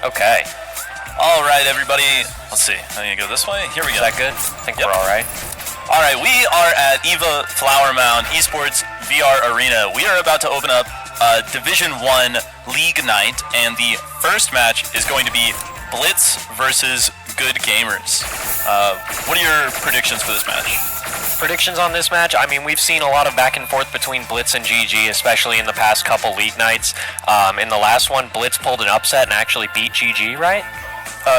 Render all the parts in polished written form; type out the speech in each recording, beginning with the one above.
Okay. All right, everybody. Let's see. I'm going to go this way. Here we go. Is that good? I think we're all right. All right, we are at EVA Flower Mound Esports VR Arena. We are about to open up Division 1 League Night, and the first match is going to be Blitz versus Good Gamers. What are your predictions for this match? Predictions on this match? I mean, we've seen a lot of back and forth between Blitz and GG, especially in the past couple league nights. In the last one, Blitz pulled an upset and actually beat GG, right?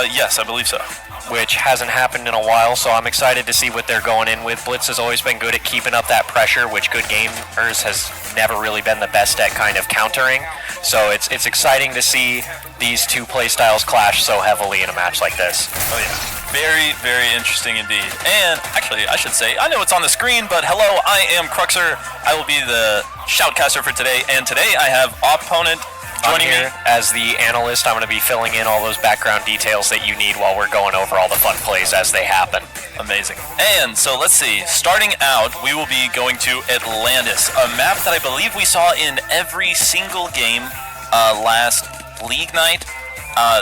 Yes, I believe so. Which hasn't happened in a while, so I'm excited to see what they're going in with. Blitz has always been good at keeping up that pressure, which Good Gamers has never really been the best at kind of countering. So it's exciting to see these two playstyles clash so heavily in a match like this. Oh yeah. Very, very interesting indeed. And actually, I should say, I know it's on the screen, but hello, I am Cruxer. I will be the shoutcaster for today, and today I have opponent joining me. As the analyst, I'm going to be filling in all those background details that you need while we're going over all the fun plays as they happen. Amazing. And so let's see, starting out, we will be going to Atlantis, a map that I believe we saw in every single game last league night.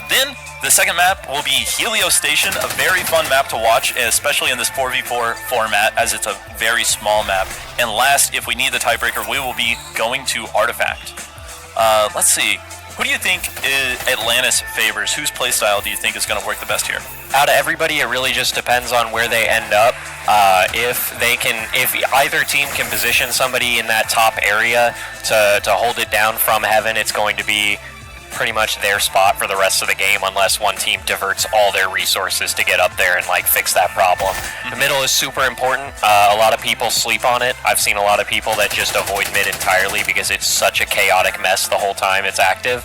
Then the second map will be Helio Station, a very fun map to watch, especially in this 4v4 format, as it's a very small map. And last, if we need the tiebreaker, we will be going to Artifact. Let's see. Who do you think Atlantis favors? Whose playstyle do you think is going to work the best here? Out of everybody, it really just depends on where they end up. If either team can position somebody in that top area to hold it down from heaven, it's going to be pretty much their spot for the rest of the game, unless one team diverts all their resources to get up there and fix that problem. The middle is super important. A lot of people sleep on it. I've seen a lot of people that just avoid mid entirely because it's such a chaotic mess the whole time it's active.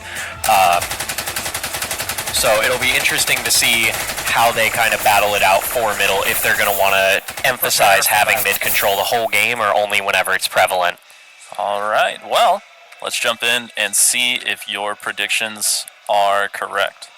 So it'll be interesting to see how they kind of battle it out for middle, if they're going to want to emphasize having mid control the whole game or only whenever it's prevalent. All right, well, let's jump in and see if your predictions are correct.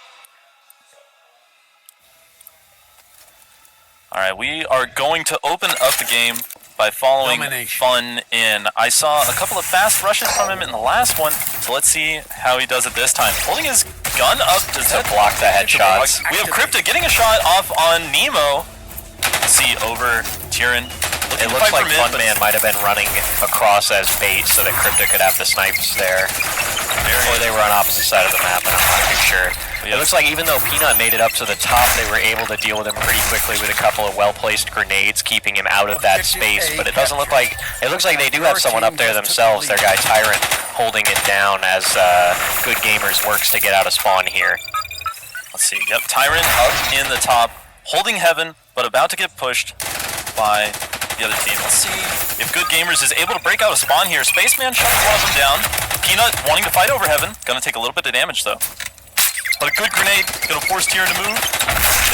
All right, we are going to open up the game by following Fun in. I saw a couple of fast rushes from him in the last one, so let's see how he does it this time. Holding his gun up to block the headshots. We have Crypta getting a shot off on Nemo. Let's see over Tyrion. It looks like Funman might have been running across as bait so that Crypta could have the snipes there. Or they were on opposite side of the map, and I'm not too sure. It looks like even though Peanut made it up to the top, they were able to deal with him pretty quickly with a couple of well-placed grenades, keeping him out of that space. But it doesn't look like... It looks like they do have someone up there themselves, their guy Tyrant, holding it down as Good Gamers works to get out of spawn here. Let's see. Yep, Tyrant up in the top, holding heaven, but about to get pushed by the other team. Let's see if Good Gamers is able to break out a spawn here. Spaceman shuts one of them down. Peanut wanting to fight over heaven. Gonna take a little bit of damage though. But a good grenade gonna force Tyrion to move.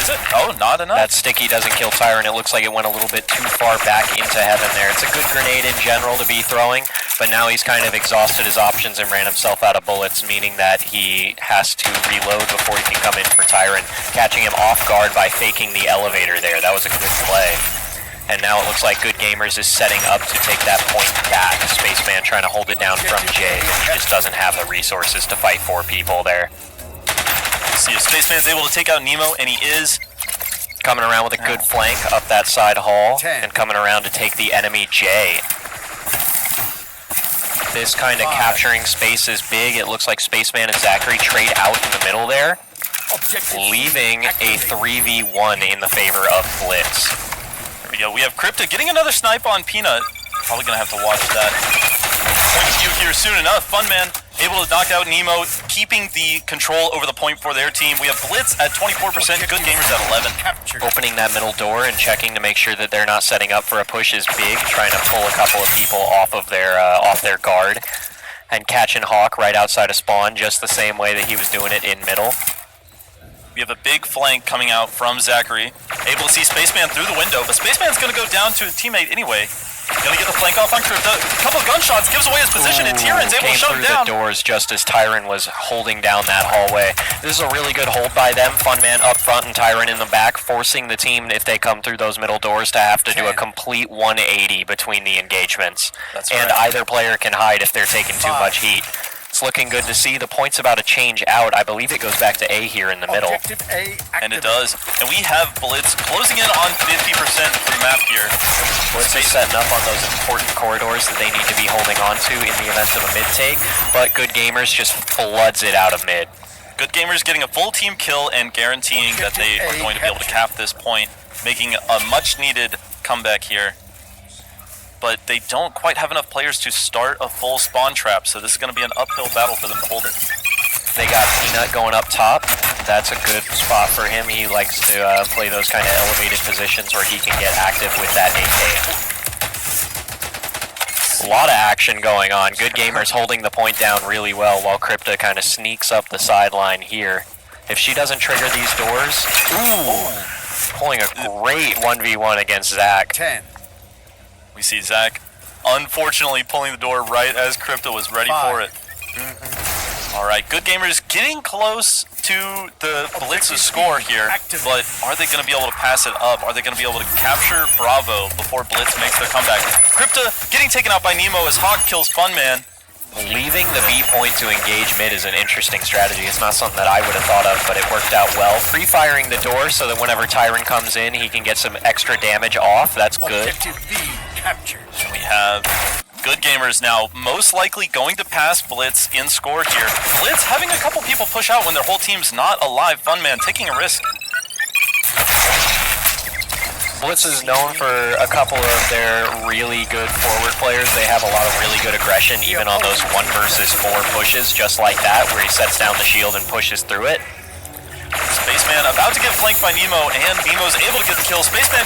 Is it? Oh, not enough. That sticky doesn't kill Tyrant. It looks like it went a little bit too far back into heaven there. It's a good grenade in general to be throwing, but now he's kind of exhausted his options and ran himself out of bullets, meaning that he has to reload before he can come in for Tyrant, catching him off guard by faking the elevator there. That was a good play. And now it looks like Good Gamers is setting up to take that point back. Spaceman trying to hold it down from Jay, but he just doesn't have the resources to fight 4 people there. See if Spaceman's able to take out Nemo, and he is. Coming around with a good flank up that side hall, and coming around to take the enemy Jay. This kind of capturing space is big. It looks like Spaceman and Zachary trade out in the middle there, leaving a 3v1 in the favor of Blitz. There we go. We have Crypta getting another snipe on Peanut. Probably going to have to watch that point of view here soon enough. Funman able to knock out Nemo, keeping the control over the point for their team. We have Blitz at 24%, Good Gamers at 11. Opening that middle door and checking to make sure that they're not setting up for a push is big, trying to pull a couple of people off of their guard, and catching Hawk right outside of spawn, just the same way that he was doing it in middle. We have a big flank coming out from Zachary. Able to see Spaceman through the window, but Spaceman's going to go down to a teammate anyway. Gonna get the flank off on Crypta. A couple of gunshots gives away his position, and Tyrion's able to shut him down. Came through the doors just as Tyron was holding down that hallway. This is a really good hold by them. Funman up front and Tyron in the back, forcing the team, if they come through those middle doors, to have to do a complete 180 between the engagements. That's right. And either player can hide if they're taking too much heat. That's looking good to see. The point's about to change out. I believe it goes back to A here in the middle. And it does. And we have Blitz closing in on 50% of the map here. Blitz is setting up on those important corridors that they need to be holding on to in the event of a mid take, but Good Gamers just floods it out of mid. Good Gamers getting a full team kill and guaranteeing that they are going to be able to cap this point, making a much needed comeback here. But they don't quite have enough players to start a full spawn trap, so this is going to be an uphill battle for them to hold it. They got Peanut going up top. That's a good spot for him. He likes to play those kind of elevated positions where he can get active with that AK. A lot of action going on. Good Gamers holding the point down really well while Crypta kind of sneaks up the sideline here. If she doesn't trigger these doors, pulling a great 1v1 against Zach. 10. We see Zach unfortunately pulling the door right as Crypta was ready for it. All right, Good Gamers getting close to the Blitz's score here, but are they going to be able to pass it up? Are they going to be able to capture Bravo before Blitz makes their comeback? Crypta getting taken out by Nemo as Hawk kills Funman. Leaving the B point to engage mid is an interesting strategy. It's not something that I would have thought of, but it worked out well. Pre-firing the door so that whenever Tyron comes in, he can get some extra damage off. That's good. We have Good Gamers now most likely going to pass Blitz in score here. Blitz having a couple people push out when their whole team's not alive. Funman taking a risk. Blitz is known for a couple of their really good forward players. They have a lot of really good aggression, even on those 1 versus 4 pushes, just like that, where he sets down the shield and pushes through it. Spaceman about to get flanked by Nemo, and Nemo's able to get the kill. Spaceman...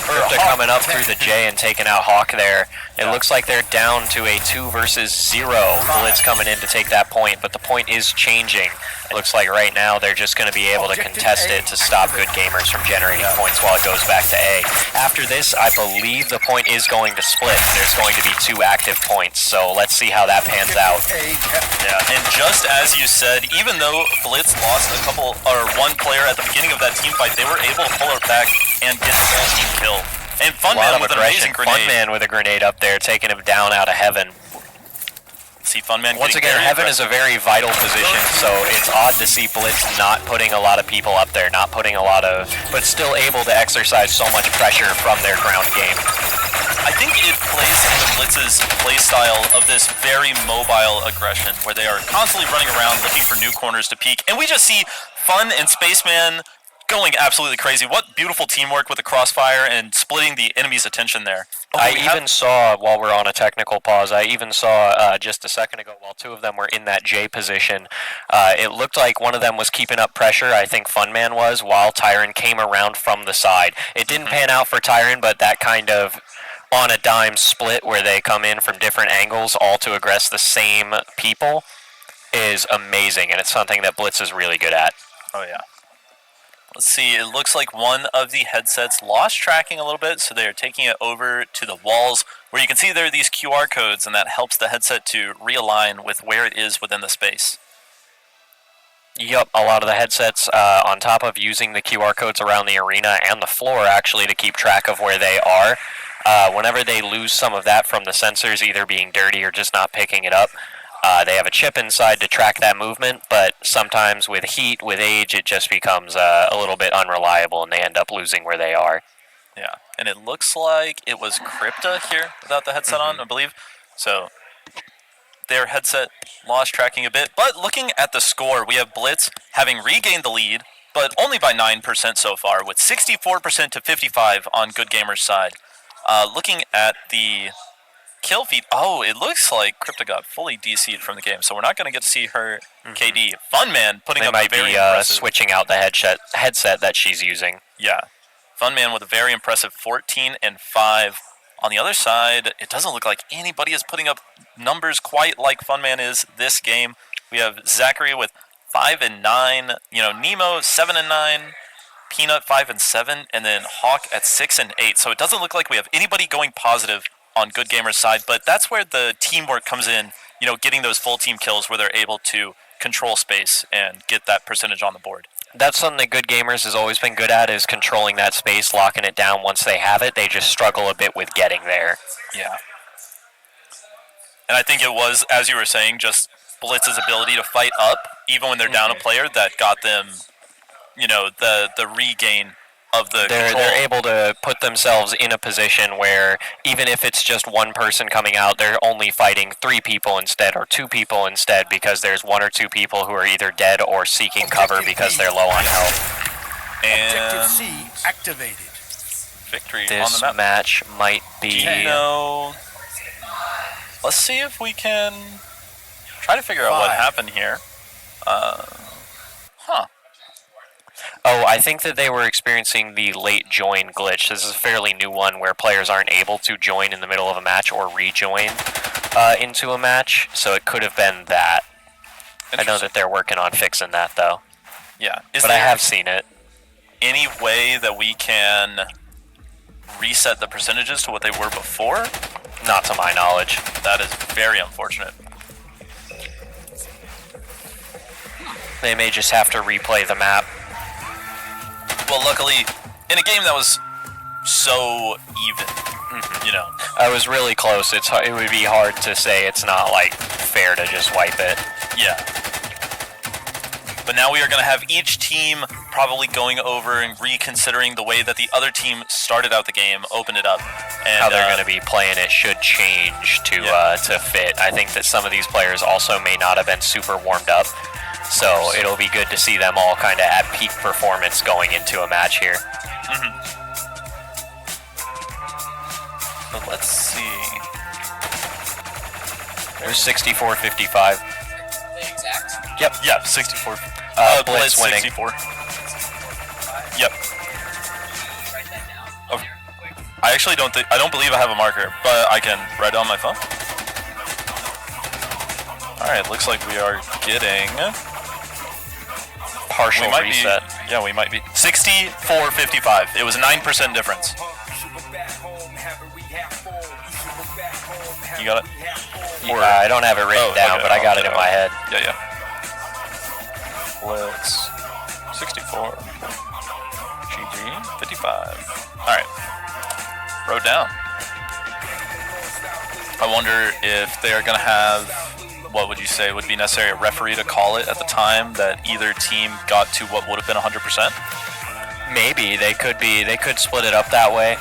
They're coming up through the J and taking out Hawk there. It looks like they're down to a 2 versus 0. Blitz coming in to take that point, but the point is changing. It looks like right now they're just going to be able to contest it to stop Good Gamers from generating points while it goes back to A. After this, I believe the point is going to split. There's going to be 2 active points, so let's see how that pans out. Yeah, and just as you said, even though Blitz lost one player at the beginning of that team fight, they were able to pull it back and get the full team kill. And Funman with an amazing grenade. Funman with a grenade up there, taking him down out of heaven. See Funman once again, Heaven is a very vital position, so it's odd to see Blitz not putting a lot of people up there, but still able to exercise so much pressure from their ground game. I think it plays into Blitz's playstyle of this very mobile aggression, where they are constantly running around looking for new corners to peek, and we just see Fun and Spaceman going absolutely crazy. What beautiful teamwork with the crossfire and splitting the enemy's attention there. I even saw, while we're on a technical pause, just a second ago, while 2 of them were in that J position, it looked like one of them was keeping up pressure, I think Funman was, while Tyron came around from the side. It didn't pan out for Tyron, but that kind of on a dime split where they come in from different angles all to aggress the same people is amazing, and it's something that Blitz is really good at. Oh yeah. Let's see, it looks like one of the headsets lost tracking a little bit, so they are taking it over to the walls, where you can see there are these QR codes, and that helps the headset to realign with where it is within the space. Yep, a lot of the headsets, on top of using the QR codes around the arena and the floor, actually, to keep track of where they are, whenever they lose some of that from the sensors, either being dirty or just not picking it up, they have a chip inside to track that movement, but sometimes with heat, with age, it just becomes a little bit unreliable, and they end up losing where they are. Yeah, and it looks like it was Crypta here without the headset on, I believe. So their headset lost tracking a bit. But looking at the score, we have Blitz having regained the lead, but only by 9% so far, with 64% to 55 on Good Gamers' side. Looking at the kill feed, it looks like Crypta got fully DC'd from the game, so we're not going to get to see her KD. Funman putting up a very impressive... switching out the headset that she's using. Yeah. Funman with a very impressive 14 and 5. On the other side, it doesn't look like anybody is putting up numbers quite like Funman is this game. We have Zachary with 5 and 9, Nemo 7 and 9, Peanut 5 and 7, and then Hawk at 6 and 8. So it doesn't look like we have anybody going positive on Good Gamers' side, but that's where the teamwork comes in, getting those full team kills where they're able to control space and get that percentage on the board. That's something that Good Gamers has always been good at, is controlling that space, locking it down once they have it. They just struggle a bit with getting there. Yeah. And I think it was, as you were saying, just Blitz's ability to fight up, even when they're down a player, that got them, the regain of the control. They're able to put themselves in a position where even if it's just one person coming out, they're only fighting 3 people instead or 2 people instead because there's 1 or 2 people who are either dead or seeking cover because they're low on health. Objective And C activated. victory on This the map. match might be... Let's see if we can try to figure out what happened here. Oh, I think that they were experiencing the late join glitch. This is a fairly new one where players aren't able to join in the middle of a match or rejoin into a match, so it could have been that. I know that they're working on fixing that, though. Yeah. But I have seen it. Any way that we can reset the percentages to what they were before? Not to my knowledge. That is very unfortunate. They may just have to replay the map. Well, luckily, in a game that was so even, I was really close. It would be hard to say it's not, fair to just wipe it. Yeah. But now we are going to have each team probably going over and reconsidering the way that the other team started out the game, opened it up. And how they're going to be playing it should change to fit. I think that some of these players also may not have been super warmed up. So it'll be good to see them all kind of at peak performance going into a match here. But let's see. There's 64-55. The exact. Yep. Yeah, 64. Blitz winning. 64. Yep. Write that down. Oh. I actually I don't believe I have a marker, but I can write it on my phone. Alright, looks like we are getting Partial reset. We might be. 64-55. It was a 9% difference. You got it? I don't have it written down, but I got it in my head. Yeah. Blitz 64. GG 55. Alright. Wrote down. I wonder if they are going to have, what would you say would be necessary, a referee to call it at the time that either team got to what would have been 100%? Maybe they could split it up that way,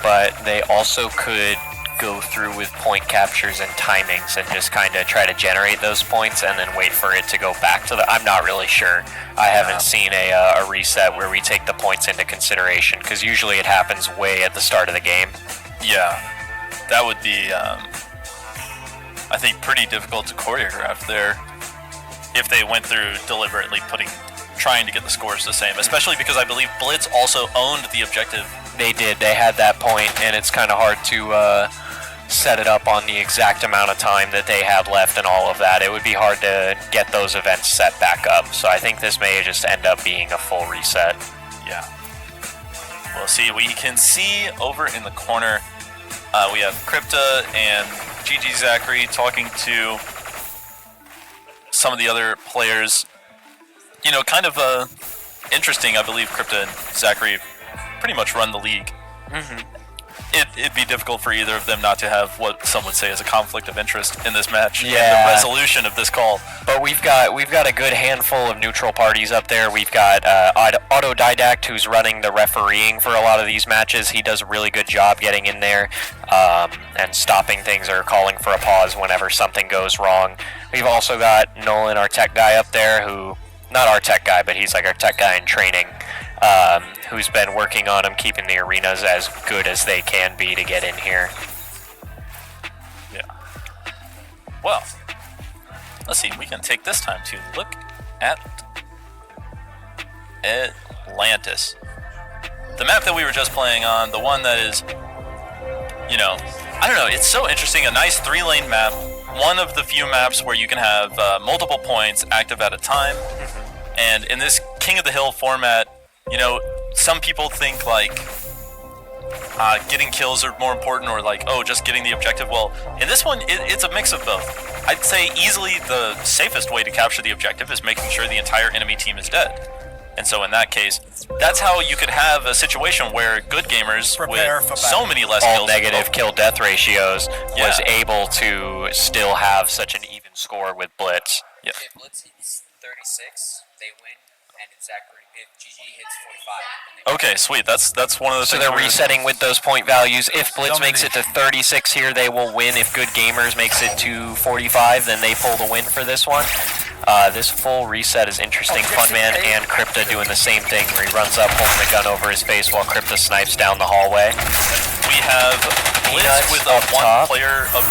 but they also could go through with point captures and timings and just kind of try to generate those points and then wait for it to go back to I'm not really sure. I haven't seen a reset where we take the points into consideration because usually it happens way at the start of the game. Yeah, that would be, I think, pretty difficult to choreograph there if they went through deliberately trying to get the scores the same, especially because I believe Blitz also owned the objective. They did. They had that point, and it's kind of hard to set it up on the exact amount of time that they have left and all of that. It would be hard to get those events set back up, so I think this may just end up being a full reset. Yeah. We'll see. We can see over in the corner, we have Crypta and GG Zachary talking to some of the other players. Kind of interesting. I believe Crypta and Zachary pretty much run the league. It'd be difficult for either of them not to have what some would say is a conflict of interest in this match. Yeah. And the resolution of this call. But we've got a good handful of neutral parties up there. We've got Autodidact, who's running the refereeing for a lot of these matches. He does a really good job getting in there and stopping things or calling for a pause whenever something goes wrong. We've also got Nolan, our tech guy up there, who, not our tech guy, but he's like our tech guy in training, who's been working on them, keeping the arenas as good as they can be to get in here. Yeah. Well, let's see. We can take this time to look at Atlantis. The map that we were just playing on, the one that is, I don't know, it's so interesting. A nice 3-lane map. One of the few maps where you can have multiple points active at a time. And in this King of the Hill format, some people think getting kills are more important, or just getting the objective. Well, in this one, it's a mix of both. I'd say easily the safest way to capture the objective is making sure the entire enemy team is dead. And so in that case, that's how you could have a situation where good gamers with so many less all kills, negative kill-death ratios was able to still have such an even score with Blitz. Yep. If Blitz hits 36, they win, and if GG hits 45, then they win. Okay, sweet. That's one of the So things. they're we were- resetting with those point values. If Blitz makes it to 36 here, they will win. If Good Gamers makes it to 45, then they pull the win for this one. This full reset is interesting. Funman and Crypta doing the same thing where he runs up, holding the gun over his face while Crypta snipes down the hallway. We have Blitz Peanuts with up a one top. player of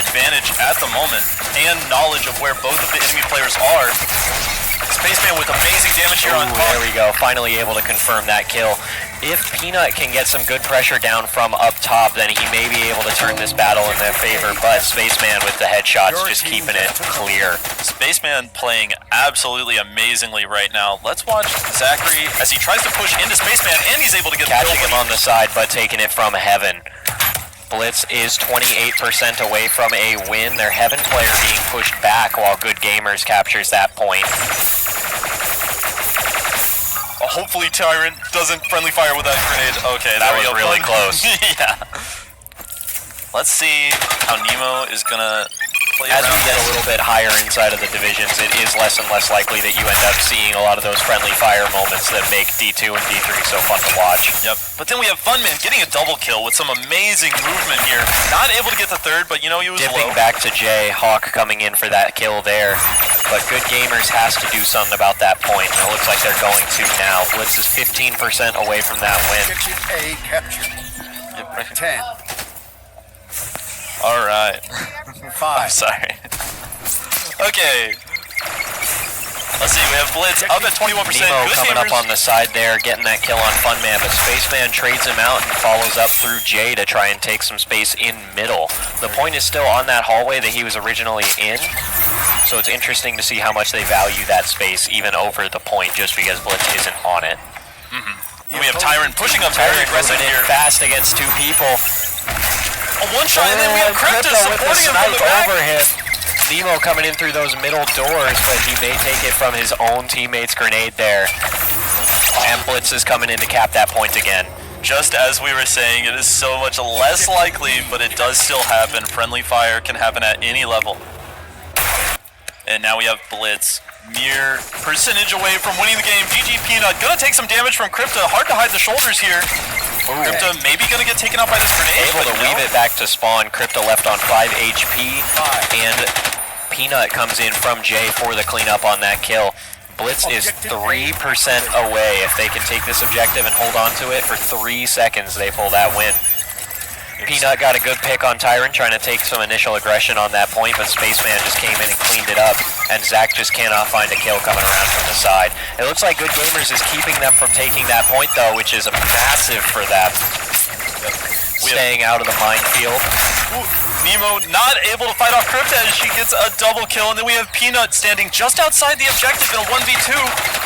advantage at the moment and knowledge of where both of the enemy players are. Spaceman with amazing damage here on Ooh, top. there we go. Finally able to confirm that kill. If Peanut can get some good pressure down from up top, then he may be able to turn this battle in their favor, but Spaceman with the headshots just keeping it clear. Spaceman playing absolutely amazingly right now. Let's watch Zachary as he tries to push into Spaceman, and he's able to get the Catching kill. him on the side, but taking it from Heaven. Blitz is 28% away from a win. Their Heaven player being pushed back while Good Gamers captures that point. Hopefully Tyrant doesn't friendly fire with that grenade. Okay, That there we was go. really close. Yeah. Let's see how Nemo is gonna play As we around. get a little bit higher inside of the divisions, it is less and less likely that you end up seeing a lot of those friendly fire moments that make D2 and D3 so fun to watch. Yep. But then we have Funman getting a double kill with some amazing movement here. Not able to get the third, but you know he was Dipping low. back to Jay, Hawk coming in for that kill there. But Good Gamers has to do something about that point, and it looks like they're going to now. Blitz is 15% away from that win. Objective A captured. Yep. 10, All right. 5. Sorry. Okay. Let's see. We have Blitz up at 21%. Nemo Good coming up Gamers. on the side there, getting that kill on Funman, but Spaceman trades him out and follows up through Jay to try and take some space in middle. The point is still on that hallway that he was originally in, so it's interesting to see how much they value that space even over the point just because Blitz isn't on it. And we have Tyrant pushing up very Tyrant aggressive moving in here. fast against two people. A one shot, and then we have Crypto with the supporting him from the snipe back. over him. Nemo coming in through those middle doors, but he may take it from his own teammate's grenade there. And Blitz is coming in to cap that point again. Just as we were saying, it is so much less likely, but it does still happen. Friendly fire can happen at any level. And now we have Blitz. Mere percentage away from winning the game. GG Peanut gonna take some damage from Crypta. Hard to hide the shoulders here. Crypta maybe gonna get taken out by this grenade. Able but to no. weave it back to spawn. Crypto left on 5 HP, and Peanut comes in from Jay for the cleanup on that kill. Blitz is 3% away. If they can take this objective and hold on to it for 3 seconds, they pull that win. Peanut got a good pick on Tyrant, trying to take some initial aggression on that point, but Spaceman just came in and cleaned it up, and Zach just cannot find a kill coming around from the side. It looks like Good Gamers is keeping them from taking that point, though, which is massive for them. Staying out of the minefield. Ooh, Nemo not able to fight off Crypta as she gets a double kill, and then we have Peanut standing just outside the objective in a 1v2,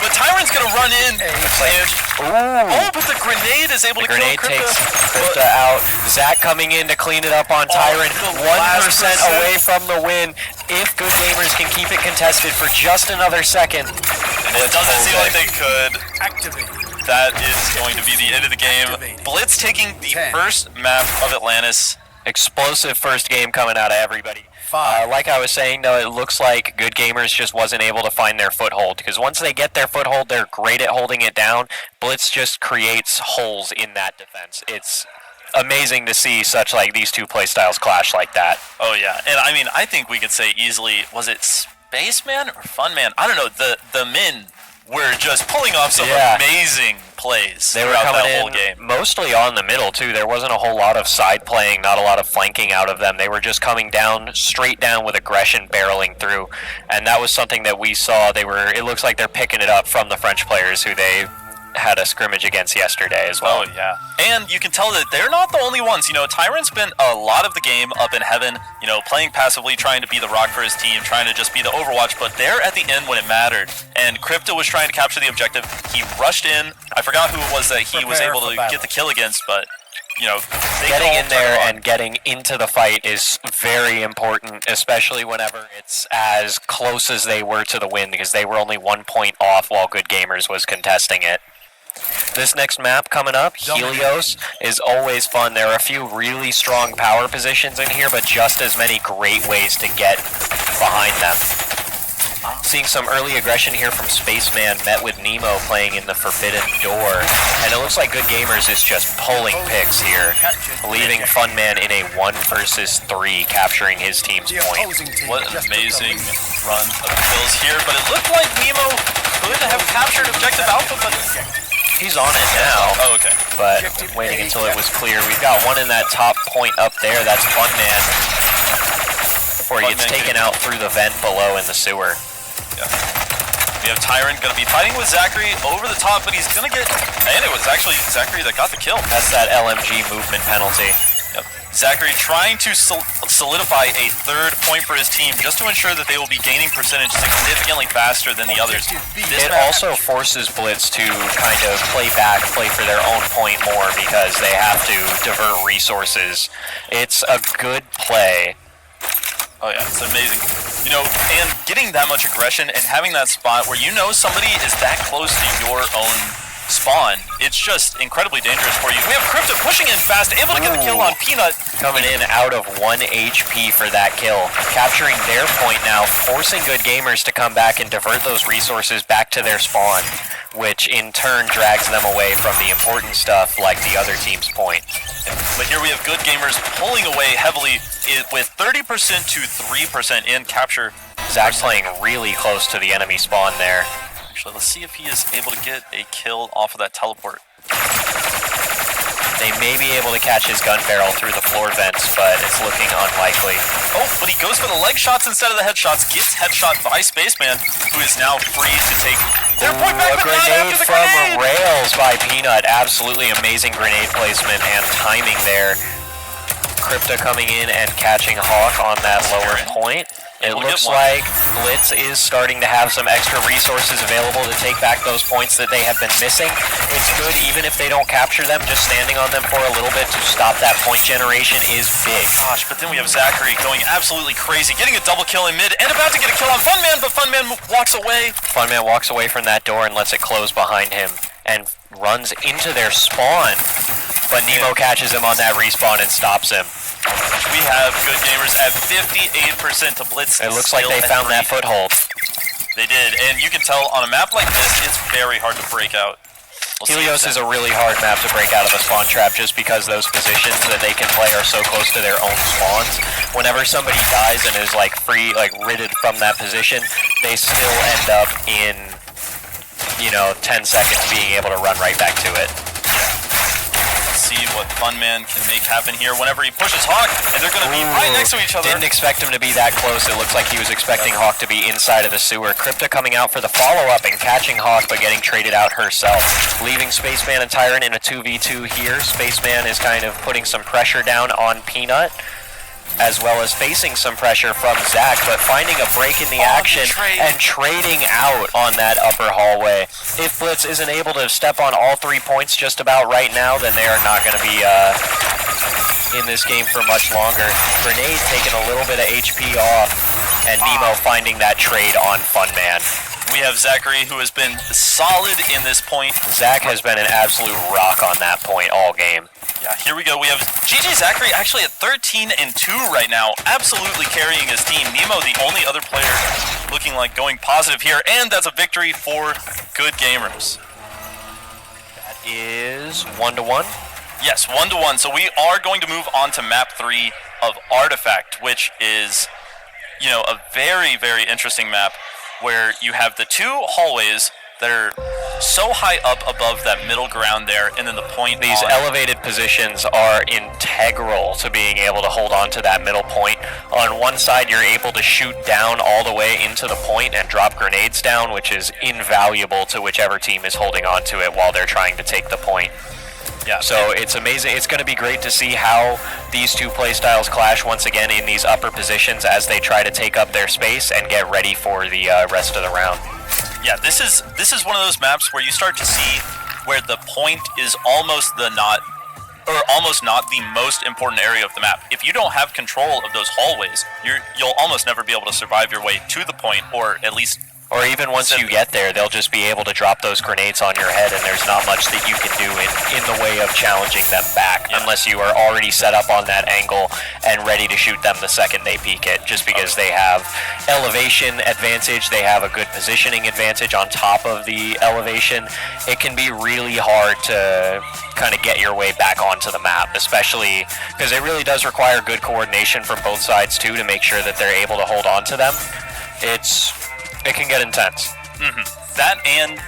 but Tyrant's gonna run in, and but the grenade is able The to kill grenade Crypta. takes Crypta out. Zach coming in to clean it up on Tyrant. the 1% last away from the win. If Good Gamers can keep it contested for just another second. And it doesn't seem like they could. Activate. That is going to be the end of the game. Blitz taking the 10. first map of Atlantis. Explosive first game coming out of everybody. 5. Like I was saying, though, it looks like Good Gamers just wasn't able to find their foothold, because once they get their foothold, they're great at holding it down. Blitz just creates holes in that defense. It's amazing to see such like these two play styles clash like that. Oh yeah, and I mean, I think we could say easily, was it Spaceman or Funman? I don't know. The men were just pulling off some amazing plays They were throughout coming that whole in game. mostly on the middle, too. There wasn't a whole lot of side playing, not a lot of flanking out of them. They were just coming down, straight down with aggression, barreling through. And that was something that we saw. It looks like they're picking it up from the French players who they had a scrimmage against yesterday as well. Oh yeah, and you can tell that they're not the only ones. You know, Tyrant spent a lot of the game up in heaven, you know, playing passively, trying to be the rock for his team, trying to just be the Overwatch, but they're at the end when it mattered. And Crypto was trying to capture the objective. He rushed in. I forgot who it was that he was Prepare able for to battle. get the kill against, but you know, they Getting all in there turn on. and getting into the fight is very important, especially whenever it's as close as they were to the win, because they were only 1 point off while Good Gamers was contesting it. This next map coming up, Helios, is always fun. There are a few really strong power positions in here, but just as many great ways to get behind them. Seeing some early aggression here from Spaceman, met with Nemo playing in the Forbidden Door. And it looks like Good Gamers is just pulling picks here, leaving Funman in a 1 versus 3, capturing his team's point. What an amazing run of kills here, but it looked like Nemo could have captured Objective Alpha, but he's on it now. Oh, okay. But waiting until it was clear. We've got one in that top point up there. That's Funman before he gets taken out through the vent below in the sewer. Yeah. We have Tyrant going to be fighting with Zachary over the top, but he's going to get... And it was actually Zachary that got the kill. That's that LMG movement penalty. Yep. Zachary trying to solidify a 3rd point for his team just to ensure that they will be gaining percentage significantly faster than the others. It also forces Blitz to kind of play for their own point more because they have to divert resources. It's a good play. Oh yeah, it's amazing. You know, and getting that much aggression and having that spot where you know somebody is that close to your own spawn, it's just incredibly dangerous for you. We have Crypto pushing in fast, able to get the kill on Peanut. Coming in out of 1 HP for that kill. Capturing their point now, forcing Good Gamers to come back and divert those resources back to their spawn, which in turn drags them away from the important stuff like the other team's point. But here we have Good Gamers pulling away heavily with 30% to 3% in capture. Zach playing really close to the enemy spawn there. Actually, let's see if he is able to get a kill off of that teleport. They may be able to catch his gun barrel through the floor vents, but it's looking unlikely. Oh, but he goes for the leg shots instead of the headshots. Gets headshot by Spaceman, who is now free to take their point back. A grenade from Rails by Peanut. Absolutely amazing grenade placement and timing there. Crypto coming in and catching Hawk on that lower point. It looks like Blitz is starting to have some extra resources available to take back those points that they have been missing. It's good even if they don't capture them, just standing on them for a little bit to stop that point generation is big. Gosh, but then we have Zachary going absolutely crazy, getting a double kill in mid and about to get a kill on Funman, but Funman walks away. Funman walks away from that door and lets it close behind him and runs into their spawn. But Nemo catches him on that respawn and stops him. We have Good Gamers at 58% to Blitz. It looks like they found that foothold. They did, and you can tell on a map like this, it's very hard to break out. Helios is a really hard map to break out of a spawn trap just because those positions that they can play are so close to their own spawns. Whenever somebody dies and is like free, like ridded from that position, they still end up in, 10 seconds being able to run right back to it. See what Funman can make happen here whenever he pushes Hawk, and they're going to be right next to each other. Didn't expect him to be that close. It looks like he was expecting Hawk to be inside of the sewer. Crypto coming out for the follow-up and catching Hawk, but getting traded out herself. Leaving Spaceman and Tyrant in a 2v2 here. Spaceman is kind of putting some pressure down on Peanut, as well as facing some pressure from Zach, but finding a break in the action and trading out on that upper hallway. If Blitz isn't able to step on all 3 points just about right now, then they are not going to be in this game for much longer. Grenade taking a little bit of HP off, and Nemo finding that trade on Funman. We have Zachary, who has been solid in this point. Zach has been an absolute rock on that point all game. Yeah, here we go. We have GG Zachary actually at 13-2 right now, absolutely carrying his team. Nemo, the only other player looking like going positive here, and that's a victory for Good Gamers. That is 1-1. Yes, 1-1. So we are going to move on to map 3 of Artifact, which is, a very, very interesting map where you have the 2 hallways that are so high up above that middle ground there, and then the point. These elevated positions are integral to being able to hold on to that middle point. On one side, you're able to shoot down all the way into the point and drop grenades down, which is invaluable to whichever team is holding on to it while they're trying to take the point. Yeah, so it's amazing. It's going to be great to see how these 2 playstyles clash once again in these upper positions as they try to take up their space and get ready for the rest of the round. Yeah, this is one of those maps where you start to see where the point is almost not the most important area of the map. If you don't have control of those hallways, you'll almost never be able to survive your way to the point, or at least Or even once you get there, they'll just be able to drop those grenades on your head, and there's not much that you can do in the way of challenging them back, unless you are already set up on that angle and ready to shoot them the second they peek it, just because they have elevation advantage, they have a good positioning advantage on top of the elevation. It can be really hard to kind of get your way back onto the map, especially because it really does require good coordination from both sides too to make sure that they're able to hold on to them. It can get intense. That and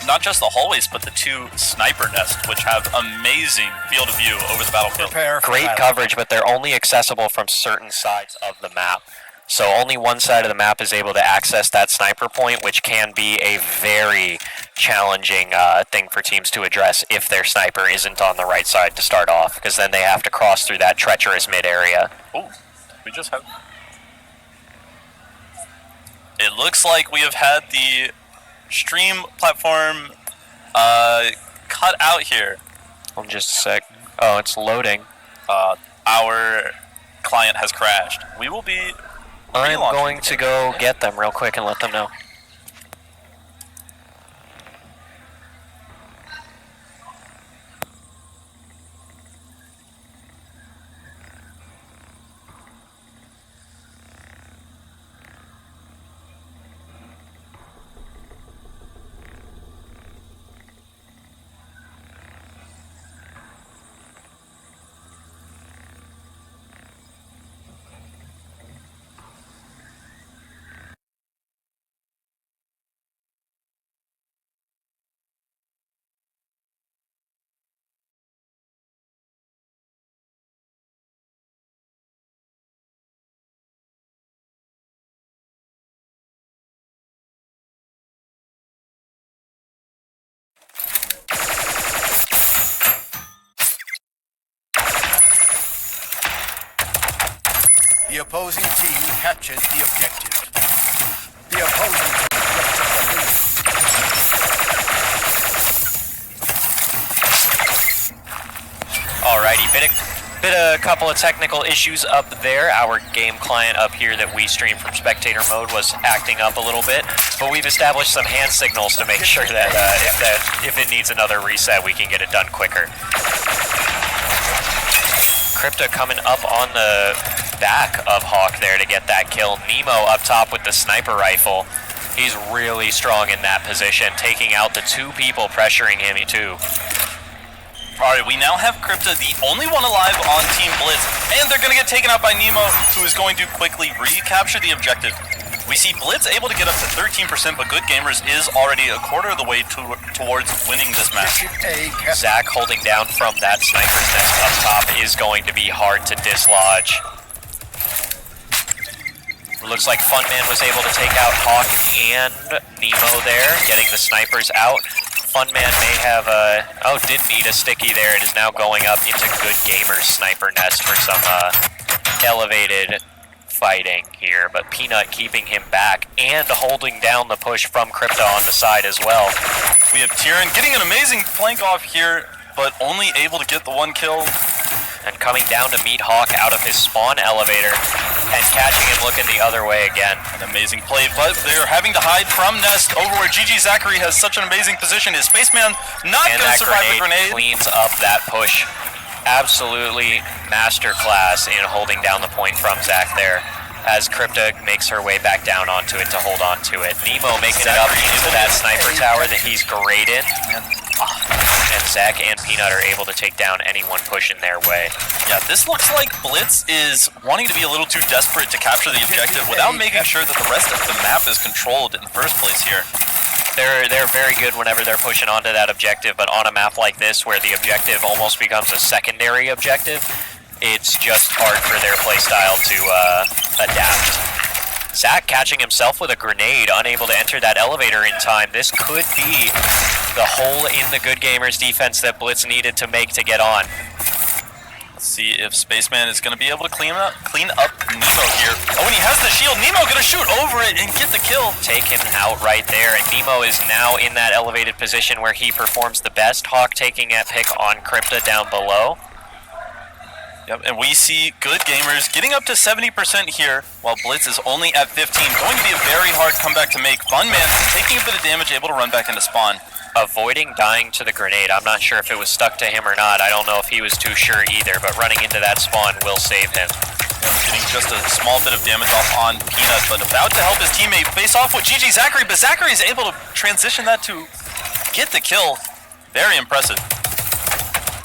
not just the hallways, but the two sniper nests, which have amazing field of view over the battlefield. Prepare for Great battle. coverage, but they're only accessible from certain sides of the map. So only one side of the map is able to access that sniper point, which can be a very challenging thing for teams to address if their sniper isn't on the right side to start off, because then they have to cross through that treacherous mid area. Oh, we just have... It looks like we have had the stream platform cut out here. Hold on just a sec. Oh, it's loading. Our client has crashed. We will be... I'm relaunching. going to go get them real quick and let them know. The opposing team captured the objective. The opposing team captured the lead. Alrighty, bit a couple of technical issues up there. Our game client up here that we stream from spectator mode was acting up a little bit, but we've established some hand signals to make sure that if it needs another reset, we can get it done quicker. Crypto coming up on the back of Hawk there to get that kill. Nemo up top with the sniper rifle. He's really strong in that position, taking out the two people pressuring him too. Alright, we now have Crypta, the only one alive on Team Blitz, and they're going to get taken out by Nemo, who is going to quickly recapture the objective. We see Blitz able to get up to 13%, but Good Gamers is already a quarter of the way towards winning this match. Zach holding down from that sniper's nest up top is going to be hard to dislodge. Looks like Funman was able to take out Hawk and Nemo there, getting the snipers out. Funman may have didn't eat a sticky there. It is now going up into Good Gamer's sniper nest for some elevated fighting here, but Peanut keeping him back and holding down the push from Crypto on the side as well. We have Tyrion getting an amazing flank off here, but only able to get the one kill. And coming down to meet Hawk out of his spawn elevator and catching him looking the other way again. An amazing play, but they're having to hide from Nest over where GG Zachary has such an amazing position. Is Spaceman not going to survive the grenade? Cleans up that push. Absolutely masterclass in holding down the point from Zach there, as Crypta makes her way back down onto it to hold on to it. Nemo making it up into that sniper tower that he's great in. And Zach and Peanut are able to take down anyone pushing their way. Yeah, this looks like Blitz is wanting to be a little too desperate to capture the objective without making sure that the rest of the map is controlled in the first place here. They're very good whenever they're pushing onto that objective, but on a map like this where the objective almost becomes a secondary objective, it's just hard for their playstyle to adapt. Zach catching himself with a grenade, unable to enter that elevator in time. This could be the hole in the Good Gamers defense that Blitz needed to make to get on. Let's see if Spaceman is going to be able to clean up Nemo here. Oh, and he has the shield. Nemo going to shoot over it and get the kill. Take him out right there, and Nemo is now in that elevated position where he performs the best. Hawk taking that pick on Crypta down below. Yep, and we see Good Gamers getting up to 70% here, while Blitz is only at 15. Going to be a very hard comeback to make. Funman taking a bit of damage, able to run back into spawn. Avoiding dying to the grenade. I'm not sure if it was stuck to him or not. I don't know if he was too sure either, but running into that spawn will save him. Getting just a small bit of damage off on Peanut, but about to help his teammate face off with GG Zachary, but Zachary is able to transition that to get the kill. Very impressive.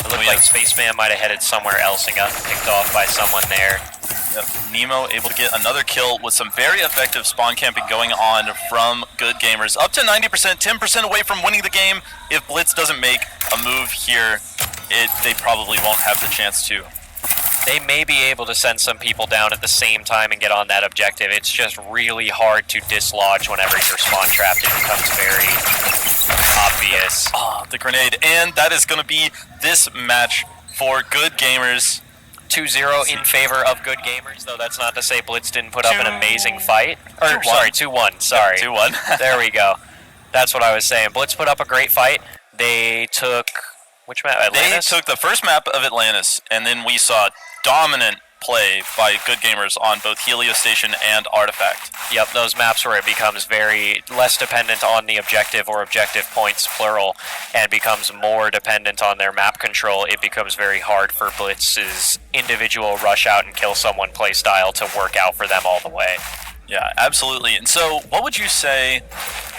It looked like Spaceman might have headed somewhere else and got picked off by someone there. Yep. Nemo able to get another kill with some very effective spawn camping going on from Good Gamers. Up to 90%, 10% away from winning the game. If Blitz doesn't make a move here, they probably won't have the chance to. They may be able to send some people down at the same time and get on that objective. It's just really hard to dislodge whenever you're spawn trapped. It becomes very obvious. The grenade. And that is going to be this match for Good Gamers. 2-0 in favor of Good Gamers, though that's not to say Blitz didn't put up an amazing fight. Or, sorry, 2-1. Sorry. 2-1. There we go. That's what I was saying. Blitz put up a great fight. They took... Which map? Atlantis? They took the first map of Atlantis, and then we saw dominant play by Good Gamers on both Helio Station and Artifact. Yep, those maps where it becomes very less dependent on the objective or objective points, plural, and becomes more dependent on their map control, it becomes very hard for Blitz's individual rush out and kill someone play style to work out for them all the way. Yeah, absolutely. And so what would you say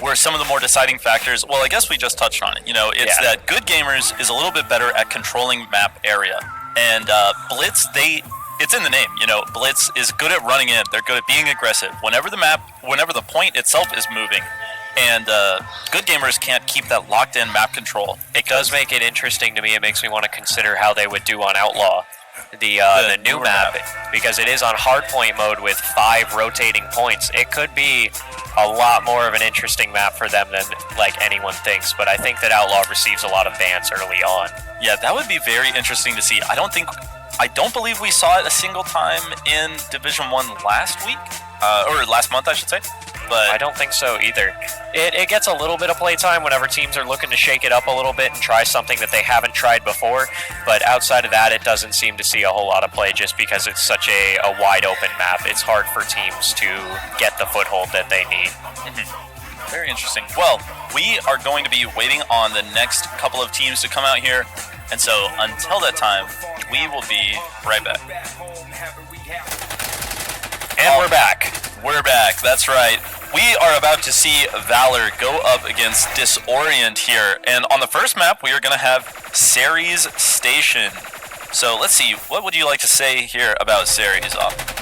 were some of the more deciding factors? Well, I guess we just touched on it. You know, it's that Good Gamers is a little bit better at controlling map area. And Blitz, it's in the name, you know, Blitz is good at running in. They're good at being aggressive. Whenever the point itself is moving, and Good Gamers can't keep that locked-in map control. It does make it interesting to me. It makes me want to consider how they would do on Outlaw, the new map, because it is on hardpoint mode with 5 rotating points. It could be a lot more of an interesting map for them than like anyone thinks, but I think that Outlaw receives a lot of bans early on. Yeah, that would be very interesting to see. I don't believe we saw it a single time in Division 1 last week, or last month, I should say. But I don't think so either. It gets a little bit of playtime whenever teams are looking to shake it up a little bit and try something that they haven't tried before, but outside of that, it doesn't seem to see a whole lot of play just because it's such a wide open map. It's hard for teams to get the foothold that they need. Mm-hmm. Very interesting. Well, we are going to be waiting on the next couple of teams to come out here, and so until that time, we will be right back. And we're back. We're back, that's right. We are about to see Valor go up against Disorient here. And on the first map, we are going to have Ceres Station. So let's see, what would you like to say here about Ceres?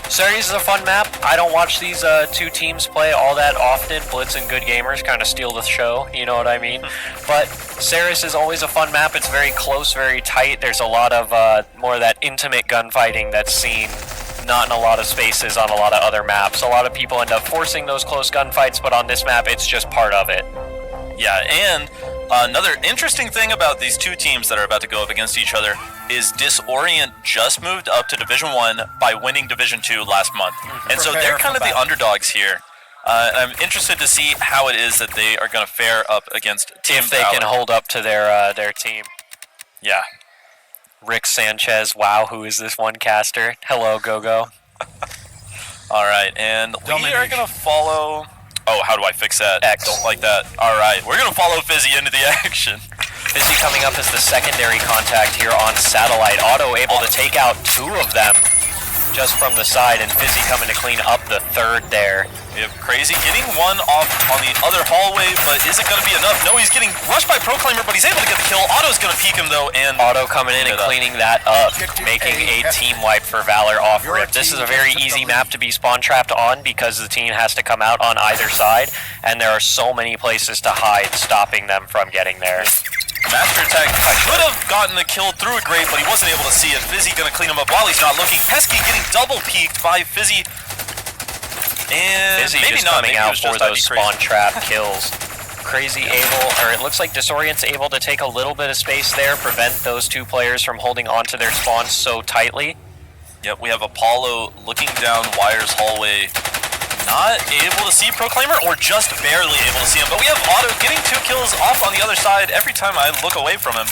Ceres is a fun map. I don't watch these two teams play all that often. Blitz and Good Gamers kind of steal the show, you know what I mean? But Ceres is always a fun map. It's very close, very tight. There's a lot of more of that intimate gunfighting that's seen not in a lot of spaces on a lot of other maps. A lot of people end up forcing those close gunfights, but on this map, it's just part of it. Yeah, and another interesting thing about these two teams that are about to go up against each other is Disorient just moved up to Division 1 by winning Division 2 last month. And so they're kind of the underdogs here. I'm interested to see how it is that they are going to fare up against Team If they can hold up to their team. Yeah. Rick Sanchez, wow, who is this one caster? Hello, Gogo. All right, and we are going to follow... Oh, how do I fix that? X. Don't like that. All right, we're going to follow Fizzy into the action. Fizzy coming up as the secondary contact here on Satellite. Auto able to take out 2 of them just from the side, and Fizzy coming to clean up the 3rd there. We have Crazy getting one off on the other hallway, but is it going to be enough? No, he's getting rushed by Proclaimer, but he's able to get the kill. Auto's going to peek him, though, and... Auto coming in and cleaning that up, making a team wipe for Valor off rip. This is a very easy map to be spawn trapped on because the team has to come out on either side, and there are so many places to hide, stopping them from getting there. Master Attack could have gotten the kill through a grate, but he wasn't able to see it. Fizzy going to clean him up while he's not looking. Pesky getting double peeked by Fizzy. And Fizzy maybe just not. coming Maybe out for those spawn Crazy. trap kills. Crazy able, or it looks like Disorient's able to take a little bit of space there, prevent those 2 players from holding onto their spawns so tightly. Yep, we have Apollo looking down Wire's hallway, not able to see Proclaimer, or just barely able to see him. But we have Auto getting 2 kills off on the other side every time I look away from him.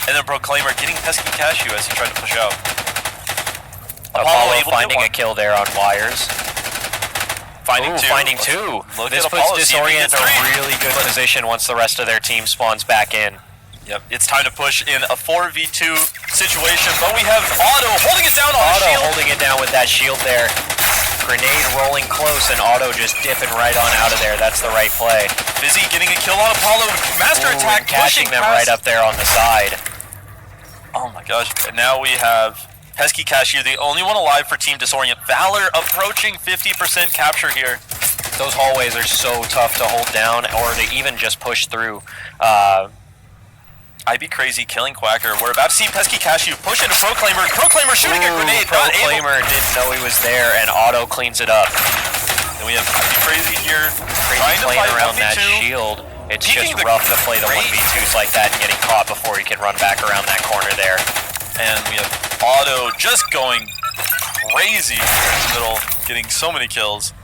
And then Proclaimer getting Pesky Cashew as he tried to push out. Apollo able to finding get a kill there on wires. Finding two. Finding two. Look This at puts Apollo, see if he Disorient in gets a three. really good position once the rest of their team spawns back in. Yep, it's time to push in a 4v2 situation, but we have Otto holding it down on the Auto shield. holding it down with that shield there. Grenade rolling close and Auto just dipping right on out of there. That's the right play. Fizzy getting a kill on Apollo. Master Ooh, attack and catching pushing them past. right up there on the side. Oh my gosh. And now we have Pesky Cashew, the only one alive for Team Disorient. Valor approaching 50% capture here. Those hallways are so tough to hold down or to even just push through. I'd be crazy killing Quacker. We're about to see Pesky Cashew push into Proclaimer. Proclaimer shooting a grenade. Not able. Proclaimer didn't know he was there, and Auto cleans it up. And we have I'd be crazy here. Crazy trying to playing fight around 1v2. that shield. It's Peeking just the rough to play the grenade. 1v2s like that and getting caught before he can run back around that corner there. And we have Otto just going crazy here in the middle, getting so many kills.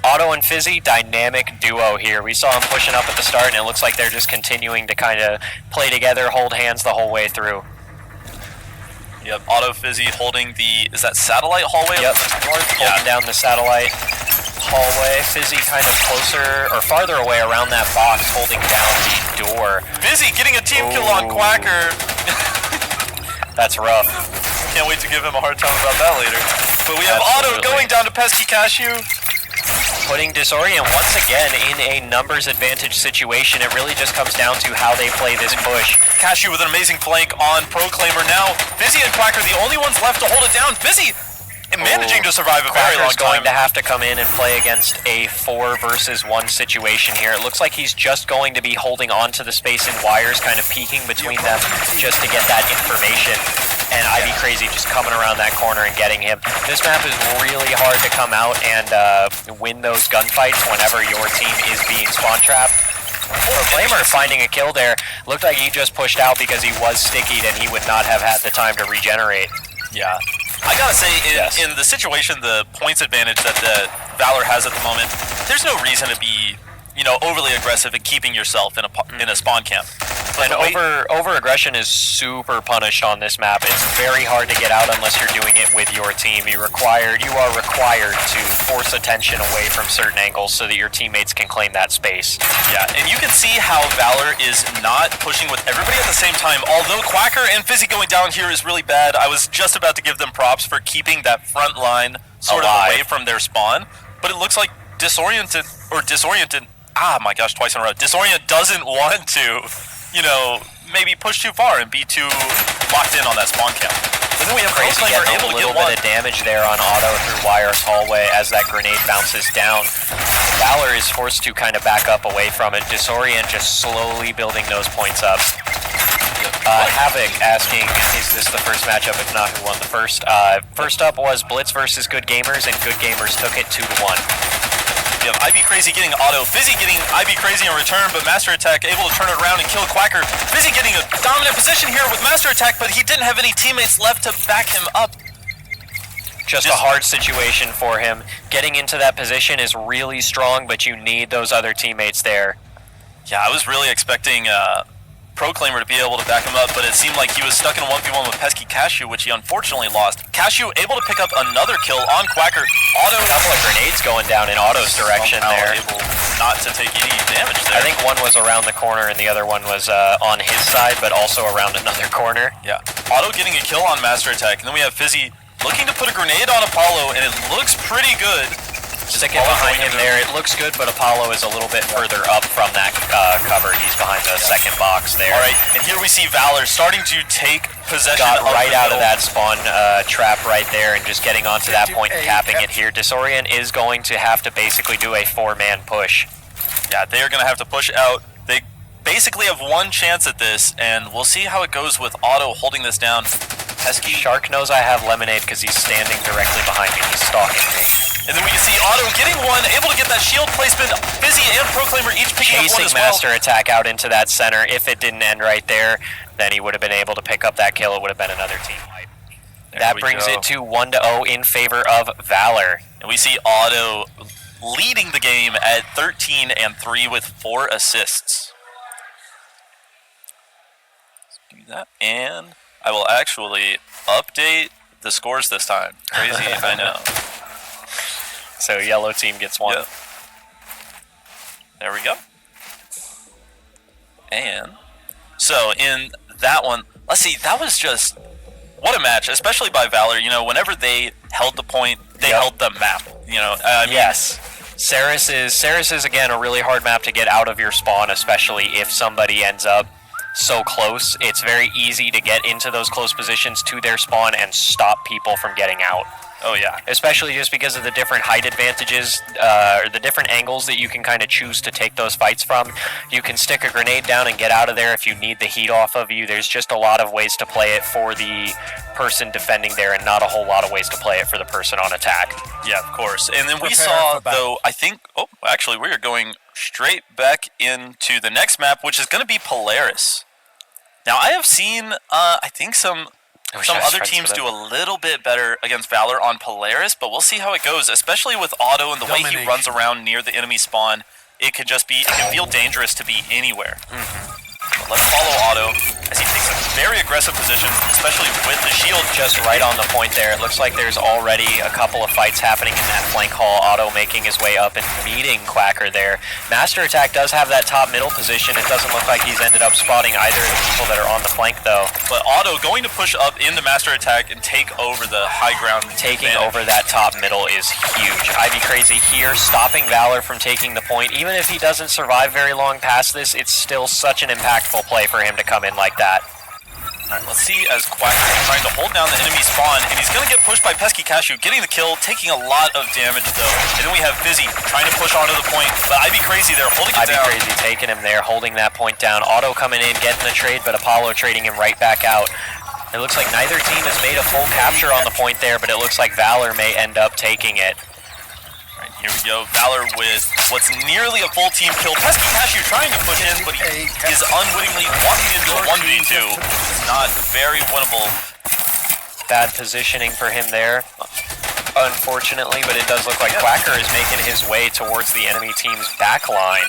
Auto and Fizzy, dynamic duo here. We saw him pushing up at the start, and it looks like they're just continuing to kind of play together, hold hands the whole way through. Yep, Otto Fizzy holding the, is that satellite hallway? Yep, North? holding down the satellite hallway. Fizzy kind of closer, or farther away around that box, holding down the door. Fizzy getting a team kill on Ooh. Quacker. That's rough. Can't wait to give him a hard time about that later. But we have Otto Absolutely. going down to Pesky Cashew. Putting Disorient once again in a numbers advantage situation. It really just comes down to how they play this push. Cashew with an amazing flank on Proclaimer now. Fizzy and Quacker the only ones left to hold it down. Fizzy managing to survive a very long Quacker's going time. to have to come in and play against a 4 versus 1 situation here. It looks like he's just going to be holding on to the space and wires, kind of peeking between them just to get that information. And I'd be crazy just coming around that corner and getting him. This map is really hard to come out and win those gunfights whenever your team is being spawn trapped. Proclaimer finding a kill there. Looked like he just pushed out because he was stickied and he would not have had the time to regenerate. Yeah. I gotta say, Yes. in the situation, the points advantage that the Valor has at the moment, there's no reason to be, overly aggressive and keeping yourself in a spawn camp. And over aggression is super punished on this map. It's very hard to get out unless you're doing it with your team. You are required to force attention away from certain angles so that your teammates can claim that space. Yeah, and you can see how Valor is not pushing with everybody at the same time. Although Quacker and Fizzy going down here is really bad, I was just about to give them props for keeping that front line sort of away from their spawn. But it looks like Disoriented, my gosh, twice in a row. Disorient doesn't want to, maybe push too far and be too locked in on that spawn camp. But then we have Crazy Proclaimer getting able a to little get one. bit of damage there on Auto through Wire's hallway as that grenade bounces down. Valor is forced to kind of back up away from it. Disorient just slowly building those points up. Havoc asking, is this the first matchup? If not, who won the first? First up was Blitz versus Good Gamers, and Good Gamers took it 2-1. We have IB Crazy getting Auto, Fizzy getting IB Crazy in return, but Master Attack able to turn it around and kill Quacker. Fizzy getting a dominant position here with Master Attack, but he didn't have any teammates left to back him up. Just a hard situation for him. Getting into that position is really strong, but you need those other teammates there. Yeah, I was really expecting Proclaimer to be able to back him up, but it seemed like he was stuck in a 1v1 with Pesky Cashew, which he unfortunately lost. Cashew able to pick up another kill on Quacker. Auto, A couple of grenades going down in Auto's direction somehow there. able not to take any damage there. I think one was around the corner and the other one was on his side, but also around another corner. Yeah. Auto getting a kill on Master Attack, and then we have Fizzy looking to put a grenade on Apollo, and it looks pretty good. Sticking behind him there, it looks good, but Apollo is a little bit further up from that cover. He's behind the second box there. All right, and here we see Valor starting to take possession Got of right the out of middle. that spawn trap right there and just getting onto that point and capping it here. Disorient is going to have to basically do a 4-man push. Yeah, they are going to have to push out. They basically have one chance at this, and we'll see how it goes with Auto holding this down. Pesky. Shark knows I have Lemonade because he's standing directly behind me. He's stalking me. And then we can see Auto getting one, able to get that shield placement. Fizzy and Proclaimer each picking up one Chasing as well. Master Attack out into that center. If it didn't end right there, then he would have been able to pick up that kill. It would have been another team wipe. That brings it to 1-0 in favor of Valor. And we see Auto leading the game at 13-3 with 4 assists. Let's do that. And I will actually update the scores this time. Crazy, I know. So yellow team gets one. Yep. There we go. And so in that one, let's see, that was just what a match, especially by Valor. You know, whenever they held the point, they held the map. You know, yes. Ceres is again a really hard map to get out of your spawn, especially if somebody ends up so close. It's very easy to get into those close positions to their spawn and stop people from getting out. Oh yeah. Especially just because of the different height advantages, or the different angles that you can kind of choose to take those fights from. You can stick a grenade down and get out of there if you need the heat off of you. There's just a lot of ways to play it for the person defending there, and not a whole lot of ways to play it for the person on attack. Yeah, of course. And then we Prepare saw, for battle. though, I think, actually, we are going straight back into the next map, which is going to be Polaris. Now, I have seen, I think some other teams do a little bit better against Valor on Polaris, but we'll see how it goes, especially with Otto and the way he runs around near the enemy spawn. It can feel dangerous to be anywhere. But let's follow Otto as he takes a very aggressive position, especially with the shield Just right on the point there. It looks like there's already a couple of fights happening in that flank hall. Otto making his way up and meeting Quacker there. Master Attack does have that top middle position. It doesn't look like he's ended up spotting either of the people that are on the flank, though. But Otto going to push up into Master Attack and take over the high ground. Taking advantage. over that top middle is huge. Ivy Crazy here, stopping Valor from taking the point. Even if he doesn't survive very long past this, it's still such an impactful play for him to come in like that. Alright, let's see as Quacker is trying to hold down the enemy spawn, and he's going to get pushed by Pesky Cashew, getting the kill, taking a lot of damage though. And then we have Fizzy trying to push onto the point, but Ivy Crazy there holding it Ivy down. Crazy taking him there, holding that point down. Otto coming in, getting the trade, but Apollo trading him right back out. It looks like neither team has made a full capture on the point there, but it looks like Valor may end up taking it. Alright, here we go. Valor with what's nearly a full team kill. Pesky Cashew trying to push in, but he is unwittingly walking into a 1v2. It's not very winnable. Bad positioning for him there, unfortunately, but it does look like Quacker is making his way towards the enemy team's back line.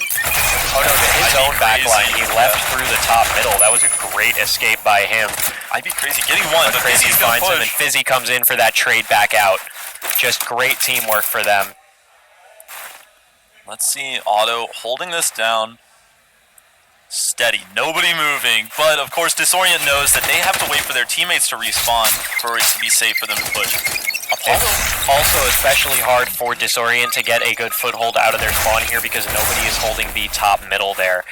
Oh no, to his own back line. He left through the top middle. That was a great escape by him. I'd be Crazy getting one, but Crazy Fizzy's gonna finds him, and push. Fizzy comes in for that trade back out. Just great teamwork for them. Let's see, Otto holding this down. Steady, nobody moving. But of course, Disorient knows that they have to wait for their teammates to respawn for it to be safe for them to push. Apollo, It's also especially hard for Disorient to get a good foothold out of their spawn here because nobody is holding the top middle there.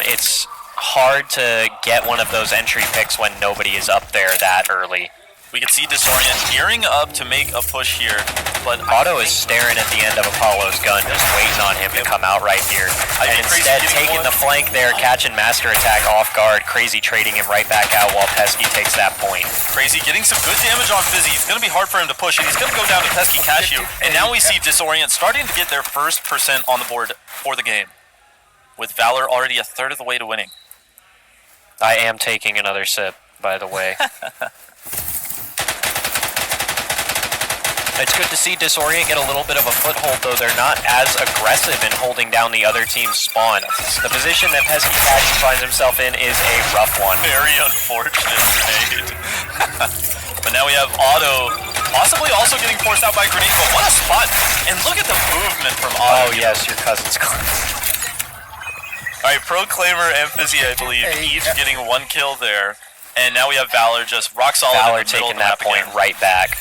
It's hard to get one of those entry picks when nobody is up there that early. we can see Disorient gearing up to make a push here, but Otto is staring at the end of Apollo's gun, just waiting on him to come out right here. And instead, taking the flank there, catching Master Attack off guard, Crazy trading him right back out while Pesky takes that point. Crazy getting some good damage on Fizzy. It's going to be hard for him to push, and he's going to go down to Pesky Cashew. And now we see Disorient starting to get their first % on the board for the game, with Valor already a third of the way to winning. I am taking another sip, by the way. It's good to see Disorient get a little bit of a foothold, though they're not as aggressive in holding down the other team's spawn. The position that Pesky Cashew finds himself in is a rough one. Very unfortunate grenade. But now we have Otto possibly also getting forced out by grenade, but what a spot! And look at the movement from Otto. Oh yes, your cousin's gone. Alright, Proclaimer and Fizzy, I believe, each getting one kill there. And now we have Valor just rock solid Valor in the middle taking of the that map point again. right back.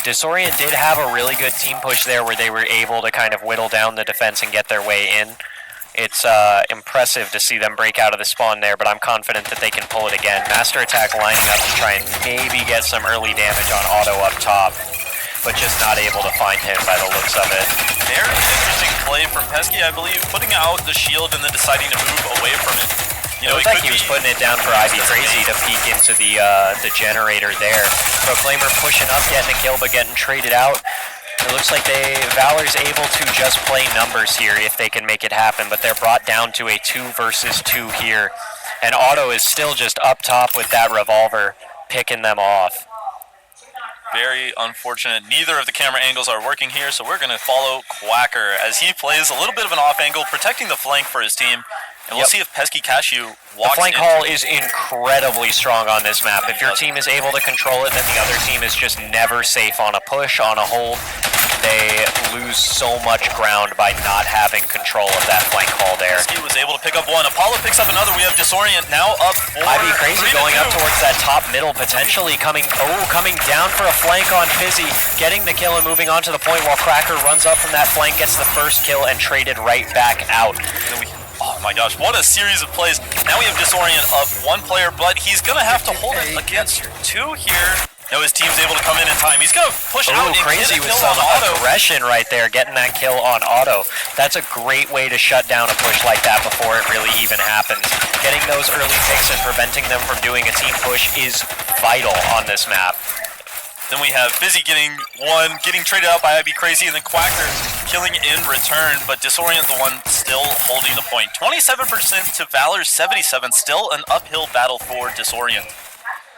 Disorient did have a really good team push there where they were able to kind of whittle down the defense and get their way in. It's impressive to see them break out of the spawn there, but I'm confident that they can pull it again. Master Attack lining up to try and maybe get some early damage on Otto up top, but just not able to find him by the looks of it. Very interesting play from Pesky, I believe, putting out the shield and then deciding to move away from it. It You know, looked like he was putting it down for Ivy Crazy to peek into the generator there. Proclaimer pushing up, getting a kill, but getting traded out. It looks like Valor's able to just play numbers here if they can make it happen, but they're brought down to a 2 versus 2 here. And Otto is still just up top with that revolver, picking them off. Very unfortunate. Neither of the camera angles are working here, so we're going to follow Quacker as he plays a little bit of an off angle, protecting the flank for his team. And we'll see if Pesky Cashew The walks flank in. haul is incredibly strong on this map. If your team is able to control it, then the other team is just never safe on a push, on a hold. They lose so much ground by not having control of that flank haul there. Pesky was able to pick up one. Apollo picks up another. We have Disorient now up 4. Ivy Crazy going up towards that top middle, potentially coming down for a flank on Fizzy, getting the kill and moving on to the point while Cracker runs up from that flank, gets the first kill and traded right back out. Oh my gosh, what a series of plays. Now we have Disorient up 1 player, but he's going to have to hold it against 2 here. No, his team's able to come in time. He's going to push out and Crazy get a with kill some on auto. aggression right there, getting that kill on auto. That's a great way to shut down a push like that before it really even happens. Getting those early picks and preventing them from doing a team push is vital on this map. Then we have Fizzy getting traded out by IB Crazy, and then Quacker killing in return, but Disorient the one still holding the point. 27% to Valor's 77, still an uphill battle for Disorient.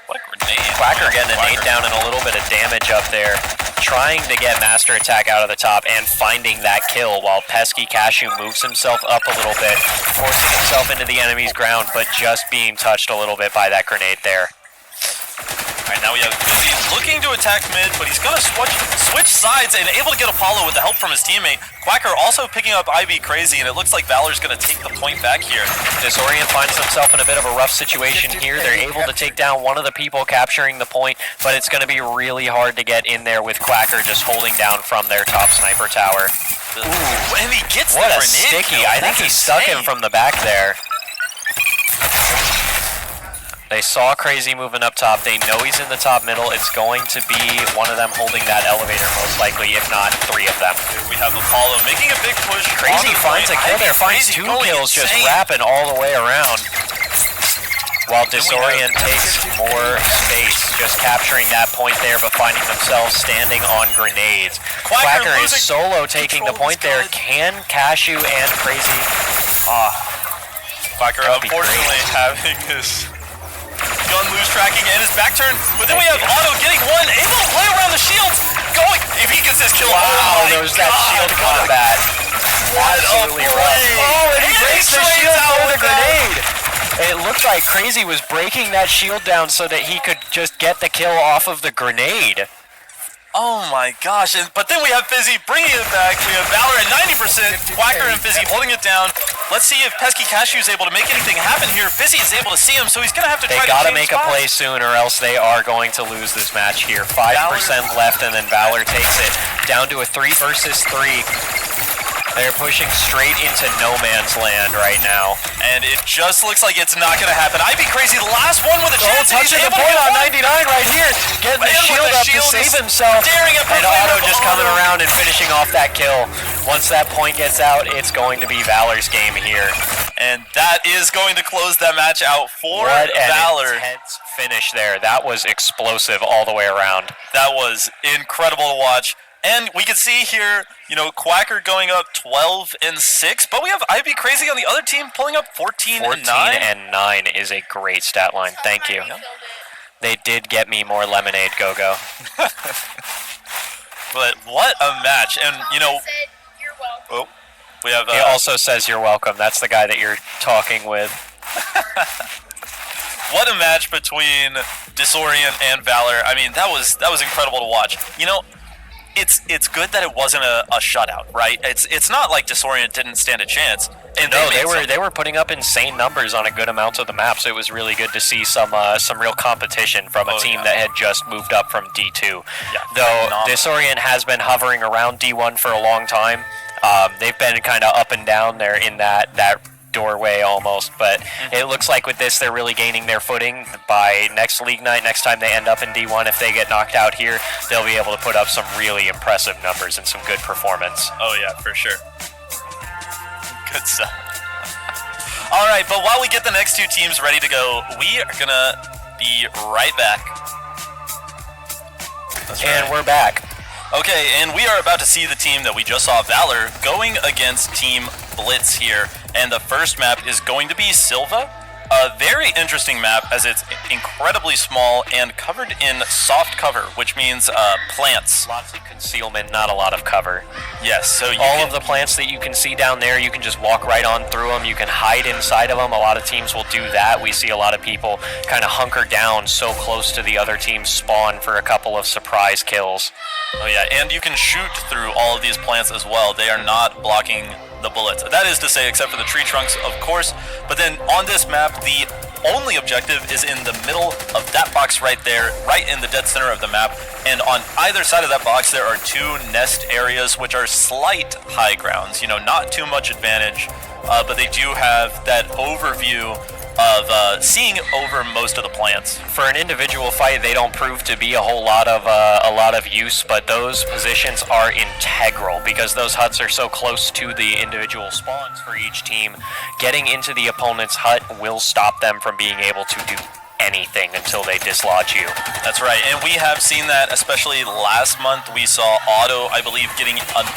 What a grenade. Quacker getting a nade down and a little bit of damage up there, trying to get Master Attack out of the top and finding that kill while Pesky Cashew moves himself up a little bit, forcing himself into the enemy's ground, but just being touched a little bit by that grenade there. Alright, now we have Fizzy looking to attack mid, but he's going to switch sides and able to get Apollo with the help from his teammate. Quacker also picking up IB Crazy, and it looks like Valor's going to take the point back here. Disorient finds himself in a bit of a rough situation here. They're able to take down one of the people capturing the point, but it's going to be really hard to get in there with Quacker just holding down from their top sniper tower. Ooh, and he gets What the a grenade sticky. kill. I think he stuck him from the back there. They saw Crazy moving up top. They know he's in the top middle. It's going to be one of them holding that elevator, most likely, if not 3 of them. Here we have Apollo making a big push. Crazy finds a kill there, finds 2 kills, just wrapping all the way around. While Disorient takes more space, just capturing that point there, but finding themselves standing on grenades. Quacker is solo taking the point there. Can Cashew and Crazy... Quacker unfortunately having his gun lose tracking and his back turn, but then we have Auto getting one, able to play around the shields, going, if he gets this kill, wow, there's that shield combat. Absolutely rough. Oh, and he breaks the shield out with a grenade. It looked like Crazy was breaking that shield down so that he could just get the kill off of the grenade. Oh my gosh, but then we have Fizzy bringing it back. We have Valor at 90%, Quacker and Fizzy holding it down. Let's see if Pesky Cashew is able to make anything happen here. Fizzy is able to see him, so he's going to have to try to They got to make a play soon or else they are going to lose this match here. 5% left and then Valor takes it down to a 3 versus 3. They're pushing straight into no man's land right now. And it just looks like it's not going to happen. I'd be crazy. The last one with a chance. Touching the point on 99 right here. Getting the shield up to save himself. And Auto just coming around and finishing off that kill. Once that point gets out, it's going to be Valor's game here. And that is going to close that match out for Valor. What an intense finish there. That was explosive all the way around. That was incredible to watch. And we can see here, you know, Quacker going up 12-6, but we have IB Crazy on the other team pulling up 14-9. 14-9 is a great stat line. Thank you. They did get me more lemonade, Go-Go. But what a match. And, you know, we have... He also says you're welcome. That's the guy that you're talking with. What a match between Disorient and Valor. I mean, that was incredible to watch. You know, it's good that it wasn't a shutout, right? It's not like Disorient didn't stand a chance. And no, they were putting up insane numbers on a good amount of the map, so it was really good to see some real competition from a team that had just moved up from D2. Yeah, though Disorient has been hovering around D1 for a long time. They've been kind of up and down there in that doorway almost, but it looks like with this they're really gaining their footing. By next league night, next time they end up in D1, if they get knocked out here, they'll be able to put up some really impressive numbers and some good performance. Oh yeah, for sure. Good stuff. Alright, but while we get the next 2 teams ready to go, we are gonna be right back. And we're back. Okay, and we are about to see the team that we just saw, Valor, going against Team Blitz here. And the first map is going to be Silva. A very interesting map as it's incredibly small and covered in soft cover, which means plants. Lots of concealment, not a lot of cover. Yes, so all of the plants that you can see down there, you can just walk right on through them. You can hide inside of them. A lot of teams will do that. We see a lot of people kind of hunker down so close to the other team's spawn for a couple of surprise kills. Oh yeah, and you can shoot through all of these plants as well. They are not blocking the bullets. That is to say, except for the tree trunks, of course. But then on this map, the only objective is in the middle of that box right there, right in the dead center of the map. And on either side of that box, there are two nest areas, which are slight high grounds. You know, not too much advantage, but they do have that overview of seeing over most of the plants. For an individual fight, they don't prove to be a whole lot of use, but those positions are integral because those huts are so close to the individual spawns for each team. Getting into the opponent's hut will stop them from being able to do anything until they dislodge you. That's right, and we have seen that, especially last month. We saw Otto, I believe, getting an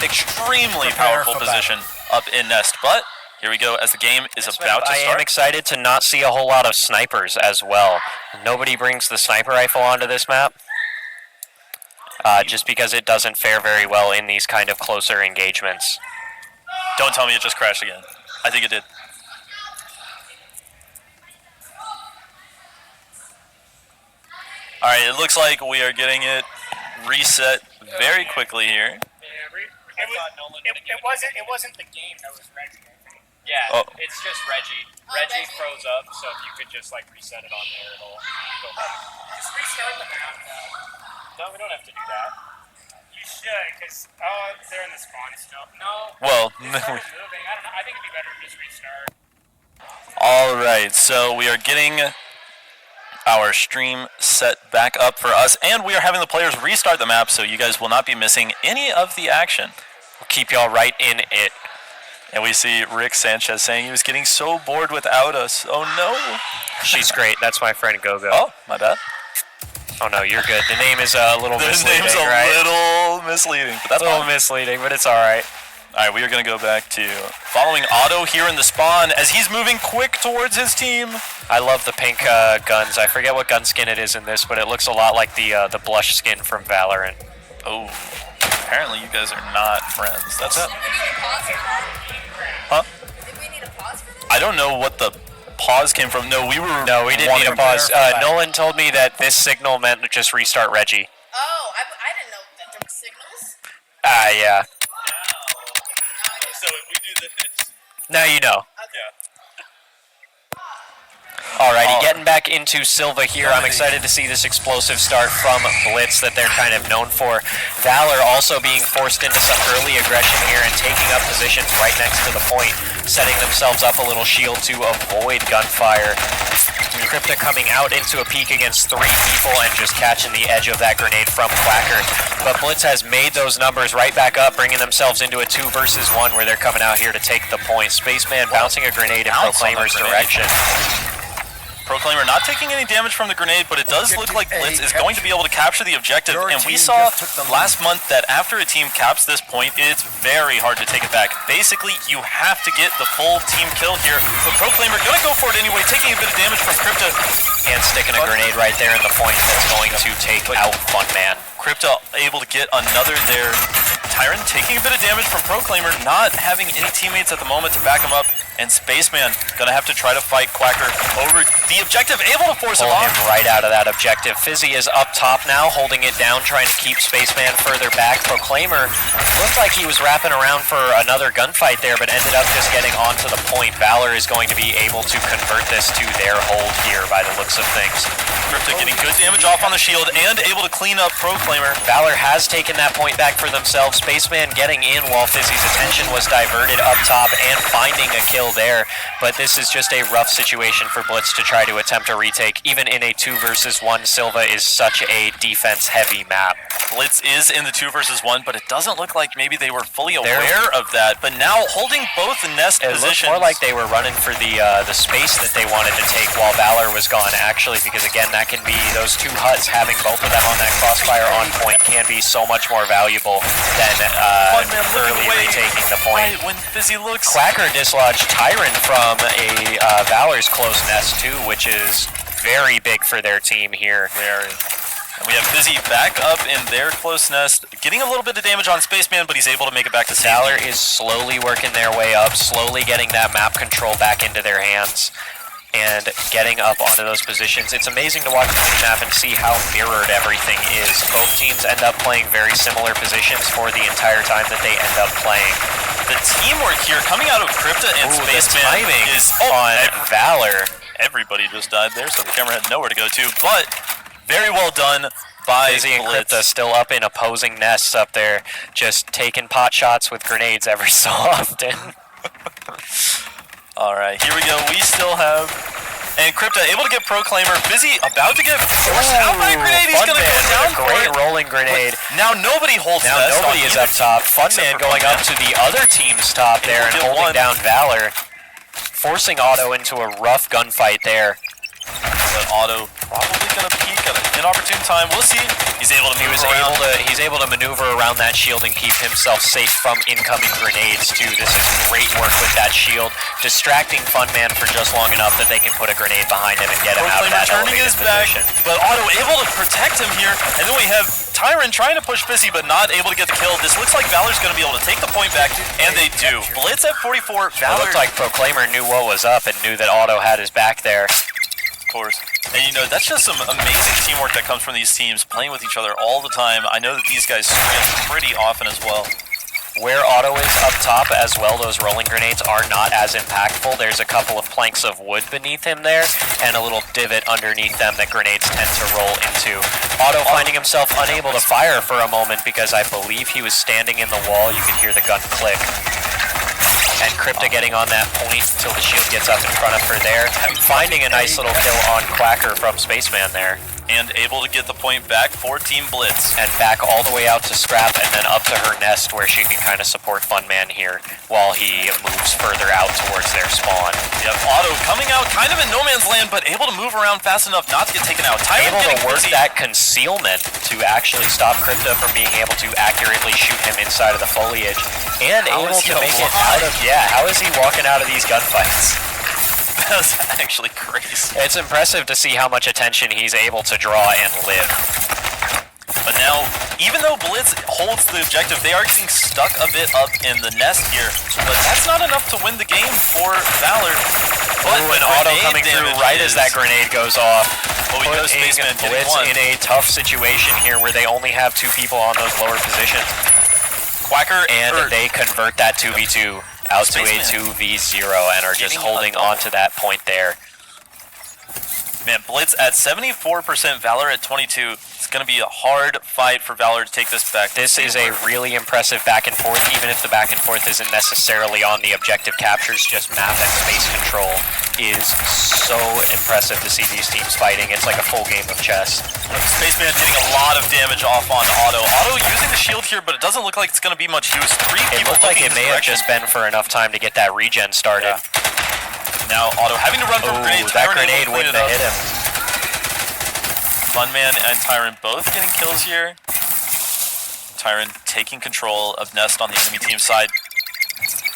extremely powerful position up in Nest, but here we go as the game is about to start. I am excited to not see a whole lot of snipers as well. Nobody brings the sniper rifle onto this map, just because it doesn't fare very well in these kind of closer engagements. Don't tell me it just crashed again. I think it did. Alright, it looks like we are getting it reset very quickly here. It wasn't the game that was Reggie. Yeah, it's just Reggie. Reggie froze up, so if you could just like reset it on there, it'll go back. Just restart the map. No, we don't have to do that. You should, because they're in the spawn still. No. Well, It started moving. I don't know. I think it'd be better to just restart. alright, so we are getting our stream set back up for us, and we are having the players restart the map, so you guys will not be missing any of the action. We'll keep y'all right in it. And we see Rick Sanchez saying he was getting so bored without us. Oh no. She's great. That's my friend Gogo. Oh, my bad. Oh no, you're good. The name is a little misleading, name's a right? little misleading, but that's a little fine. misleading, but it's all right. All right, we are going to go back to following Otto here in the spawn as he's moving quick towards his team. I love the pink guns. I forget what gun skin it is in this, but it looks a lot like the blush skin from Valorant. Oh, apparently you guys are not friends. That's it. Huh? Did we need a pause for that? I don't know what the pause came from. No, we didn't need a pause. Nolan told me that this signal meant to just restart Reggie. Oh, I didn't know that there were signals. Yeah. So if we do this... Now you know. Yeah. Alrighty, getting back into Silva here. I'm excited to see this explosive start from Blitz that they're kind of known for. Valor also being forced into some early aggression here and taking up positions right next to the point, setting themselves up a little shield to avoid gunfire. Crypta coming out into a peek against 3 people and just catching the edge of that grenade from Quacker. But Blitz has made those numbers right back up, bringing themselves into a 2 versus 1 where they're coming out here to take the point. Spaceman bouncing a grenade in Proclaimer's direction. Proclaimer not taking any damage from the grenade, but it does look like Blitz is going to be able to capture the objective, and we saw last month that after a team caps this point, it's very hard to take it back. Basically, you have to get the full team kill here, but Proclaimer gonna go for it anyway, taking a bit of damage from Crypta. And sticking a grenade right there in the point that's going to take out Funman. Crypta able to get another there. Tyrant taking a bit of damage from Proclaimer, not having any teammates at the moment to back him up, and Spaceman gonna have to try to fight Quacker over the objective, able to force him Pull off. him right out of that objective. Fizzy is up top now, holding it down, trying to keep Spaceman further back. Proclaimer looked like he was wrapping around for another gunfight there, but ended up just getting onto the point. Valor is going to be able to convert this to their hold here by the looks of things. Crypta getting good damage off on the shield and able to clean up Proclaimer. Valor has taken that point back for themselves. Spaceman getting in while Fizzy's attention was diverted up top and finding a kill there. But this is just a rough situation for Blitz to try to attempt a retake. Even in a 2 versus 1, Silva is such a defense-heavy map. Blitz is in the 2 versus 1, but it doesn't look like maybe they were fully aware of that. But now holding both the nest It looked positions. more like they were running for the space that they wanted to take while Valor was gone, actually, because again, that can be those 2 huts, having both of them on that crossfire on point can be so much more valuable than early retaking the point. Right, when Fizzy looks... Quacker dislodged Tyron from a Valor's close nest too, which is very big for their team here. Very. And we have Busy back up in their close nest, getting a little bit of damage on Spaceman, but he's able to make it back to safety. Valor is slowly working their way up, slowly getting that map control back into their hands and getting up onto those positions. It's amazing to watch the map and see how mirrored everything is. Both teams end up playing very similar positions for the entire time that they end up playing. The teamwork here coming out of Crypta and Spaceman the timing is on Valor. Everybody just died there, so the camera had nowhere to go to, but very well done by Busy and Blitz. Crypta still up in opposing nests up there, just taking pot shots with grenades every so often. Alright, here we go. We still have... And Crypta able to get Proclaimer. Busy about to get forced out by a grenade. He's going to go down for great it. rolling grenade. But now nobody holds Now nest nobody on is either up top. except Funman for going Funman. up to the other team's top there and get holding one. down Valor, forcing Otto into a rough gunfight there. But Otto probably going to peek at an inopportune time. We'll see. He's able to move around. He's able to maneuver around that shield and keep himself safe from incoming grenades too. This is great work with that shield, distracting Funman for just long enough that they can put a grenade behind him and get him out of that turning elevated his back, position. but Otto able to protect him here, and then we have Tyron trying to push Busy, but not able to get the kill. This looks like Valor's going to be able to take the point back, and they do. Blitz at 44. It Valor, looked like Proclaimer knew what was up and knew that Otto had his back there. of course. And you know, that's just some amazing teamwork that comes from these teams, playing with each other all the time. I know that these guys swim pretty often as well. Where Otto is up top as well, those rolling grenades are not as impactful. There's a couple of planks of wood beneath him there, and a little divot underneath them that grenades tend to roll into. Otto finding himself unable to fire for a moment because I believe he was standing in the wall. You could hear the gun click. And Crypta getting on that point until the shield gets up in front of her there. Finding a nice little kill on Quacker from Spaceman there. And able to get the point back for Team Blitz. And back all the way out to Scrap and then up to her nest where she can kind of support Funman here while he moves further out towards their spawn. Yep, Otto coming out kind of in no man's land, but able to move around fast enough not to get taken out. Tyron Able to getting work Busy. that concealment to actually stop Crypta from being able to accurately shoot him inside of the foliage. And How able is he to make it alive? out of... Yeah, how is he walking out of these gunfights? That's actually crazy. It's impressive to see how much attention he's able to draw and live. But now, even though Blitz holds the objective, they are getting stuck a bit up in the nest here. But that's not enough to win the game for Valor. But Ooh, an Auto coming through right as that grenade goes off. Well, we know Spaceman getting Blitz one. in a tough situation here where they only have two people on those lower positions. Quacker And they convert that 2v2 out to a Spaceman 2v0 and are just getting holding a on to that point there. Man, Blitz at 74%, Valor at 22. It's going to be a hard fight for Valor to take this back. This is a really impressive back and forth, even if the back and forth isn't necessarily on the objective captures, just map and space control is so impressive to see these teams fighting. It's like a full game of chess. Spaceman getting a lot of damage off on Otto. Otto using the shield here, but it doesn't look like it's going to be much use. Three It people looked like looking it may have just been for enough time to get that regen started. Yeah. Now Otto having to run from Ooh, grenades. that Tyron able to grenade clean wouldn't it have up. hit him. Funman and Tyron both getting kills here. Tyron taking control of Nest on the enemy team side.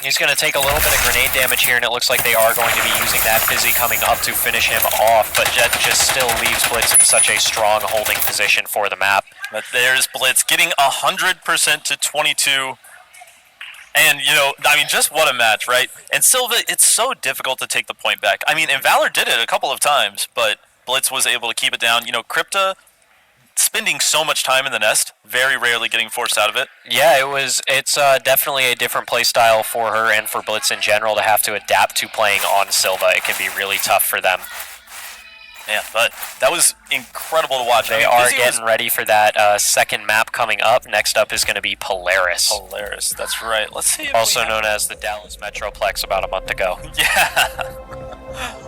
He's going to take a little bit of grenade damage here, and it looks like they are going to be using that Busy coming up to finish him off, but Jet just still leaves Blitz in such a strong holding position for the map. But there's Blitz getting 100% to 22. And, you know, I mean, just what a match, right? And Silva, it's so difficult to take the point back. I mean, and Valor did it a couple of times, but Blitz was able to keep it down. You know, Crypta spending so much time in the nest, very rarely getting forced out of it. Yeah, it's definitely a different play style for her and for Blitz in general to have to adapt to playing on Silva. It can be really tough for them. Yeah, but that was incredible to watch. They are getting ready for that second map coming up. Next up is going to be Polaris. Polaris, that's right. Let's see if also known as the Dallas Metroplex about a month ago. Yeah.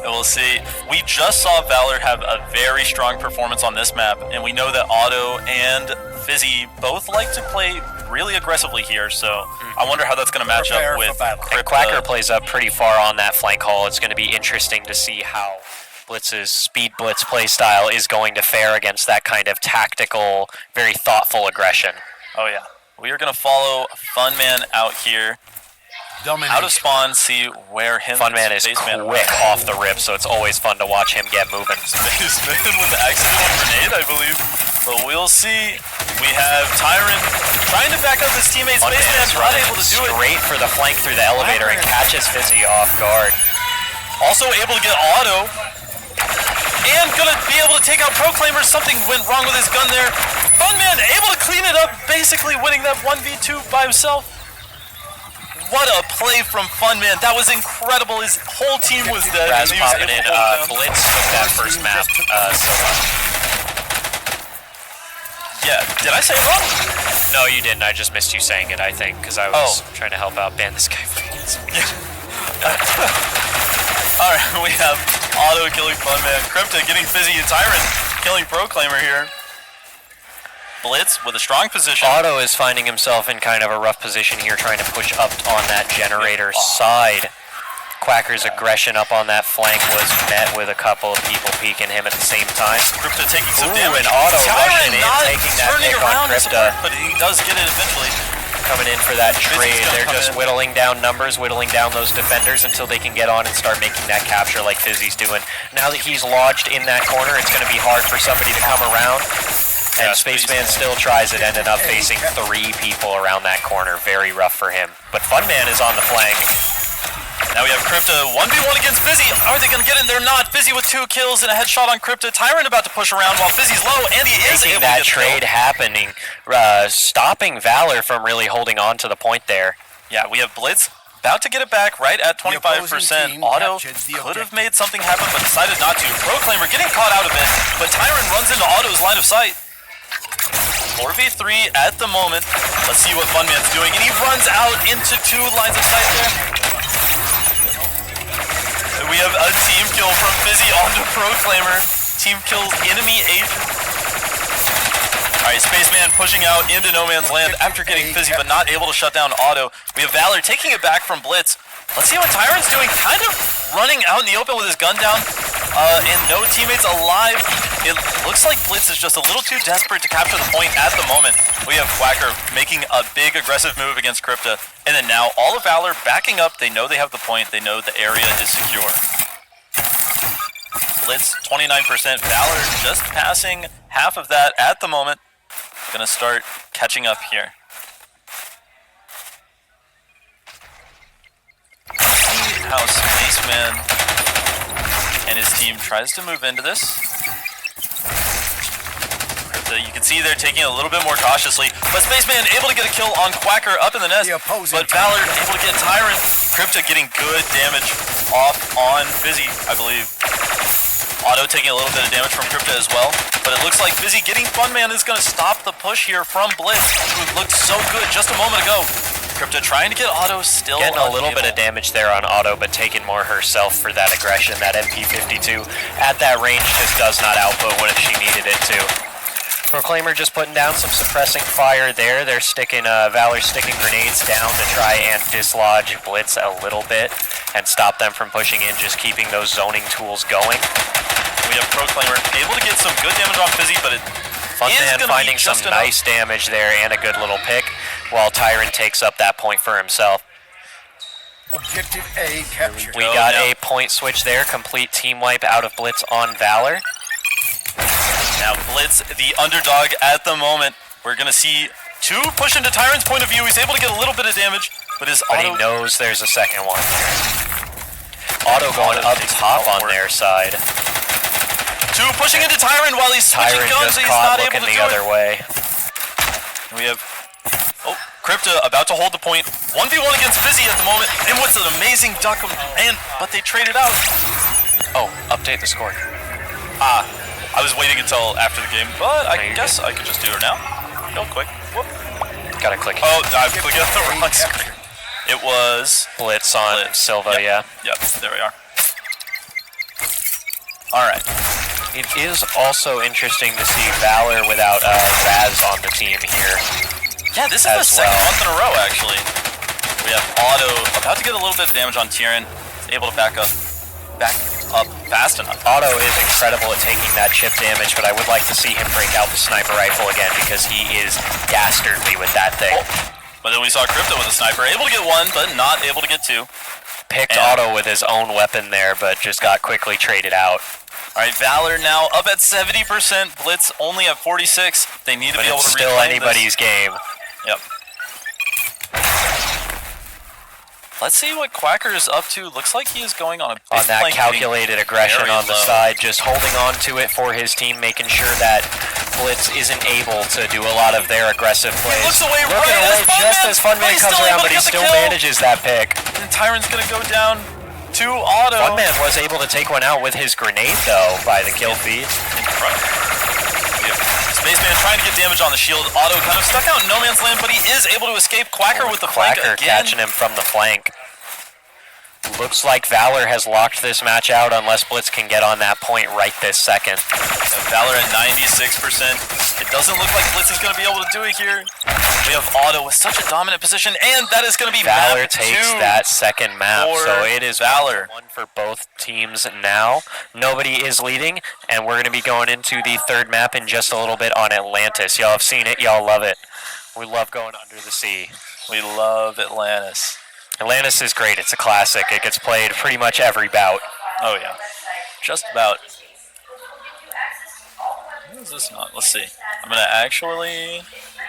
And we'll see. We just saw Valor have a very strong performance on this map, and we know that Otto and Fizzy both like to play really aggressively here, so I wonder how that's going to match up with And Quacker plays up pretty far on that flank haul. It's going to be interesting to see how Blitz's speed blitz play style is going to fare against that kind of tactical, very thoughtful aggression. Oh yeah. We are going to follow Funman out here. Domination. Out of spawn, see where him Funman is Spaceman quick off the rip, so it's always fun to watch him get moving. Spaceman with the accidental grenade, I believe. But we'll see. We have Tyron trying to back up his teammate. Funman Spaceman is not running able to do it. straight for the flank through the elevator and catches Fizzy off guard. Also able to get auto. And gonna be able to take out Proclaimer. Something went wrong with his gun there. Funman able to clean it up, basically winning that 1v2 by himself. What a play from Funman. That was incredible. His whole team was dead. Raz and he was popping able in. to hold them. Blitz took that first map. Yeah, did I say it wrong? No, you didn't. I just missed you saying it, I think, because I was trying to help out ban this guy for Blitz. Alright, we have Auto killing Funman. Crypta getting Fizzy. Tyrant killing Proclaimer here. Blitz with a strong position. Otto is finding himself in kind of a rough position here, trying to push up on that generator side. Quacker's aggression up on that flank was met with a couple of people peeking him at the same time. Crypta taking some Ooh, damage. and Otto Tyrant rushing in, not taking that turning pick on around to Crypta. support, but he does get it eventually. Coming in for that trade. gonna They're come just in. whittling down numbers, whittling down those defenders until they can get on and start making that capture like Fizzy's doing. Now that he's lodged in that corner, it's going to be hard for somebody to come around. And Yeah, Spaceman still tries it, ended up facing 3 people around that corner. Very rough for him. But Funman is on the flank. Now we have Crypta 1v1 against Fizzy. Are they going to get in? They're not. Fizzy with 2 kills and a headshot on Crypta. Tyrant about to push around while Fizzy's low, and he is Making able that to get trade killed. happening, stopping Valor from really holding on to the point there. Yeah, we have Blitz about to get it back right at The 25%. opposing team Otto captured the could have objective. made something happen, but decided not to. Proclaimer getting caught out of it, but Tyrant runs into Otto's line of sight. 4v3 at the moment. Let's see what Funman's doing, and he runs out into 2 lines of sight there. We have a team kill from Fizzy onto Proclaimer. Team kills enemy agent. Alright, Spaceman pushing out into no man's land after getting Fizzy, but not able to shut down Otto. We have Valor taking it back from Blitz. Let's see what Tyrant's doing. Kind of running out in the open with his gun down. And no teammates alive. It looks like Blitz is just a little too desperate to capture the point at the moment. We have Quacker making a big aggressive move against Crypta. And then now all of Valor backing up. They know they have the point. They know the area is secure. Blitz 29%. Valor just passing half of that at the moment. Gonna start catching up here. See how Spaceman and his team tries to move into this. You can see they're taking it a little bit more cautiously, but Spaceman able to get a kill on Quacker up in the nest, The opposing but Valor able to get Tyrant. Crypta getting good damage off on Fizzy, I believe. Otto taking a little bit of damage from Crypta as well, but it looks like Fizzy getting Funman is going to stop the push here from Blitz, who looked so good just a moment ago. Crypta trying to get Otto, still Getting a little unable. bit of damage there on Otto, but taking more herself for that aggression. That MP52 at that range just does not output what she needed it to. Proclaimer just putting down some suppressing fire there. They're sticking, Valor sticking grenades down to try and dislodge Blitz a little bit and stop them from pushing in, just keeping those zoning tools going. We have Proclaimer able to get some good damage on Fizzy, but it Funman gonna finding be some just enough. nice damage there and a good little pick, while Tyrant takes up that point for himself. Objective A captured. We Oh, got no. a point switch there, complete team wipe out of Blitz on Valor. Now Blitz, the underdog at the moment. We're gonna see 2 push into Tyrant's point of view. He's able to get a little bit of damage, but his But Auto he knows there's a second one. Auto going Auto up takes top the on outward. their side. 2 pushing into Tyrant while he's switching Tyrant guns, just and he's caught not able looking to the do other it. way. We have Crypta about to hold the point. 1v1 against Fizzy at the moment, and what's an amazing duck, but they traded out. Oh, update the score. I was waiting until after the game, but I you're guess I could just do it now. Real quick. Whoop. Gotta click Oh, I'm clicking on the wrong screen. It was Blitz on Blitz. Silva, Yep. Yep, there we are. Alright. It is also interesting to see Valor without Raz on the team here. Yeah, this is the As second well. month in a row, actually. We have Otto about to get a little bit of damage on Tyrion. He's able to back up fast enough. Otto is incredible at taking that chip damage, but I would like to see him break out the sniper rifle again because he is dastardly with that thing. But then we saw Crypto with a sniper, able to get one, but not able to get two. Picked Auto with his own weapon there, but just got quickly traded out. All right, Valor now up at 70%. Blitz only at 46. They need to be able to still reclaim anybody's this. game. Yep. Let's see what Quacker is up to. Looks like he is going on a big on that flank, calculated aggression on the low. side, just holding on to it for his team, making sure that Blitz isn't able to do a lot of their aggressive plays. He looks away Looking right away just as Funman comes around, but he still manages that pick. And Tyrant's gonna go down to Auto. Funman was able to take one out with his grenade, though, by the kill feed. Incredible. Spaceman trying to get damage on the shield. Auto kind of stuck out in no man's land, but he is able to escape. Quacker with the flank again. Catching him from the flank. Looks like Valor has locked this match out unless Blitz can get on that point right this second. Valor at 96%. It doesn't look like Blitz is going to be able to do it here. We have Auto with such a dominant position, and that is going to be Valor map takes 2 that second map, so it is Valor. one for both teams now. Nobody is leading, and we're going to be going into the third map in just a little bit on Atlantis. Y'all have seen it, y'all love it. We love going under the sea. We love Atlantis. Atlantis is great. It's a classic. It gets played pretty much every bout. Oh, yeah. Just about. What is this not? Let's see. I'm going to actually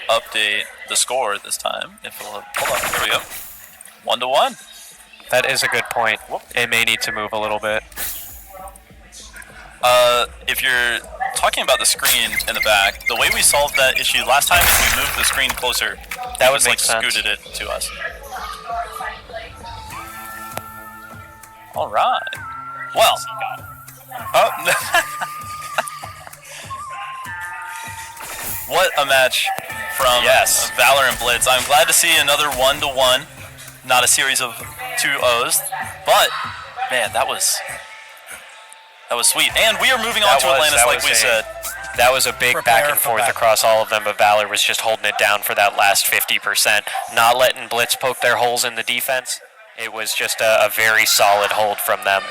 update the score this time. If it'll, hold on. Here we go. 1-1. That is a good point. It may need to move a little bit. If you're talking about the screen in the back, the way we solved that issue last time is we moved the screen closer. That would just, make sense. Scooted it to us. All right. Well. Oh. What a match from Valor and Blitz. I'm glad to see another 1-1, not a series of 2-0s. But man, that was sweet. And we are moving on to Atlantis, like we said. That was a big back and forth across all of them, but Valor was just holding it down for that last 50%, not letting Blitz poke their holes in the defense. It was just a very solid hold from them.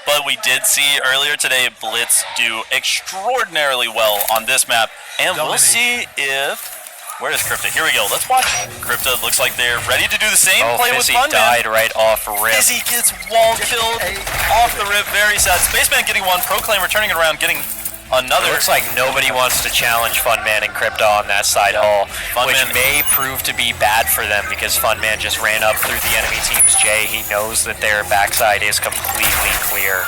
But we did see earlier today Blitz do extraordinarily well on this map. And we'll see if... Where is Crypta? Here we go. Let's watch. Crypta looks like they're ready to do the same play with Funman. Died right off rip. Fizzy gets wall killed off the rip. Very sad. Spaceman getting one. Proclaimer turning it around, getting another. It looks like nobody wants to challenge Funman and Crypta on that side hall, which may prove to be bad for them because Funman just ran up through the enemy team's J. He knows that their backside is completely clear.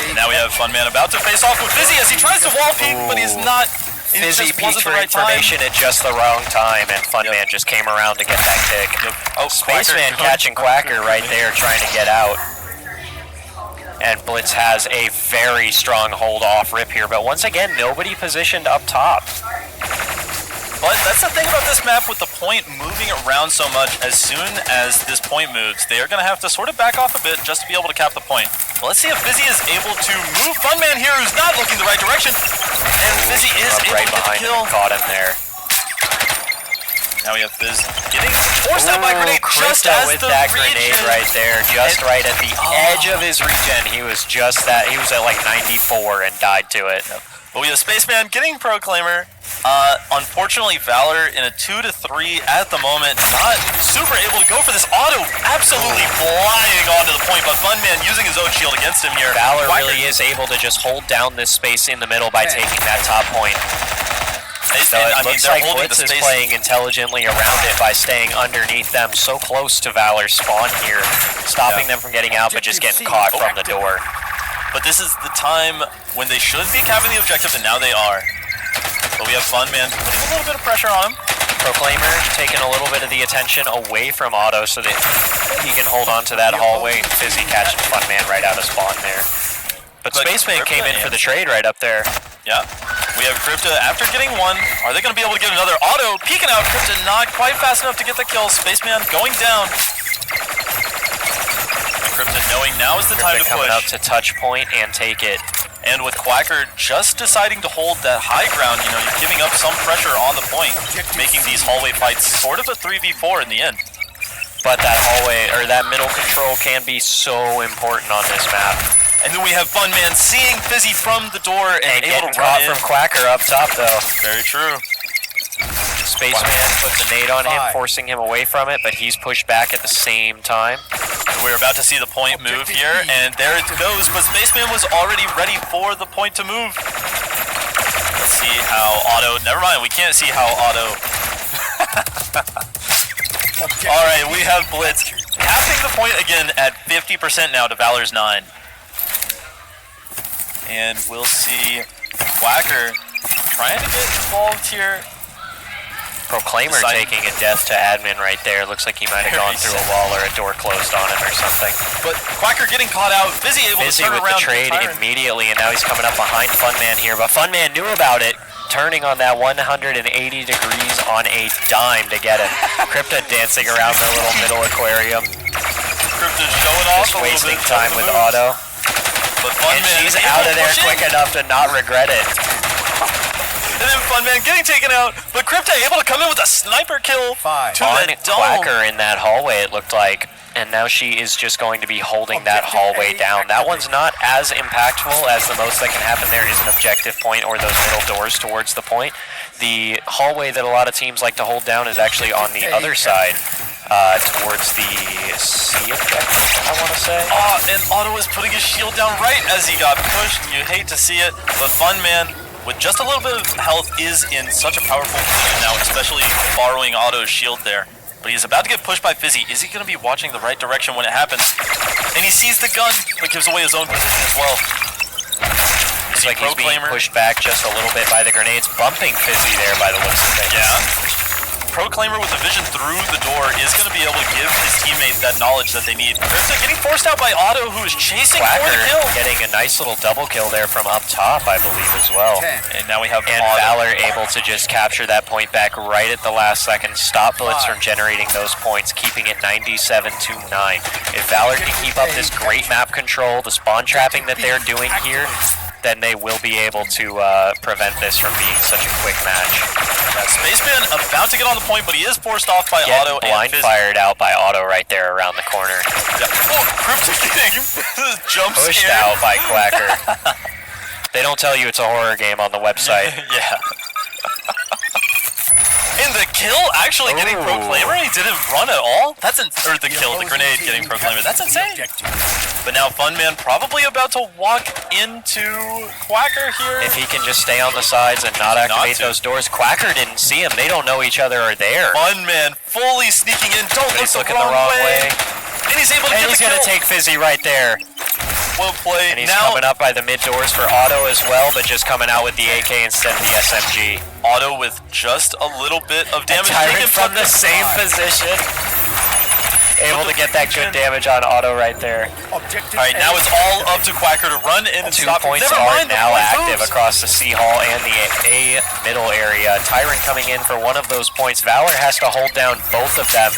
And now we have Funman about to face off with Fizzy as he tries to wall peek, but he's not. Fizzy peeked for information at just the wrong time, and Funman just came around to get that kick. Oh, Spaceman catching Quacker right there, trying to get out. And Blitz has a very strong hold off rip here, but once again, nobody positioned up top. But that's the thing about this map with the point moving around so much. As soon as this point moves, they are going to have to sort of back off a bit just to be able to cap the point. But let's see if Fizzy is able to move Funman here, who's not looking the right direction. And Fizzy is able to get the kill. Caught him there. Now we have Fizz getting forced out by grenade just as with the that regen. Grenade right there, just right at the edge of his regen. He was just that. He was at like 94 and died to it. But we have Spaceman getting Proclaimer. Unfortunately, Valor in a 2-3 at the moment, not super able to go for this. Auto absolutely flying onto the point, but Funman using his own shield against him here. Valor really is able to just hold down this space in the middle by taking that top point. So it looks like Blitz is playing intelligently around it by staying underneath them so close to Valor's spawn here, stopping them from getting out but just getting caught from the door. But this is the time when they should be capping the objective, and now they are. But we have Funman putting a little bit of pressure on him. Proclaimer taking a little bit of the attention away from Auto so that he can hold on to that hallway. Fizzy catching Funman right out of spawn there. But Spaceman came in for the trade right up there. Yeah. We have Crypta after getting one. Are they going to be able to get another? Auto peeking out. Crypta not quite fast enough to get the kill. Spaceman going down. And Crypta knowing now is the time to push. Coming up to touch point and take it. And with Quacker just deciding to hold that high ground, you know, you're giving up some pressure on the point, making these hallway fights sort of a 3v4 in the end. But that hallway, or that middle control can be so important on this map. And then we have Funman seeing Fizzy from the door and able to caught from Quacker up top, though. Very true. Spaceman puts a nade on him, forcing him away from it, but he's pushed back at the same time. We're about to see the point move here, and there it goes, but Spaceman was already ready for the point to move. Let's see how Auto, never mind, we can't see how Auto. Alright, we have Blitz capping the point again at 50% now to Valor's 9. And we'll see Quacker trying to get involved here. Proclaimer taking a death to admin right there. Looks like he might have gone through a wall or a door closed on him or something. But Quacker getting caught out. Fizzy able to turn with around. The trade immediately, and now he's coming up behind Funman here. But Funman knew about it, turning on that 180 degrees on a dime to get him. Crypta dancing around the little middle aquarium. Crypta's showing off just a little wasting bit time with Auto. But and she's out of there quick enough to not regret it. And then Funman getting taken out, but Crypta able to come in with a sniper kill to on the dome. Quacker in that hallway, it looked like. And now she is just going to be holding that hallway down. That one's not as impactful as the most that can happen there is an objective point or those middle doors towards the point. The hallway that a lot of teams like to hold down is actually on the other side, towards the C objective, I want to say. And Auto is putting his shield down right as he got pushed. You hate to see it, but Funman, with just a little bit of health, is in such a powerful position now, especially borrowing Auto's shield there. But he's about to get pushed by Fizzy. Is he going to be watching the right direction when it happens? And he sees the gun, but gives away his own position as well. Looks like he's being pushed back just a little bit by the grenades, bumping Fizzy there by the looks of things. Yeah. Proclaimer with the vision through the door is going to be able to give his teammate that knowledge that they need. Crypta getting forced out by Auto, who is chasing for the kill. Getting a nice little double kill there from up top, I believe, as well. And now we have Valor able to just capture that point back right at the last second, stop Blitz from generating those points, keeping it 97-9. If Valor can keep up this great map control, the spawn trapping that they're doing here, then they will be able to prevent this from being such a quick match. Spaceman about to get on the point, but he is forced off by Auto and blind fired out by Auto right there around the corner. Yeah. Oh, Crypta getting jump pushed scared. out by Quacker. They don't tell you it's a horror game on the website. Yeah. And the kill actually getting Proclaimer, he didn't run at all? That's or the kill, the grenade getting Proclaimer, that's insane. But now Funman probably about to walk into Quacker here. If he can just stay on the sides and not activate those doors. Quacker didn't see him, they don't know each other are there. Funman fully sneaking in, he's looking the wrong way. And he's able to get the kill. And he's gonna take Fizzy right there. Well played. And he's coming up by the mid doors for Auto as well, but just coming out with the AK instead of the SMG. Auto with just a little bit of damage taken from the same position. Able to get that good damage on Auto right there. Alright, now it's all up to Quacker to run in and stop. 2 points are now active across the C hall and the A middle area. Tyrant coming in for one of those points. Valor has to hold down both of them,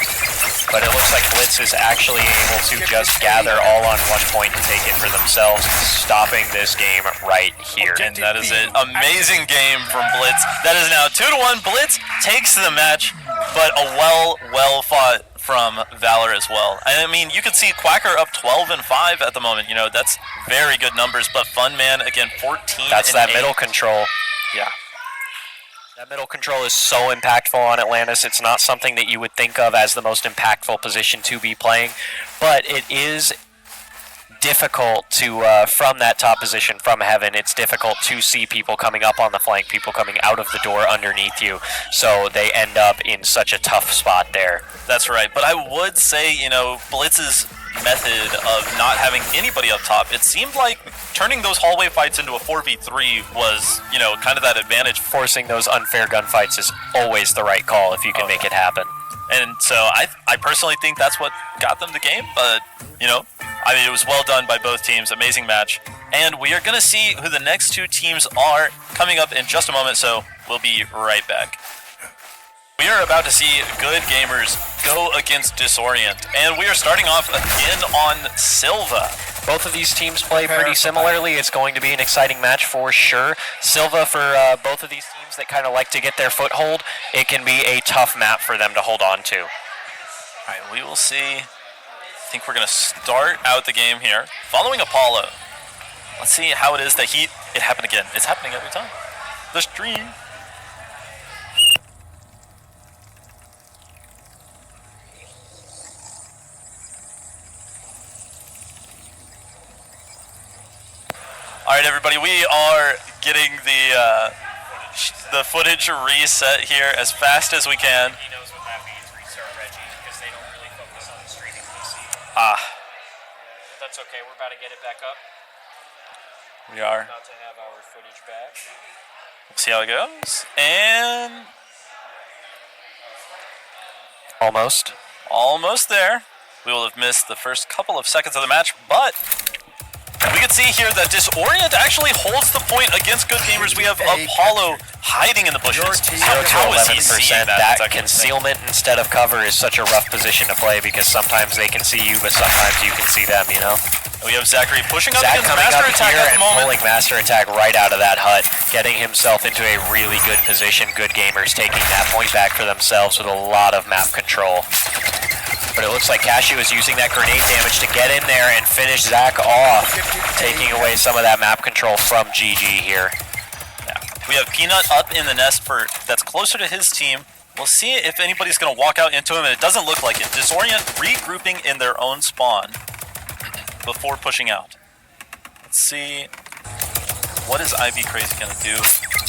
but it looks like Blitz is actually able to just gather all on 1 point to take it for themselves, stopping this game right here. And that is it. Amazing game from Blitz. That is now 2-1. Blitz takes the match, but a well fought from Valor as well. I mean, you can see Quacker up 12-5 at the moment. You know, that's very good numbers, but Funman, again, 14. That's that middle control. Yeah. That middle control is so impactful on Atlantis. It's not something that you would think of as the most impactful position to be playing, but it is difficult to, from that top position, from heaven, it's difficult to see people coming up on the flank, people coming out of the door underneath you, so they end up in such a tough spot there. That's right, but I would say, you know, Blitz's method of not having anybody up top, it seemed like turning those hallway fights into a 4v3 was, you know, kind of that advantage. Forcing those unfair gunfights is always the right call if you can make it happen. And so I personally think that's what got them the game, but, you know, I mean, it was well done by both teams. Amazing match. And we are going to see who the next two teams are coming up in just a moment, so we'll be right back. We are about to see good gamers go against Disorient, and we are starting off again on Silva. Both of these teams play pretty similarly. It's going to be an exciting match for sure. Silva, for both of these teams that kind of like to get their foothold, it can be a tough map for them to hold on to. All right, we will see. I think we're going to start out the game here following Apollo. Let's see how it is that it happened again. It's happening every time. The stream. All right, everybody, we are getting the footage reset here as fast as we can. He knows what that means, restart Reggie, because they don't really focus on the streaming PC. Ah, But that's okay, we're about to get it back up. we are. About to have our footage back. We'll see how it goes. And almost there. We will have missed the first couple of seconds of the match, but we can see here that Disorient actually holds the point against Good Gamers. We have Apollo hiding in the bushes. How is he seeing 11%. that? That concealment instead of cover is such a rough position to play because sometimes they can see you, but sometimes you can see them, you know? We have Zachary pushing up Zach against coming Master up Attack here at the and moment. pulling Master Attack right out of that hut, getting himself into a really good position. Good Gamers taking that point back for themselves with a lot of map control. But it looks like Cashew is using that grenade damage to get in there and finish Zach off, taking away some of that map control from GG here. Yeah. We have Peanut up in the nest that's closer to his team. We'll see if anybody's going to walk out into him, and it doesn't look like it. Disorient regrouping in their own spawn before pushing out. Let's see. What is Ivy Crazy going to do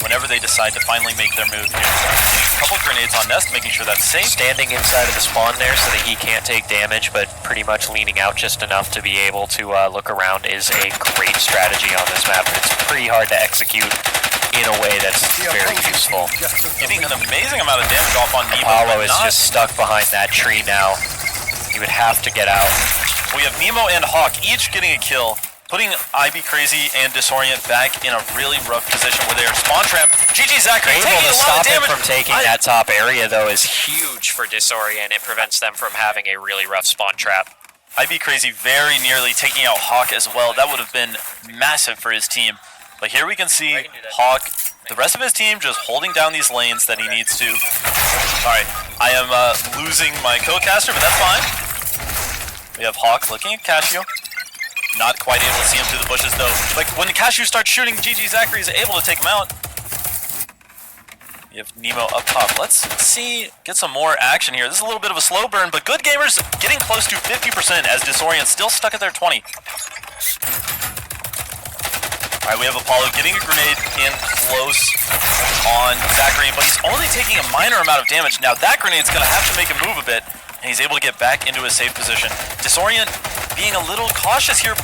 whenever they decide to finally make their move here? A couple grenades on nest, making sure that's safe. Standing inside of the spawn there so that he can't take damage, but pretty much leaning out just enough to be able to look around is a great strategy on this map. It's pretty hard to execute in a way that's very useful. Getting an amazing amount of damage off on Nemo. Apollo but is not- just stuck behind that tree now. He would have to get out. We have Nemo and Hawk each getting a kill, putting Ivy Crazy and Disorient back in a really rough position where they are spawn trapped. GG Zachary Able taking to a lot stop of him damage. from taking that top area, though, is huge for Disorient. It prevents them from having a really rough spawn trap. Ivy Crazy very nearly taking out Hawk as well. That would have been massive for his team. But here we can see Hawk, the rest of his team just holding down these lanes that he needs to. Alright, I am losing my co-caster, but that's fine. We have Hawk looking at Cashew. Not quite able to see him through the bushes though. Like when Cashew starts shooting, GG Zachary is able to take him out. You have Nemo up top. Let's see, get some more action here. This is a little bit of a slow burn, but Good Gamers getting close to 50% as Disorient still stuck at their 20. Alright, we have Apollo getting a grenade in close on Zachary, but he's only taking a minor amount of damage. Now that grenade's gonna have to make him move a bit, and he's able to get back into a safe position. Disorient being a little cautious here,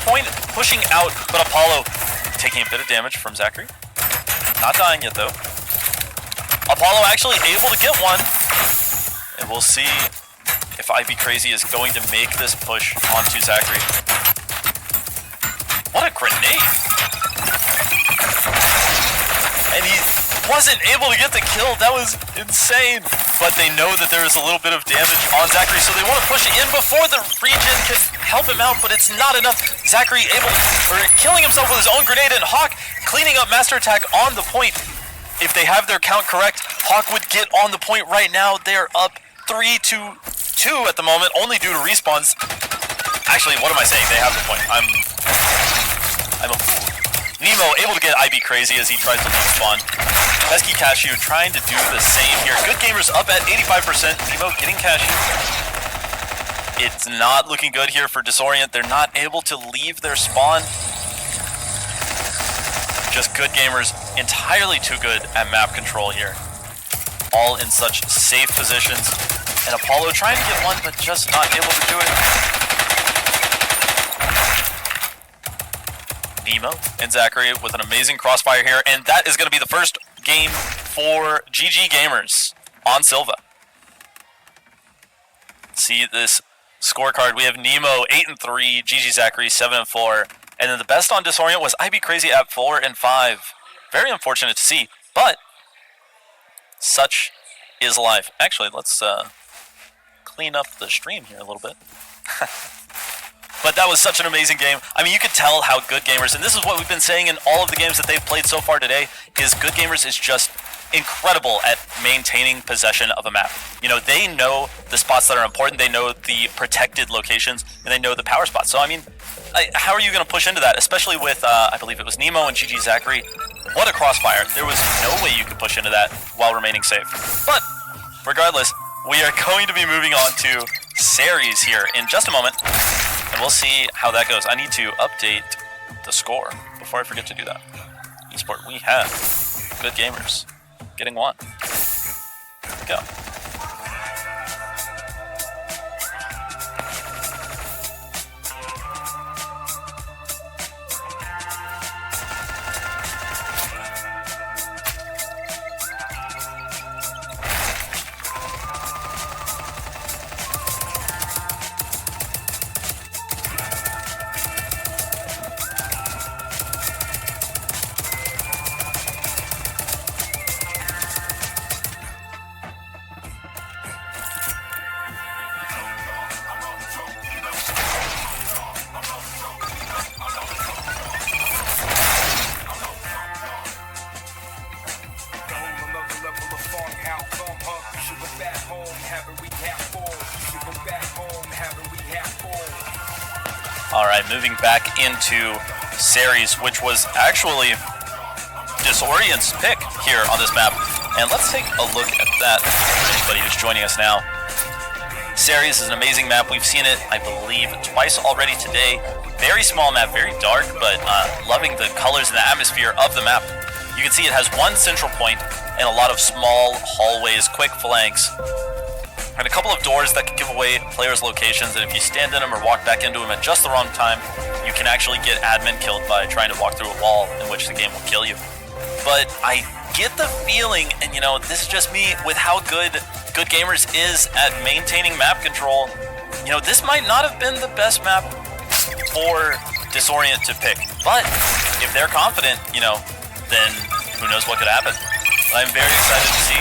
pushing out, but Apollo taking a bit of damage from Zachary. Not dying yet though. Apollo actually able to get one, and we'll see if Ivy Crazy is going to make this push onto Zachary. What a grenade! And he wasn't able to get the kill. That was insane. But they know that there is a little bit of damage on Zachary, so they want to push it in before the regen can help him out, but it's not enough. Zachary killing himself with his own grenade, and Hawk cleaning up Master Attack on the point. If they have their count correct, Hawk would get on the point right now. They are up 3-2 at the moment, only due to respawns. Actually, what am I saying? They have the point. I'm a fool. Nemo able to get IB Crazy as he tries to respawn. Pesky Cashew trying to do the same here. Good Gamers up at 85%. Nemo getting Cashew. It's not looking good here for Disorient. They're not able to leave their spawn. Just Good Gamers entirely too good at map control here. All in such safe positions. And Apollo trying to get one, but just not able to do it. Nemo and Zachary with an amazing crossfire here, and that is going to be the first game for GG Gamers on Silva. See this scorecard. We have Nemo 8-3, GG Zachary 7-4, and then the best on Disorient was IB Crazy at 4-5. Very unfortunate to see, but such is life. Actually, let's clean up the stream here a little bit. But that was such an amazing game. I mean, you could tell how Good Gamers, and this is what we've been saying in all of the games that they've played so far today, is Good Gamers is just incredible at maintaining possession of a map. You know, they know the spots that are important, they know the protected locations, and they know the power spots. So, I mean, how are you going to push into that? Especially with, I believe it was Nemo and GG Zachary. What a crossfire. There was no way you could push into that while remaining safe. But, regardless, we are going to be moving on to series here in just a moment. And we'll see how that goes. I need to update the score before I forget to do that. Esport, we have good gamers getting one. Go. Alright, moving back into series, which was actually Disorient's pick here on this map. And let's take a look at that for anybody who's joining us now. Series is an amazing map. We've seen it, I believe, twice already today. Very small map, very dark, but loving the colors and the atmosphere of the map. You can see it has one central point and a lot of small hallways, quick flanks, and a couple of doors that can give away players' locations, and if you stand in them or walk back into them at just the wrong time, you can actually get admin killed by trying to walk through a wall, in which the game will kill you. But I get the feeling, and you know, this is just me, with how good Gamers is at maintaining map control, you know, this might not have been the best map for Disorient to pick. But if they're confident, you know, then who knows what could happen. I'm very excited to see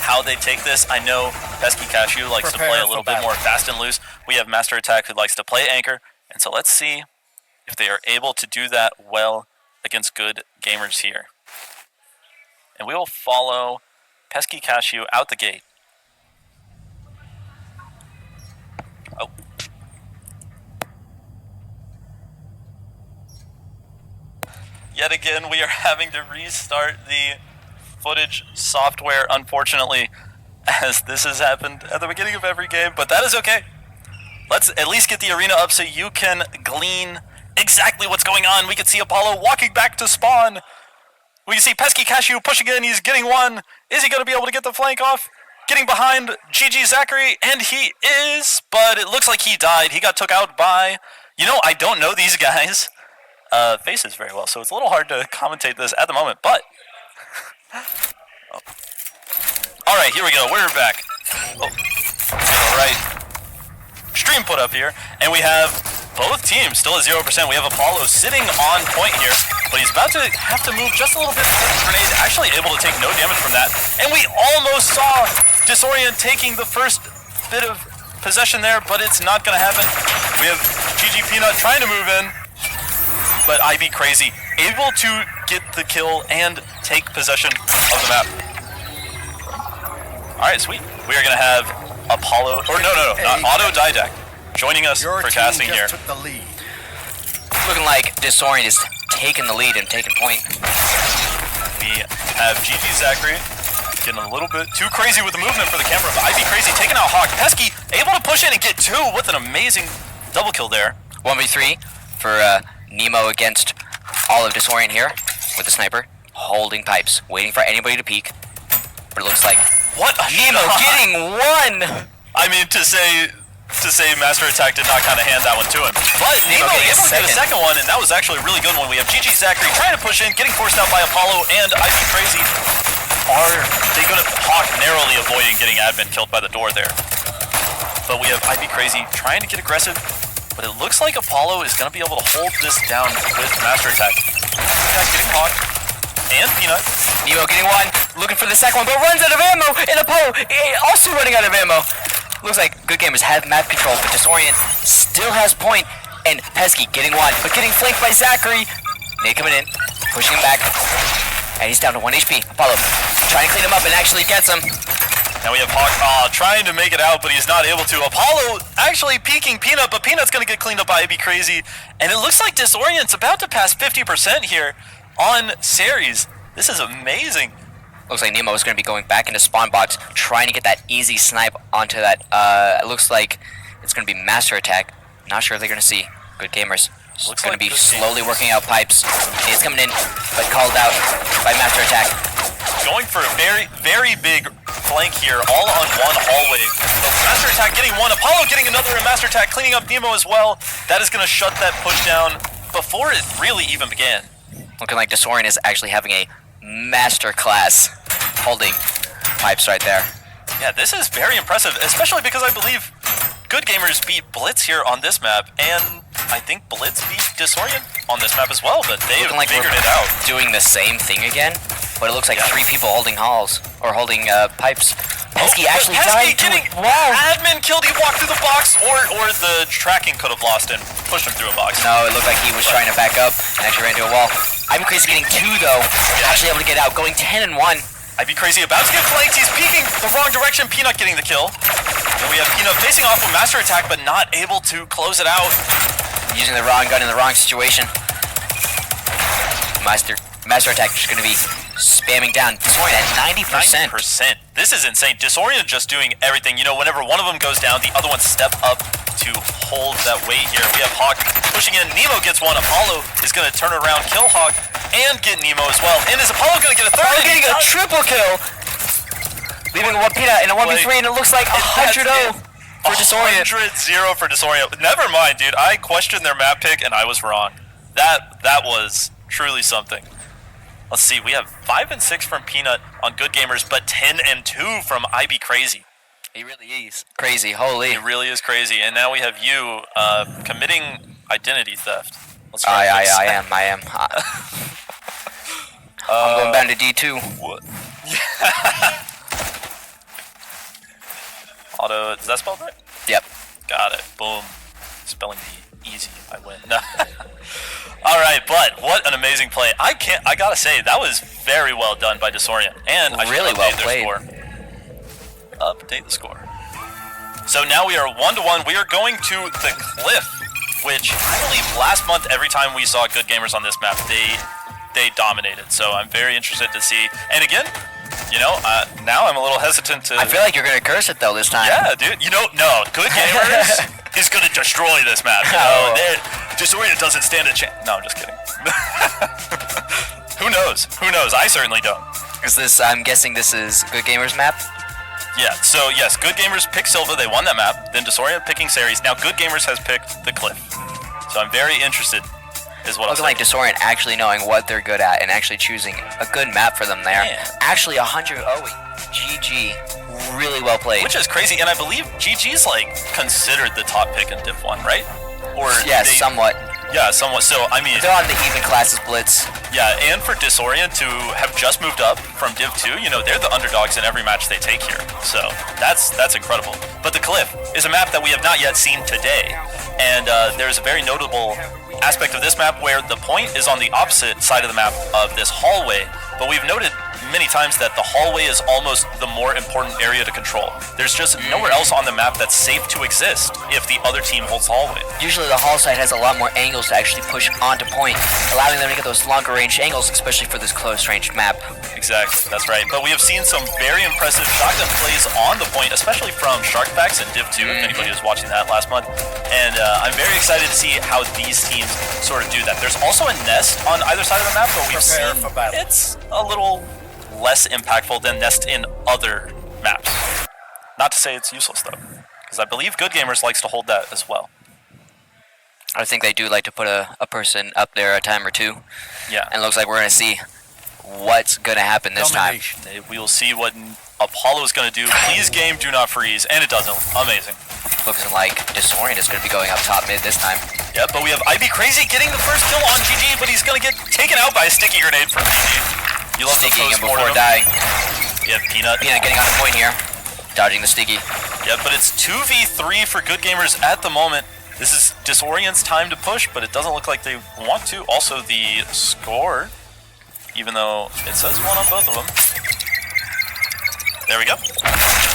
how they take this. I know Pesky Cashew likes to play a little bit more fast and loose. We have Master Attack who likes to play anchor, and so let's see if they are able to do that well against good gamers here. And we will follow Pesky Cashew out the gate. Oh. Yet again, we are having to restart the footage software, unfortunately, as this has happened at the beginning of every game, but that is okay. Let's at least get the arena up so you can glean exactly what's going on. We can see Apollo walking back to spawn. We can see Pesky Cashew pushing in. He's getting one. Is he going to be able to get the flank off? Getting behind GG Zachary, and he is, but it looks like he died. He got took out by, you know, I don't know these guys' faces very well, so it's a little hard to commentate this at the moment, but oh. Alright, here we go. We're back. Oh. Alright. Stream put up here, and we have both teams still at 0%. We have Apollo sitting on point here, but he's about to have to move just a little bit to the grenade, actually able to take no damage from that. And we almost saw Disorient taking the first bit of possession there, but it's not going to happen. We have GG Peanut trying to move in, but IB Crazy able to get the kill and take possession of the map. Alright, sweet. We are going to have Apollo, or no, not Auto Didact, joining us for casting here. Took the lead. Looking like Disorient is taking the lead and taking point. We have GG Zachary getting a little bit too crazy with the movement for the camera, but IB Crazy taking out Hawk. Pesky able to push in and get two with an amazing double kill there. 1v3 for Nemo against all of Disorient here with the sniper, holding pipes, waiting for anybody to peek. But it looks like what a Nemo shot. getting one. I mean, to say Master Attack did not kind of hand that one to him, but Nemo able to get a second one, and that was actually a really good one. We have GG Zachary trying to push in, getting forced out by Apollo and IB Crazy. Are they going to Hawk narrowly avoiding getting admin killed by the door there? But we have IB Crazy trying to get aggressive, but it looks like Apollo is going to be able to hold this down with Master Attack. Attack getting Hawk and Peanut. Nemo getting one, looking for the second one, but runs out of ammo, and Apollo also running out of ammo. Looks like good gamers have map control, but Disorient still has point, and Pesky getting one, but getting flanked by Zachary. Nate coming in, pushing him back, and he's down to 1 HP. Apollo trying to clean him up and actually gets him. Now we have Hawk trying to make it out, but he's not able to. Apollo actually peeking Peanut, but Peanut's going to get cleaned up by AB Crazy, and it looks like Disorient's about to pass 50% here on series. This is amazing. Looks like Nemo is going to be going back into spawn box, trying to get that easy snipe onto that. It looks like it's going to be Master Attack. Not sure if they're going to see good gamers. Looks Going to like be good slowly working out pipes. He's coming in, but called out by Master Attack. Going for a very, very big flank here, all on one hallway. So Master Attack getting one, Apollo getting another, and Master Attack cleaning up Nemo as well. That is going to shut that push down before it really even began. Looking like Disorient is actually having a master class holding pipes right there. Yeah, this is very impressive, especially because I believe Good Gamers beat Blitz here on this map, and I think Blitz beat Disorient on this map as well, but they have Looking like figured we're it out. doing the same thing again, but it looks like 3 people holding halls, or holding pipes. Pesky actually Pesky died to getting it. Wow. admin killed. He walked through the box, or the tracking could have lost him, pushed him through a box. No, it looked like he was trying to back up and actually ran into a wall. I'm Crazy getting 2 though, actually able to get out, going 10 and 1. I'd be crazy about to get flanked. He's peeking the wrong direction. Peanut getting the kill. And we have Peanut facing off with Master Attack, but not able to close it out. Using the wrong gun in the wrong situation. Master Attack is going to be spamming down. Disorient at 90%. 90%. This is insane. Disorient just doing everything. You know, whenever one of them goes down, the other one step up to hold that weight here. We have Hawk pushing in. Nemo gets one. Apollo is going to turn around, kill Hawk, and get Nemo as well. And is Apollo going to get a third? Apollo getting a triple kill. Leaving a Peanut in a 1v3, and it looks like 100-0 for Disorient. 100-0 for Disorient. Never mind, dude. I questioned their map pick, and I was wrong. That was truly something. Let's see. We have 5 and 6 from Peanut on Good Gamers, but 10 and 2 from IB Crazy. He really is crazy. Holy. It really is crazy. And now we have you committing identity theft. Let's I try this. am. I'm going down to D2. What? Auto, is that spelled right? Yep. Got it. Boom. Spelling bee. Easy. I win. All right, but what an amazing play. I gotta say, that was very well done by Disorient. And I should Really well update played. their score. Update the score. So now we are 1-1. We are going to the Cliff, which I believe last month, every time we saw Good Gamers on this map, they dominated. So I'm very interested to see. And again, you know, now I'm a little hesitant to... I feel like you're going to curse it, though, this time. Yeah, dude. You know, no. Good Gamers is going to destroy this map. You know, Disorient doesn't stand a chance. No, I'm just kidding. Who knows? Who knows? I certainly don't. Is this, I'm guessing this is Good Gamers map? Yeah, so yes, Good Gamers picked Silva, they won that map, then Disorient picking Ceres, now Good Gamers has picked the Cliff. So I'm very interested, is what I'm Looking saying. like Disorient actually knowing what they're good at and actually choosing a good map for them there. Yeah. Actually, 100 GG. Really well played. Which is crazy, and I believe GG's like considered the top pick in Div 1, right? Or Yeah, they- somewhat. Yeah, somewhat. So, I mean, They're on the even classes Blitz. yeah, and for Disorient to have just moved up from Div 2, you know, they're the underdogs in every match they take here. So, that's incredible. But the Cliff is a map that we have not yet seen today. And there's a very notable aspect of this map where the point is on the opposite side of the map of this hallway. But we've noted many times that the hallway is almost the more important area to control. There's just nowhere else on the map that's safe to exist if the other team holds the hallway. Usually the hall side has a lot more angles to actually push onto point, allowing them to get those longer range angles, especially for this close range map. Exactly, that's right. But we have seen some very impressive shotgun plays on the point, especially from Sharkbacks in Div 2, if anybody was watching that last month. And I'm very excited to see how these teams sort of do that. There's also a nest on either side of the map, but we've Prepare seen for battle. it's a little less impactful than nest in other maps. Not to say it's useless, though, because I believe Good Gamers likes to hold that as well. I think they do like to put a person up there a time or two. Yeah. And it looks like we're going to see what's going to happen this time. Domination. We will see what Apollo is going to do. Please game, do not freeze, and it doesn't. Amazing. Looks like Disorient is going to be going up top mid this time. Yep, but we have IB Crazy getting the first kill on GG, but he's going to get taken out by a sticky grenade from GG. You love the Sticking him before post-mortem. dying. We have Peanut. Peanut getting on the point here. Dodging the sticky. Yep, but it's 2v3 for Good Gamers at the moment. This is Disorient's time to push, but it doesn't look like they want to. Also, the score, even though it says 1 on both of them. There we go.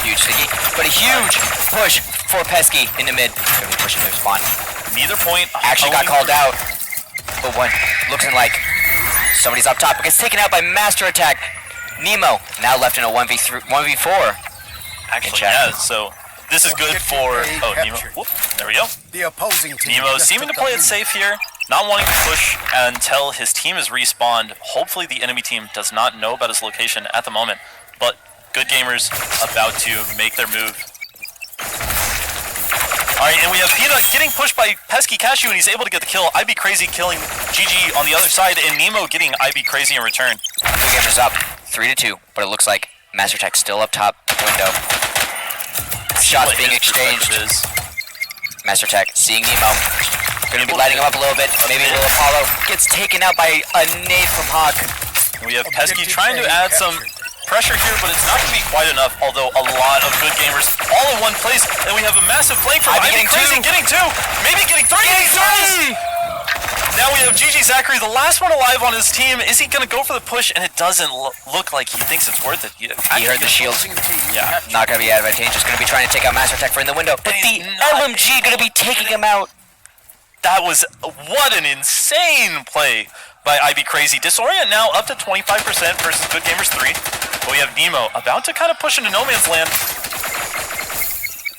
Huge sticky. But a huge push for Pesky into mid. Gonna be pushing their spawn. Neither point Actually got called out. But one looking like somebody's up top. It gets taken out by Master Attack. Nemo now left in a 1v4. Actually, check. yeah, so this is good for... Oh, Nemo. Whoop, there we go. The opposing team Nemo just seeming to took the play it lead. safe here. not wanting to push until his team is respawned. Hopefully the enemy team does not know about his location at the moment, but Good Gamers about to make their move. Alright, and we have Peanut getting pushed by Pesky Cashew, and he's able to get the kill. IB Crazy killing GG on the other side, and Nemo getting IB Crazy in return. Good Gamers up 3-2, but it looks like Master Tech still up top window. Shots being exchanged. Master Tech seeing Nemo. Gonna be lighting him up a little bit. Maybe little Apollo gets taken out by a nade from Hawk. We have Pesky trying to add some pressure here, but it's not going to be quite enough, although a lot of Good Gamers all in one place, and we have a massive flank from IB Crazy getting 2, maybe getting 3. Now we have GG Zachary, the last one alive on his team. Is he going to go for the push? And it doesn't look like he thinks it's worth it. He heard the shield. Yeah, not going to be advantageous. Going to be trying to take out Master Tech for in the window, but the LMG going to be taking him out. That was, what an insane play by IB Crazy. Disorient now up to 25% versus Good Gamers 3. But we have Nemo about to kind of push into no man's land.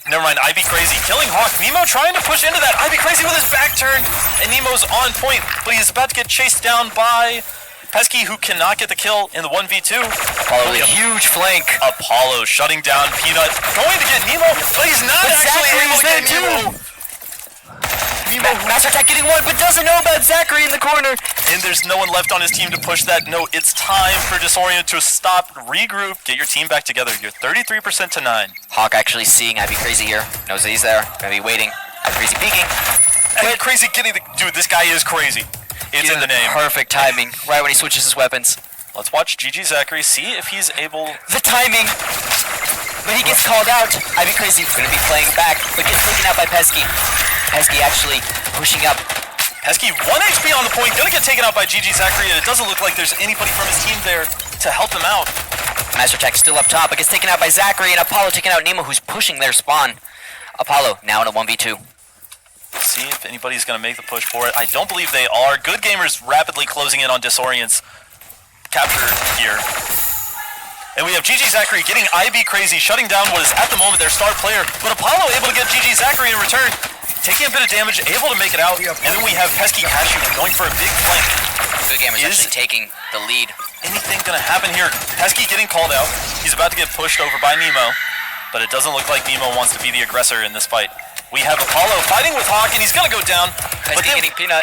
Never mind, IB Crazy killing Hawk. Nemo trying to push into that. IB Crazy with his back turned, and Nemo's on point, but he's about to get chased down by Pesky, who cannot get the kill in the 1v2. Apollo, a huge flank. Apollo shutting down Peanut, going to get Nemo, but he's not actually able to get Nemo. Master Tech getting 1, but doesn't know about Zachary in the corner. And there's no one left on his team to push that. No, it's time for Disorient to stop, regroup, get your team back together. You're 33% to 9. Hawk actually seeing IB Crazy here. Knows that he's there. Gonna be waiting. IB Crazy peeking. IB Crazy getting the... Dude, this guy is crazy. It's in the name. Perfect timing. Right when he switches his weapons. Let's watch GG Zachary, see if he's able... The timing! But he gets called out. IB Crazy gonna be playing back, but gets taken out by Pesky. Pesky actually pushing up. Pesky 1 HP on the point, gonna get taken out by GG Zachary, and it doesn't look like there's anybody from his team there to help him out. Master Tech still up top, but gets taken out by Zachary, and Apollo taking out Nemo, who's pushing their spawn. Apollo now in a 1v2. Let's see if anybody's gonna make the push for it. I don't believe they are. Good Gamers rapidly closing in on Disorient's capture here. And we have GG Zachary getting IB Crazy, shutting down what is at the moment their star player, but Apollo able to get GG Zachary in return, taking a bit of damage, able to make it out, and then we have Pesky Cashew going for a big flank. Good Gamers actually taking the lead. Anything gonna happen here? Pesky getting called out. He's about to get pushed over by Nemo, but it doesn't look like Nemo wants to be the aggressor in this fight. We have Apollo fighting with Hawk, and he's gonna go down. Pesky getting Peanut,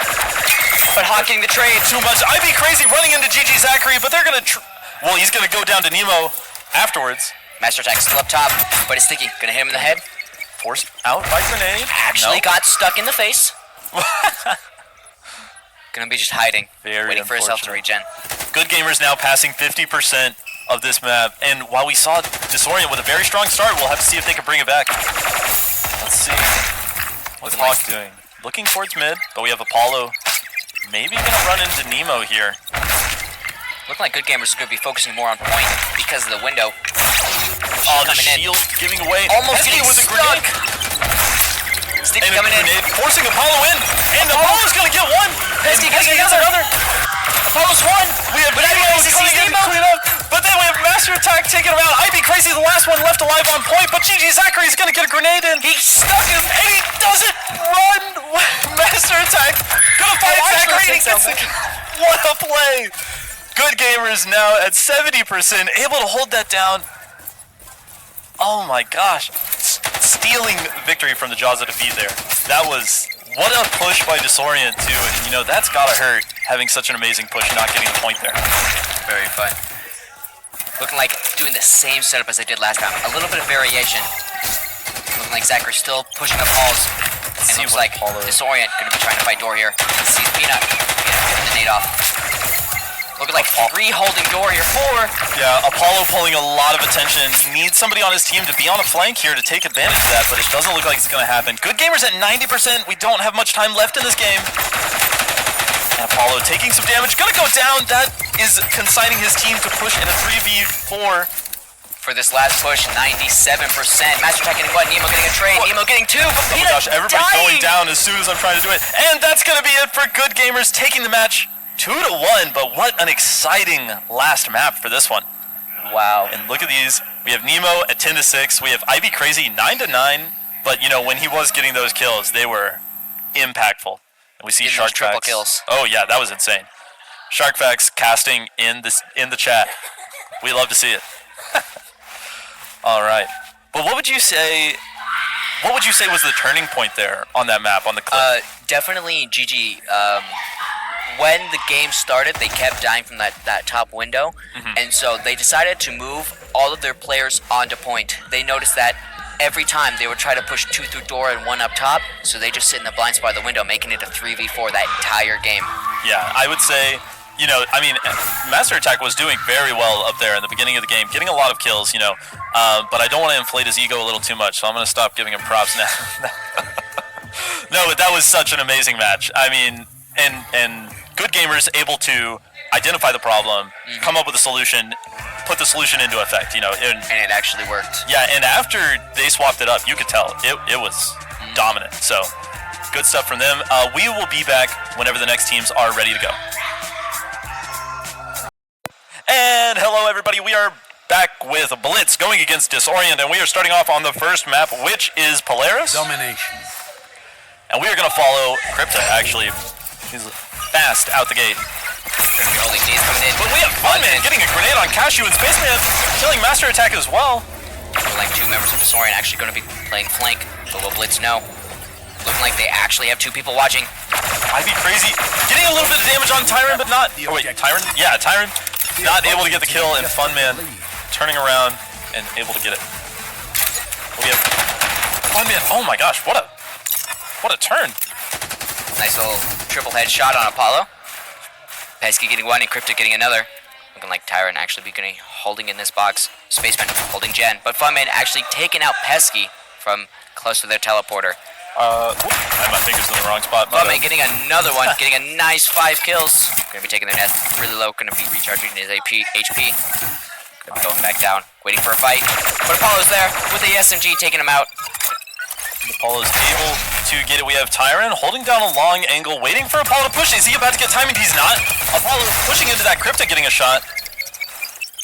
but Hawk getting the trade. Too much. IB Crazy running into GG Zachary, but they're gonna... well, he's gonna go down to Nemo afterwards. Master Tech still up top, but it's sticky. Gonna hit him in the head. Forced out by grenade. Actually got stuck in the face. Gonna be just hiding, waiting for himself to regen. Good Gamers now passing 50% of this map, and while we saw Disorient with a very strong start, we'll have to see if they can bring it back. Let's see what's Hawk doing. Looking towards mid, but we have Apollo maybe gonna run into Nemo here. Looking like Good Gamers is gonna be focusing more on point because of the window. Oh, the shield giving away. Almost Pesky getting with a stuck. grenade. Sticky And coming in. forcing Apollo in, and Apollo's gonna get one. Pesky and Pesky gets another. Apollo's one. We have But Nemo IB Crazy coming sees in to Nemo. clean up, but then we have Master Attack taking him out. IB Crazy, the last one left alive on point, but GG Zachary is gonna get a grenade in. He's stuck in. And he doesn't run. Master Attack gonna fight Zachary, and he gets the... What a play. Good Gamers now at 70%, able to hold that down. Oh my gosh. Stealing victory from the jaws of defeat there. That was... what a push by Disorient too. And you know, that's gotta hurt, having such an amazing push and not getting the point there. Very fun. Looking like doing the same setup as they did last time. A little bit of variation. Looking like Zachary's still pushing up walls. And it looks like Disorient gonna be trying to fight door here. Sees Peanut. Getting the nade off. Looking like 3 holding door here, 4. Yeah, Apollo pulling a lot of attention. He needs somebody on his team to be on a flank here to take advantage of that, but it doesn't look like it's going to happen. Good Gamers at 90%. We don't have much time left in this game. And Apollo taking some damage. Gonna go down. That is consigning his team to push in a 3v4. For this last push, 97%. Master Tech getting 1, Nemo getting a trade, Nemo getting 2. Oh my gosh, everybody's going down as soon as I'm trying to do it. And that's going to be it for Good Gamers taking the match 2-1, but what an exciting last map for this one. Wow. And look at these. We have Nemo at 10-6. We have IB Crazy 9-9. But, you know, when he was getting those kills, they were impactful. And we see Getting those triple Sharkfax. kills. Oh yeah, that was insane. Sharkfax casting in the chat. We love to see it. All right. But what would you say was the turning point there on that map on the clip? Definitely GG. When the game started, they kept dying from that top window, and so they decided to move all of their players onto point. They noticed that every time they would try to push 2 through door and 1 up top, so they just sit in the blind spot of the window, making it a 3v4 that entire game. Yeah, I would say, Master Attack was doing very well up there in the beginning of the game, getting a lot of kills, but I don't want to inflate his ego a little too much, so I'm going to stop giving him props now. No, but that was such an amazing match. I mean, and good gamers able to identify the problem, come up with a solution, put the solution into effect, and it actually worked. Yeah, and after they swapped it up, you could tell it was dominant. So, good stuff from them. We will be back whenever the next teams are ready to go. And hello, everybody. We are back with Blitz going against Disorient, and we are starting off on the first map, which is Polaris. Domination. And we are going to follow Crypta, actually. He's fast out the gate. Holding knees coming in. But we have Funman getting a grenade on Cashew and Spaceman, killing Master Attack as well. Looking like 2 members of Disorient actually going to be playing flank, but will Blitz know? Looking like they actually have 2 people watching. I'd be crazy. Getting a little bit of damage on Tyron, but not... Oh, wait, Tyron? Yeah, Tyron not able to get the kill, and Funman turning around and able to get it. We have Funman. Oh my gosh, what a turn. Nice little triple headshot on Apollo. Pesky getting 1 and Crypto getting another. Looking like Tyron actually be getting holding in this box. Spaceman holding Jen, but Funman actually taking out Pesky from close to their teleporter. I had my fingers in the wrong spot. Funman getting another one, getting a nice 5 kills. Gonna be taking their nest really low, gonna be recharging his HP. Gonna be going back down, waiting for a fight. But Apollo's there with the SMG taking him out. Apollo's able to get it. We have Tyron holding down a long angle, waiting for Apollo to push. Is he about to get timing? He's not. Apollo pushing into that Crypta, getting a shot.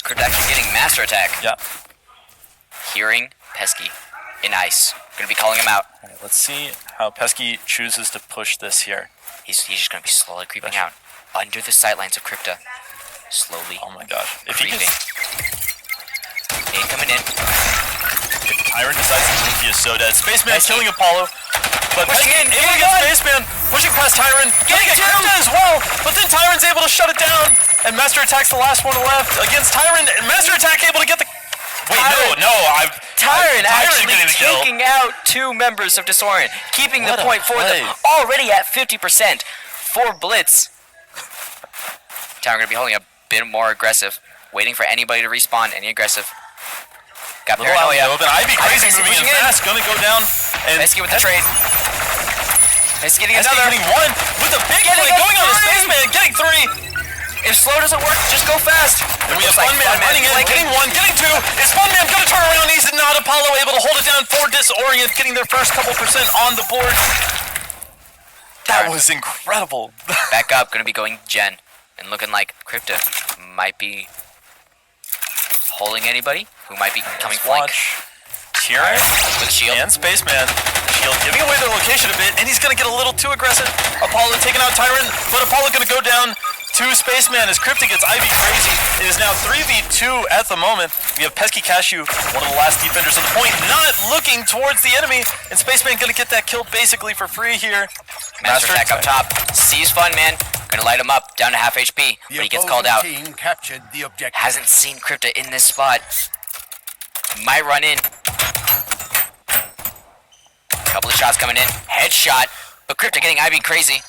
Crypta actually getting Master Attack. Yeah. Hearing Pesky in ice. Gonna be calling him out. All right, let's see how Pesky chooses to push this here. He's just gonna be slowly creeping out under the sightlines of Crypta. Slowly. Oh my gosh. If creeping. he gets... Nade coming in. Tyron decides to move, he is so dead. Spaceman killing Apollo. But Pushing Pesky in, able to get Spaceman, pushing past Tyron. Getting Crypta as well. But then Tyron's able to shut it down. And Master Attack's the last one left against Tyron. And Master Attack able to get the... Wait, no, Tyron actually getting the kill. taking out 2 members of Disorient, keeping the point for them already at 50% for Blitz. Tyron gonna be holding a bit more aggressive, waiting for anybody to respawn. Any aggressive. Got paranoia. Open. I'd be crazy moving in fast. Gonna go down. And Pesky with the trade. Pesky getting Pesky another. getting 1 with a big play going on to Spaceman, getting 3. If slow doesn't work, just go fast. And we have Funman running in, getting 1, getting 2. Is Funman gonna turn around? He's not. Apollo able to hold it down for Disorient, getting their first couple percent on the board. That was incredible. Back up, gonna be going Jen. And looking like Crypta might be holding anybody who might be coming flank. Tyron with shield. And Spaceman. Shield giving away their location a bit, and he's gonna get a little too aggressive. Apollo taking out Tyron, but Apollo gonna go down to Spaceman as Crypta gets Ivy crazy. It is now 3v2 at the moment. We have Pesky Cashew, one of the last defenders of the point, not looking towards the enemy, and Spaceman gonna get that kill basically for free here. Master Attack up top, sees Funman, gonna light him up, down to half HP, but he gets called out. Team captured the objective. Hasn't seen Crypta in this spot. Might run in. Couple of shots coming in, headshot, but Crypta getting Ivy crazy.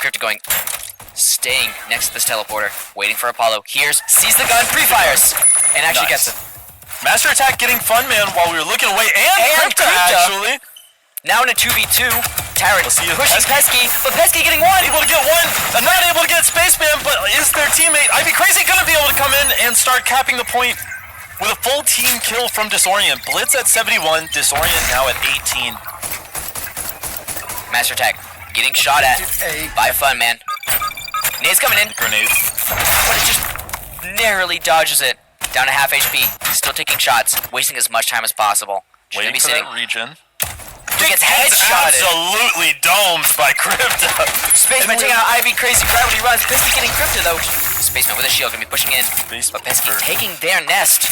Crypta going, staying next to this teleporter, waiting for Apollo. Hears, sees the gun, pre-fires, and actually gets it. Master Attack getting Funman while we were looking away, and Crypta actually. Now in a 2v2, Tyron pushing Pesky, but Pesky getting 1. Able to get 1, and not able to get Spaceman, but is their teammate Ivy Crazy gonna be able to come in and start capping the point with a full team kill from Disorient? Blitz at 71, Disorient now at 18. Master Attack getting shot at by Funman. Nade's coming in. Grenades. But it just narrowly dodges it. Down to half HP. Still taking shots, wasting as much time as possible. Waiting for that regen. Crypto gets headshotted. Absolutely domed by Crypto. Spaceman taking out Ivy, crazy gravity runs. Pesky getting Crypto though. Spaceman with a shield gonna be pushing in. But Pesky taking their nest.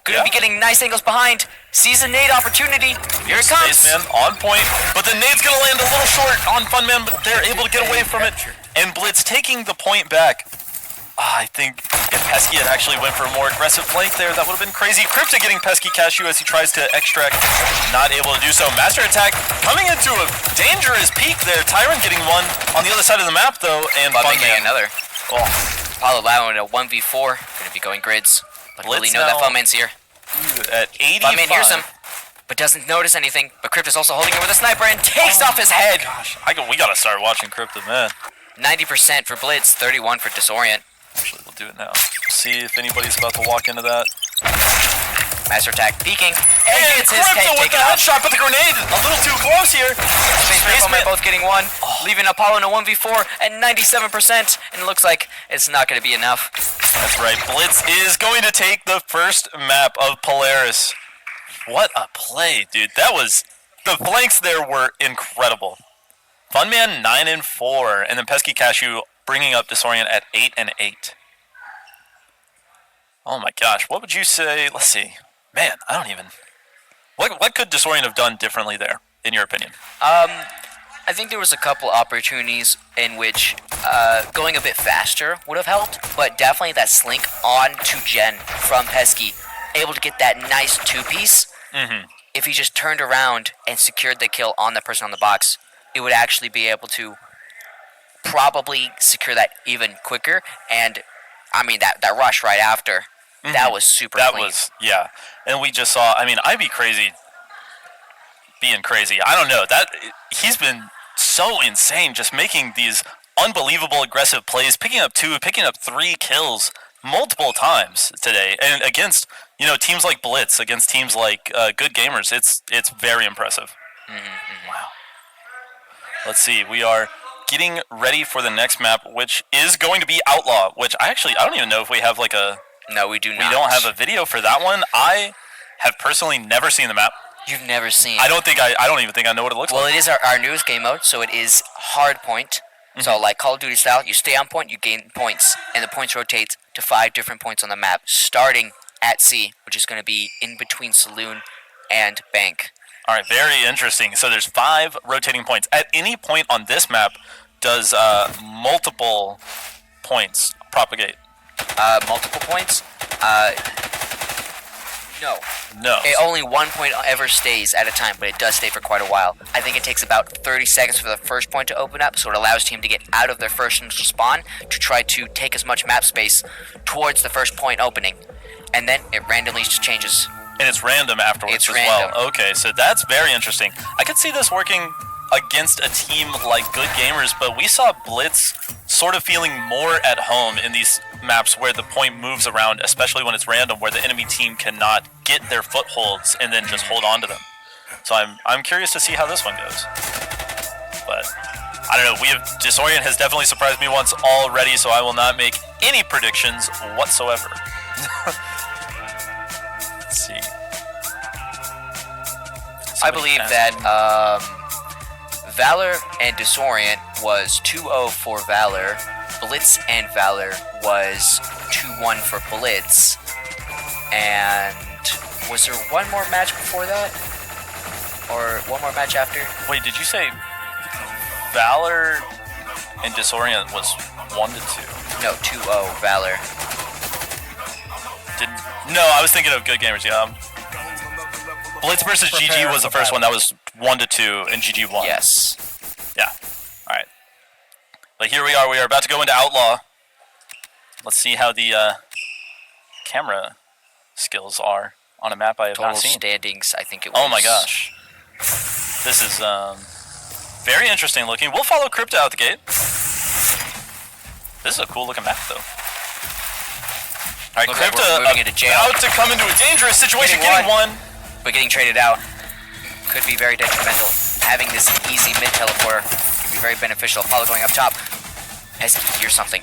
Gonna be getting nice angles behind. Sees a nade opportunity. Here it comes. Spaceman on point, but the nade's gonna land a little short on Funman, but they're able to get away from it. And Blitz taking the point back. I think if Pesky had actually went for a more aggressive flank there, that would have been crazy. Crypto getting Pesky Cashew as he tries to extract, not able to do so. Master Attack coming into a dangerous peak there. Tyrant getting one on the other side of the map though, and Funman getting Funman. another. Oh, Apollo allowing a 1v4. Gonna be going grids. But Blitz really know that now Funman's here. at 85. Funman hears him, but doesn't notice anything. But Crypto's also holding him with a sniper and takes off his head. Gosh, we gotta start watching Crypto, man. 90% for Blitz, 31 for Disorient. Actually, we'll do it now. See if anybody's about to walk into that. Master Attack peeking, and And gets his Crypto head with taken the off. headshot, but the grenade a little too close here. Spaceman and Funman both getting one, leaving Apollo in a 1v4 at 97%, and it looks like it's not going to be enough. That's right. Blitz is going to take the first map of Polaris. What a play, dude. That was... The flanks there were incredible. Funman 9-4, and then Pesky Cashew bringing up Disorient at 8-8. Oh my gosh, what would you say? Let's see. Man, I don't even... What could Disorient have done differently there, in your opinion? I think there was a couple opportunities in which going a bit faster would have helped, but definitely that slink on to Jen from Pesky, able to get that nice two-piece. If he just turned around and secured the kill on the person on the box, it would actually be able to probably secure that even quicker. And I mean that rush right after, that was super clean. Yeah. And we just saw, I mean, I'd be crazy being crazy. I don't know. He's been so insane just making these unbelievable aggressive plays, picking up 2, picking up 3 kills multiple times today. And against, teams like Blitz, against teams like Good Gamers, it's very impressive. Wow. Let's see. We are getting ready for the next map, which is going to be Outlaw, which I don't even know if we have like a... No, we do not. We don't have a video for that one. I have personally never seen the map. You've never seen. I don't even think I know what it looks like. Well, it is our newest game mode, so it is hard point. So like Call of Duty style, you stay on point, you gain points, and the points rotate to 5 different points on the map, starting at C, which is going to be in between Saloon and Bank. All right, very interesting. So there's 5 rotating points. At any point on this map, does multiple points propagate? Multiple points? No. No. Only 1 point ever stays at a time, but it does stay for quite a while. I think it takes about 30 seconds for the first point to open up, so it allows team to get out of their first initial spawn to try to take as much map space towards the first point opening. And then it randomly just changes. And it's random afterwards as well. Okay, so that's very interesting. I could see this working against a team like Good Gamers, but we saw Blitz sort of feeling more at home in these maps where the point moves around, especially when it's random, where the enemy team cannot get their footholds and then just hold on to them. So I'm curious to see how this one goes. But I don't know. Disorient has definitely surprised me once already, so I will not make any predictions whatsoever. Let's see. I believe that Valor and Disorient was 2-0 for Valor. Blitz and Valor was 2-1 for Blitz. And was there one more match before that? Or one more match after? Wait, did you say Valor and Disorient was 1-2? No, 2-0 Valor. No, I was thinking of Good Gamers, yeah. Blitz versus GG was the first one. That was 1-2, and GG won. Yes. Yeah. All right. But here we are. We are about to go into Outlaw. Let's see how the camera skills are on a map I have Total not seen. standings, I think it was. Oh my gosh. This is very interesting looking. We'll follow Crypto out the gate. This is a cool looking map, though. All right, Looks like Crypto we're moving into jail. about to come into a dangerous situation. Getting Getting one. But getting traded out could be very detrimental. Having this easy mid teleporter can be very beneficial. Apollo going up top. Has to hear something.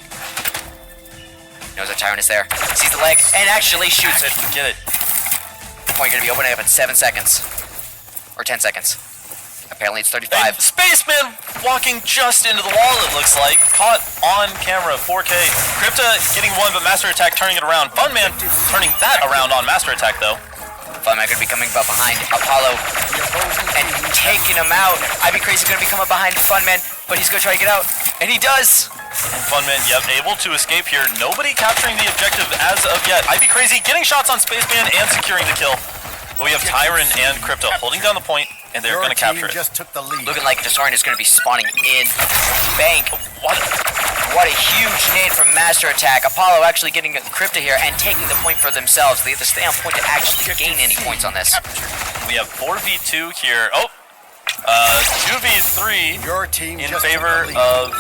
Knows that Tyrant is there. Sees the leg and actually shoots it. Get it. Point gonna be opening up in 7 seconds. Or 10 seconds. Apparently it's 35. And Spaceman walking just into the wall, it looks like. Caught on camera, 4K. Crypta getting one, but Master Attack turning it around. Funman turning that around on Master Attack, though. Funman gonna be coming up behind Apollo and taking him out. Ivy Crazy gonna be coming behind Funman, but he's gonna try to get out, and he does. And Funman, yep, able to escape here. Nobody capturing the objective as of yet. Ivy Crazy getting shots on Spaceman and securing the kill. But we have Tyron and Crypto holding down the point, and they're going to capture it. Just took the lead. Looking like Disorient is gonna be spawning in Bank. What a huge nade from Master Attack. Apollo actually getting Crypto here and taking the point for themselves. They have to stay on point to actually gain any points on this. We have 4v2 here. 2v3 Your team in just favor took the lead. of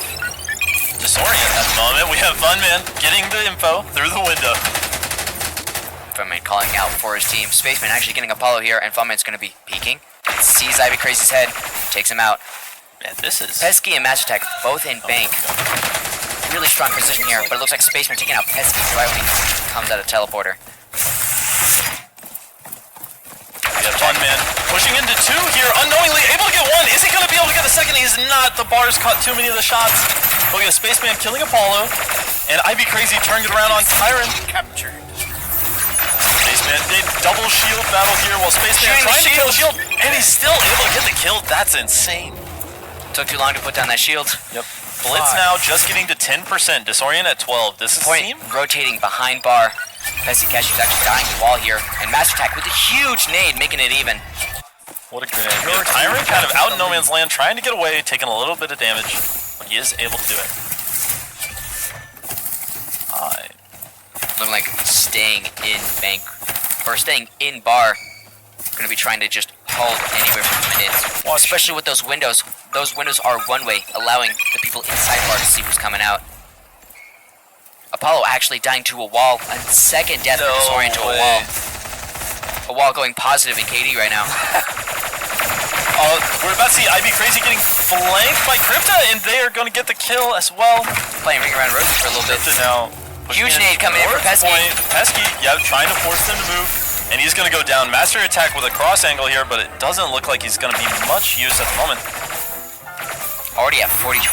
Disorient at the moment. We have Funman getting the info through the window. Funman calling out for his team. Spaceman actually getting Apollo here, and Funman's gonna be peeking. Sees Ivy Crazy's head, takes him out. Man, this is... Pesky and Master Attack both in Bank. Really strong position here, but it looks like Spaceman taking out Pesky right when he comes out of teleporter. We have Funman pushing into 2 here, unknowingly able to get 1. Is he going to be able to get the second? He's not. The bar's caught too many of the shots. But we have Spaceman killing Apollo, and Ivy Crazy turning it around on Tyron. Captured. Spaceman, they double shield battle here while Spaceman trying to kill shield, and he's still able to get the kill. That's insane. Took too long to put down that shield. Yep. Blitz now just getting to 10%. Disorient at 12. This is Point team. rotating behind bar. Pesky Cashew's actually dying the wall here, and Master Attack with a huge nade, making it even. What a grenade. We have Tyron kind of out in no man's land, trying to get away, taking a little bit of damage, but he is able to do it. Looking like staying in Bank, or staying in bar. Gonna be trying to just hold anywhere for a minute. Especially with those windows. Those windows are one-way, allowing the people inside bar to see who's coming out. Apollo actually dying to a wall. A second death for Disorient to a wall. A wall going positive in KD right now. We're about to see Ivy Crazy getting flanked by Crypta, and they are going to get the kill as well. Playing ring around Rosie for a little bit. Crypta now. Huge nade coming in for Pesky. Pesky, yeah, trying to force them to move. And he's going to go down. Master Attack with a cross angle here, but it doesn't look like he's going to be much use at the moment. Already at 42%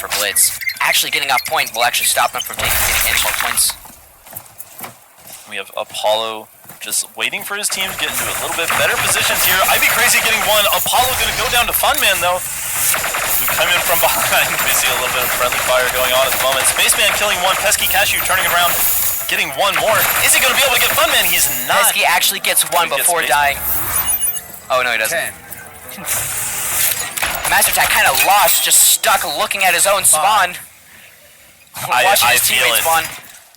for Blitz. Actually getting off point will actually stop him from getting any more points. We have Apollo just waiting for his team to get into a little bit better positions here. Ivy Crazy getting 1. Apollo going to go down to Funman, though. Who come in from behind. We see a little bit of friendly fire going on at the moment. Spaceman killing 1. Pesky Cashew turning it around. Getting 1 more. Is he going to be able to get Funman? He's not. Pesky actually gets 1 before dying. Oh, no, he doesn't. 10. Master Attack kind of lost, just stuck looking at his own spawn. Watching his teammates spawn.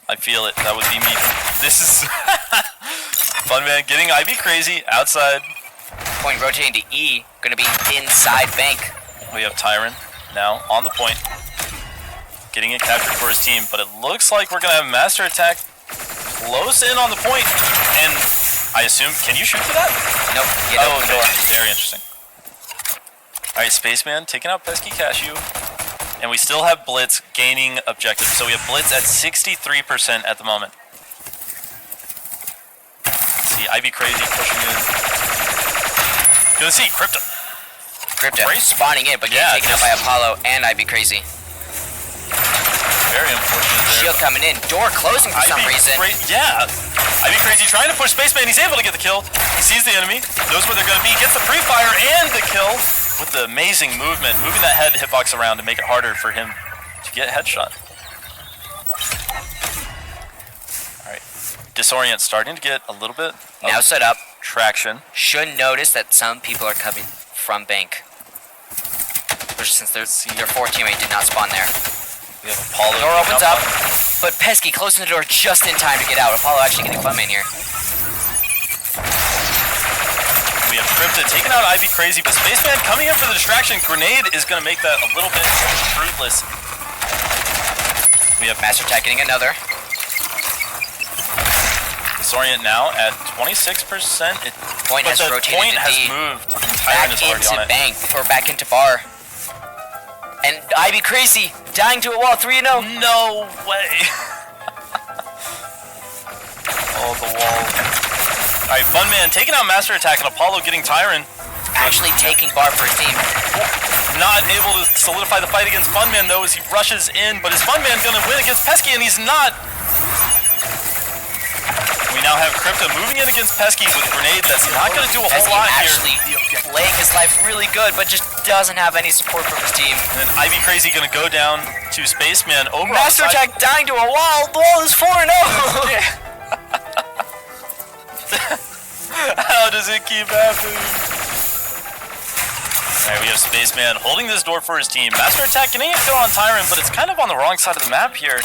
I feel it. That would be me. This is Funman getting Ivy Crazy outside. Point rotating to E, going to be inside Bank. We have Tyron now on the point, getting it captured for his team, but it looks like we're going to have Master Attack close in on the point, and I assume, can you shoot for that? Nope, get out the door. Very interesting. Alright, Spaceman taking out Pesky Cashew, and we still have Blitz gaining objectives, so we have Blitz at 63% at the moment. Let's see, Ivy Crazy pushing in. Gonna see, Crypto. Crypto spawning in, but getting taken out by Apollo and Ivy Crazy. Very unfortunate there. Shield coming in, door closing for some reason. Ivy Crazy trying to push Spaceman. He's able to get the kill. He sees the enemy, knows where they're going to be, gets the free fire and the kill with the amazing movement, moving that head hitbox around to make it harder for him to get headshot. All right, Disorient starting to get a little bit Now set up. traction. Should notice that some people are coming from Bank. Since their 4th teammate did not spawn there. We have Apollo. Door opens up, but Pesky closing the door just in time to get out. Apollo actually getting Funman here. We have Crypta taking out Ivy Crazy, but Spaceman coming in for the distraction. Grenade is going to make that a little bit fruitless. We have Master Attack getting another. Disorient now at 26%. Point has rotated point to has D. moved. Back Tyron is already on into it. Bank, or back into Bar. And Ivy Crazy dying to a wall, 3-0. No way. Oh, the wall. Alright, Funman taking out Master Attack and Apollo getting Tyron. actually taking bar for his team. Not able to solidify the fight against Funman though as he rushes in, but is Funman gonna win against Pesky? And he's not! We now have Crypto moving in against Pesky with grenades. That's not gonna do a whole Pesky lot actually here. playing his life really good, but just doesn't have any support from his team. And then Ivy Crazy gonna go down to Spaceman over Master on the side. Attack dying to a wall. The wall is 4-0. How does it keep happening? Alright, we have Spaceman holding this door for his team. Master Attack getting a kill on Tyrant, but it's kind of on the wrong side of the map here.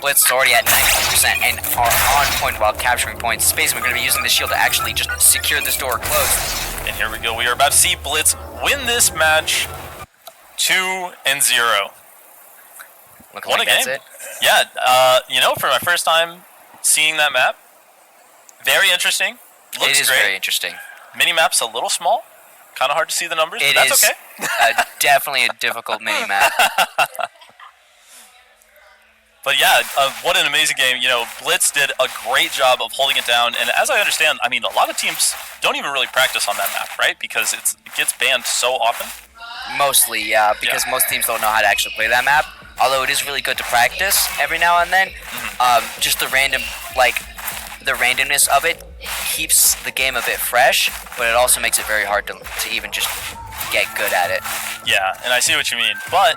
Blitz is already at 19% and are on point while capturing points. Spaceman going to be using the shield to actually just secure this door closed. And here we go. We are about to see Blitz win this match 2-0. Looking What like a that's game. it. Yeah, you know, for my first time seeing that map, very interesting. Looks It is great. very interesting. Mini-map's a little small. Kind of hard to see the numbers, It but that's is okay. definitely a difficult mini-map. But yeah, what an amazing game. You know, Blitz did a great job of holding it down. And as I understand, I mean, a lot of teams don't even really practice on that map, right? Because it gets banned so often. Mostly, yeah, because most teams don't know how to actually play that map. Although it is really good to practice every now and then. Just the randomness of it keeps the game a bit fresh, but it also makes it very hard to even just get good at it. Yeah, and I see what you mean. But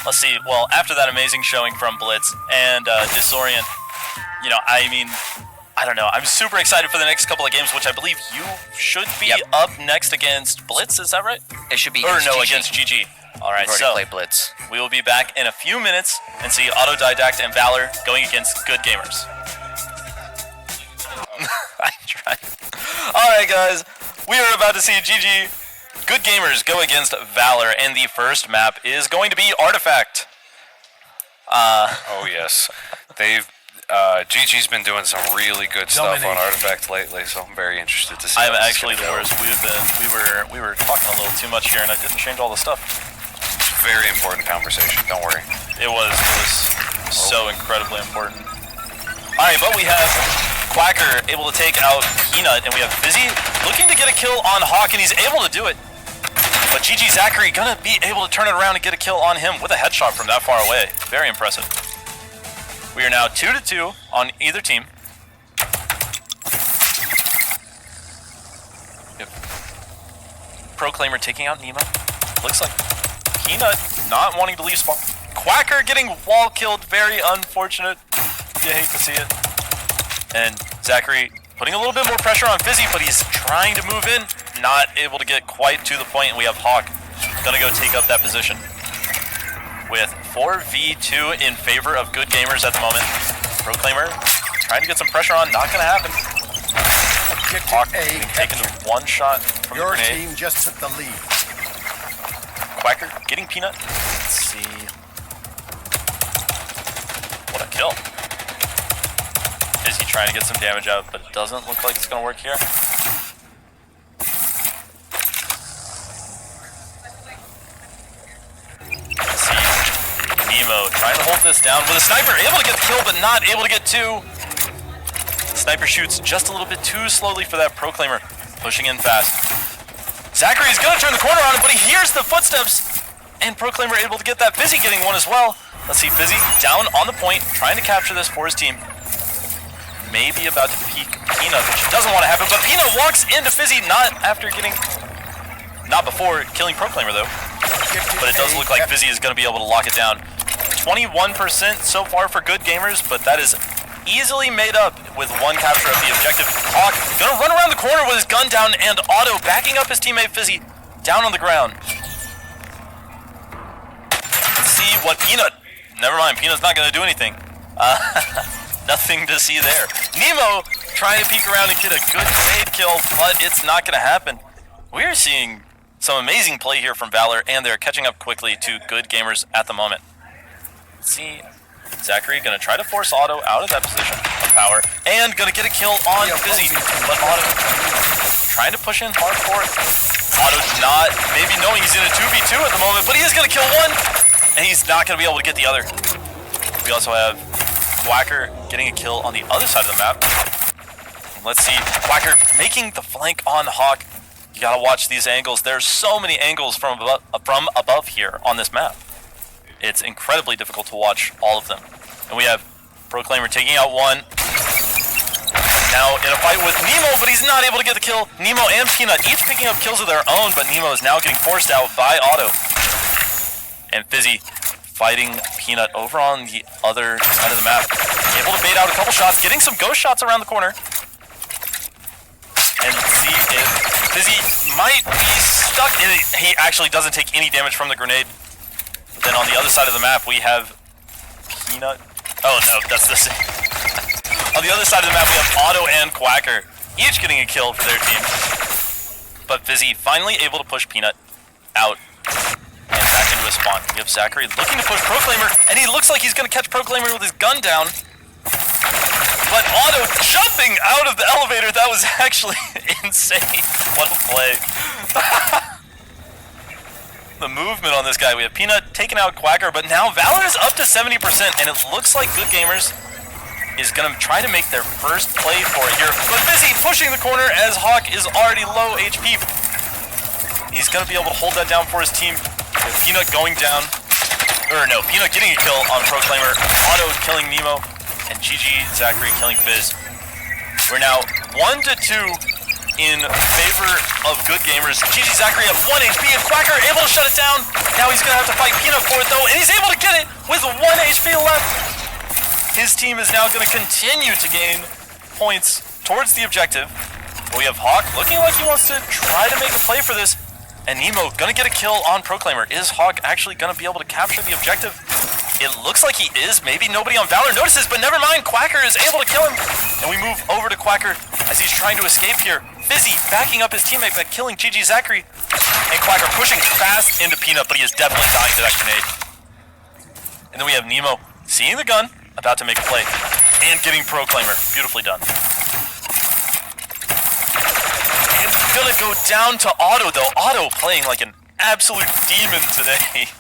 let's see. Well, after that amazing showing from Blitz and Disorient, you know, I mean, I don't know. I'm super excited for the next couple of games, which I believe you should be up next against Blitz. Is that right? It should be Against GG. All right, We've so already played Blitz. we will be back in a few minutes and see Autodidact and Valor going against Good Gamers. I tried. All right, guys, we are about to see GG Good Gamers go against Valor, and the first map is going to be Artifact. Oh yes, they've GG's been doing some really good stuff on Artifact lately, so I'm very interested to see. I'm how this is actually the gonna go. worst. We were talking a little too much here, and I didn't change all the stuff. Very important conversation. Don't worry. It was so incredibly important. All right, but we have Quacker able to take out Peanut, and we have Fizzy looking to get a kill on Hawk, and he's able to do it. But GG Zachary gonna be able to turn it around and get a kill on him with a headshot from that far away. Very impressive. We are now 2-2 on either team. Yep. Proclaimer taking out Nemo. Looks like Peanut not wanting to leave spawn. Quacker getting wall killed. Very unfortunate. You hate to see it. And Zachary putting a little bit more pressure on Fizzy, but he's trying to move in. Not able to get quite to the point. And we have Hawk gonna go take up that position. With 4v2 in favor of Good Gamers at the moment. Proclaimer trying to get some pressure on. Not gonna happen. Hawk being taken to one shot from the Your grenade. team just took the lead. Quacker getting Peanut. Let's see. What a kill. Is he trying to get some damage out, but it doesn't look like it's going to work here. Let's see. Nemo trying to hold this down with a sniper. Able to get the kill, but not able to get two. Sniper shoots just a little bit too slowly for that Proclaimer. Pushing in fast. Zachary's going to turn the corner on him, but he hears the footsteps. And Proclaimer able to get that. Fizzy getting one as well. Let's see, Fizzy down on the point, trying to capture this for his team. Maybe about to peek Peanut, which doesn't want to happen, but Peanut walks into Fizzy, not before killing Proclaimer though. But it does look like Fizzy is going to be able to lock it down. 21% so far for Good Gamers, but that is easily made up with one capture of the objective. Hawk gonna run around the corner with his gun down, and Otto backing up his teammate Fizzy down on the ground. Let's see what Peanut. Never mind, Peanut's not gonna do anything. Nothing to see there. Nemo trying to peek around and get a good grenade kill, but it's not gonna happen. We're seeing some amazing play here from Valor, and they're catching up quickly to Good Gamers at the moment. Let's see. Zachary gonna try to force Otto out of that position of power, and gonna get a kill on Fizzy, but Otto trying to push in hard for it. Otto not maybe knowing he's in a 2v2 at the moment, but he is gonna kill one, and he's not gonna be able to get the other. We also have Quacker getting a kill on the other side of the map. Let's see, Quacker making the flank on Hawk. You gotta watch these angles. There's so many angles from above here on this map. It's incredibly difficult to watch all of them. And we have Proclaimer taking out one. Now in a fight with Nemo, but he's not able to get the kill. Nemo and Peanut each picking up kills of their own, but Nemo is now getting forced out by Auto. And Fizzy fighting Peanut over on the other side of the map. Able to bait out a couple shots, getting some ghost shots around the corner. And see if Fizzy might be stuck in it. He actually doesn't take any damage from the grenade. But then on the other side of the map, we have Peanut. Oh no, that's the same. On the other side of the map, we have Auto and Quacker, each getting a kill for their team. But Fizzy finally able to push Peanut out and back into a spawn. We have Zachary looking to push Proclaimer, and he looks like he's going to catch Proclaimer with his gun down. But Auto jumping out of the elevator, that was actually insane. What a play. The movement on this guy. We have Peanut taking out Quacker, but now Valor is up to 70%, and it looks like Good Gamers is going to try to make their first play for it here. But Fizzy pushing the corner as Hawk is already low HP. He's going to be able to hold that down for his team. With Peanut going down. Or no, Peanut getting a kill on Proclaimer. Auto killing Nemo. And GG Zachary killing Fizz. We're now 1-2 in favor of Good Gamers. GG Zachary at 1 HP and Quacker able to shut it down. Now he's going to have to fight Peanut for it though. And he's able to get it with 1 HP left. His team is now going to continue to gain points towards the objective. We have Hawk looking like he wants to try to make a play for this. And Nemo going to get a kill on Proclaimer. Is Hawk actually going to be able to capture the objective? It looks like he is. Maybe nobody on Valor notices, but never mind. Quacker is able to kill him. And we move over to Quacker as he's trying to escape here. Fizzy backing up his teammate by killing GG Zachary. And Quacker pushing fast into Peanut, but he is definitely dying to that grenade. And then we have Nemo seeing the gun, about to make a play, and getting Proclaimer. Beautifully done. And gonna go down to Auto though. Auto playing like an absolute demon today.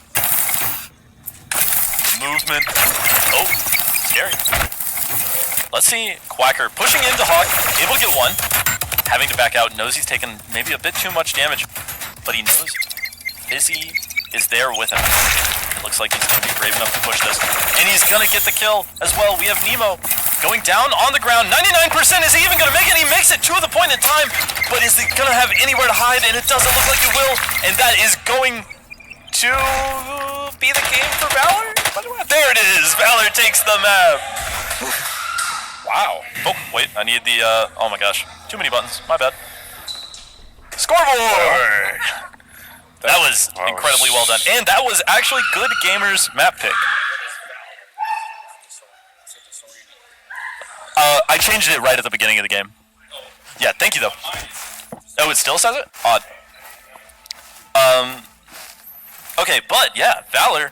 Movement. Oh, scary. Let's see. Quacker pushing into Hawk, able to get one. Having to back out, knows he's taken maybe a bit too much damage, but he knows Fizzy is there with him. It looks like he's going to be brave enough to push this. And he's going to get the kill as well. We have Nemo going down on the ground. 99%. Is he even going to make it? He makes it to the point in time. But is he going to have anywhere to hide? And it doesn't look like he will. And that is going to be the game for Valor? There it is. Valor takes the map. Wow. Oh, wait. I need the, oh my gosh. Too many buttons. My bad. Scoreboard! That was incredibly well done. And that was actually Good Gamers map pick. I changed it right at the beginning of the game. Yeah, thank you though. Oh, it still says it? Odd. Okay, but yeah, Valor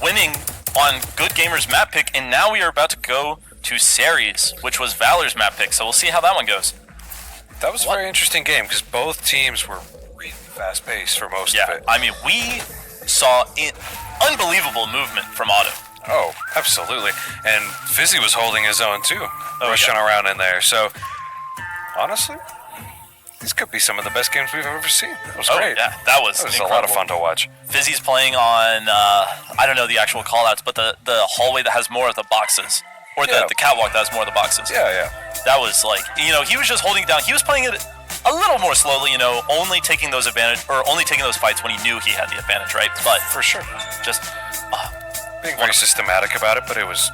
winning on Good Gamers map pick, and now we are about to go to Series, which was Valor's map pick, so we'll see how that one goes. That was a very interesting game because both teams were really fast-paced for most of it. I mean, we saw unbelievable movement from Auto. Oh, absolutely. And Fizzy was holding his own too, rushing around in there. So, honestly, these could be some of the best games we've ever seen. That was great. Yeah, that was a lot of fun to watch. Fizzy's playing on, I don't know the actual callouts, but the hallway that has more of the boxes. Or the catwalk that has more of the boxes. Yeah. That was like, you know, he was just holding it down. He was playing it a little more slowly, you know, only taking those fights when he knew he had the advantage, right? But for sure. Just being very systematic about it, but it was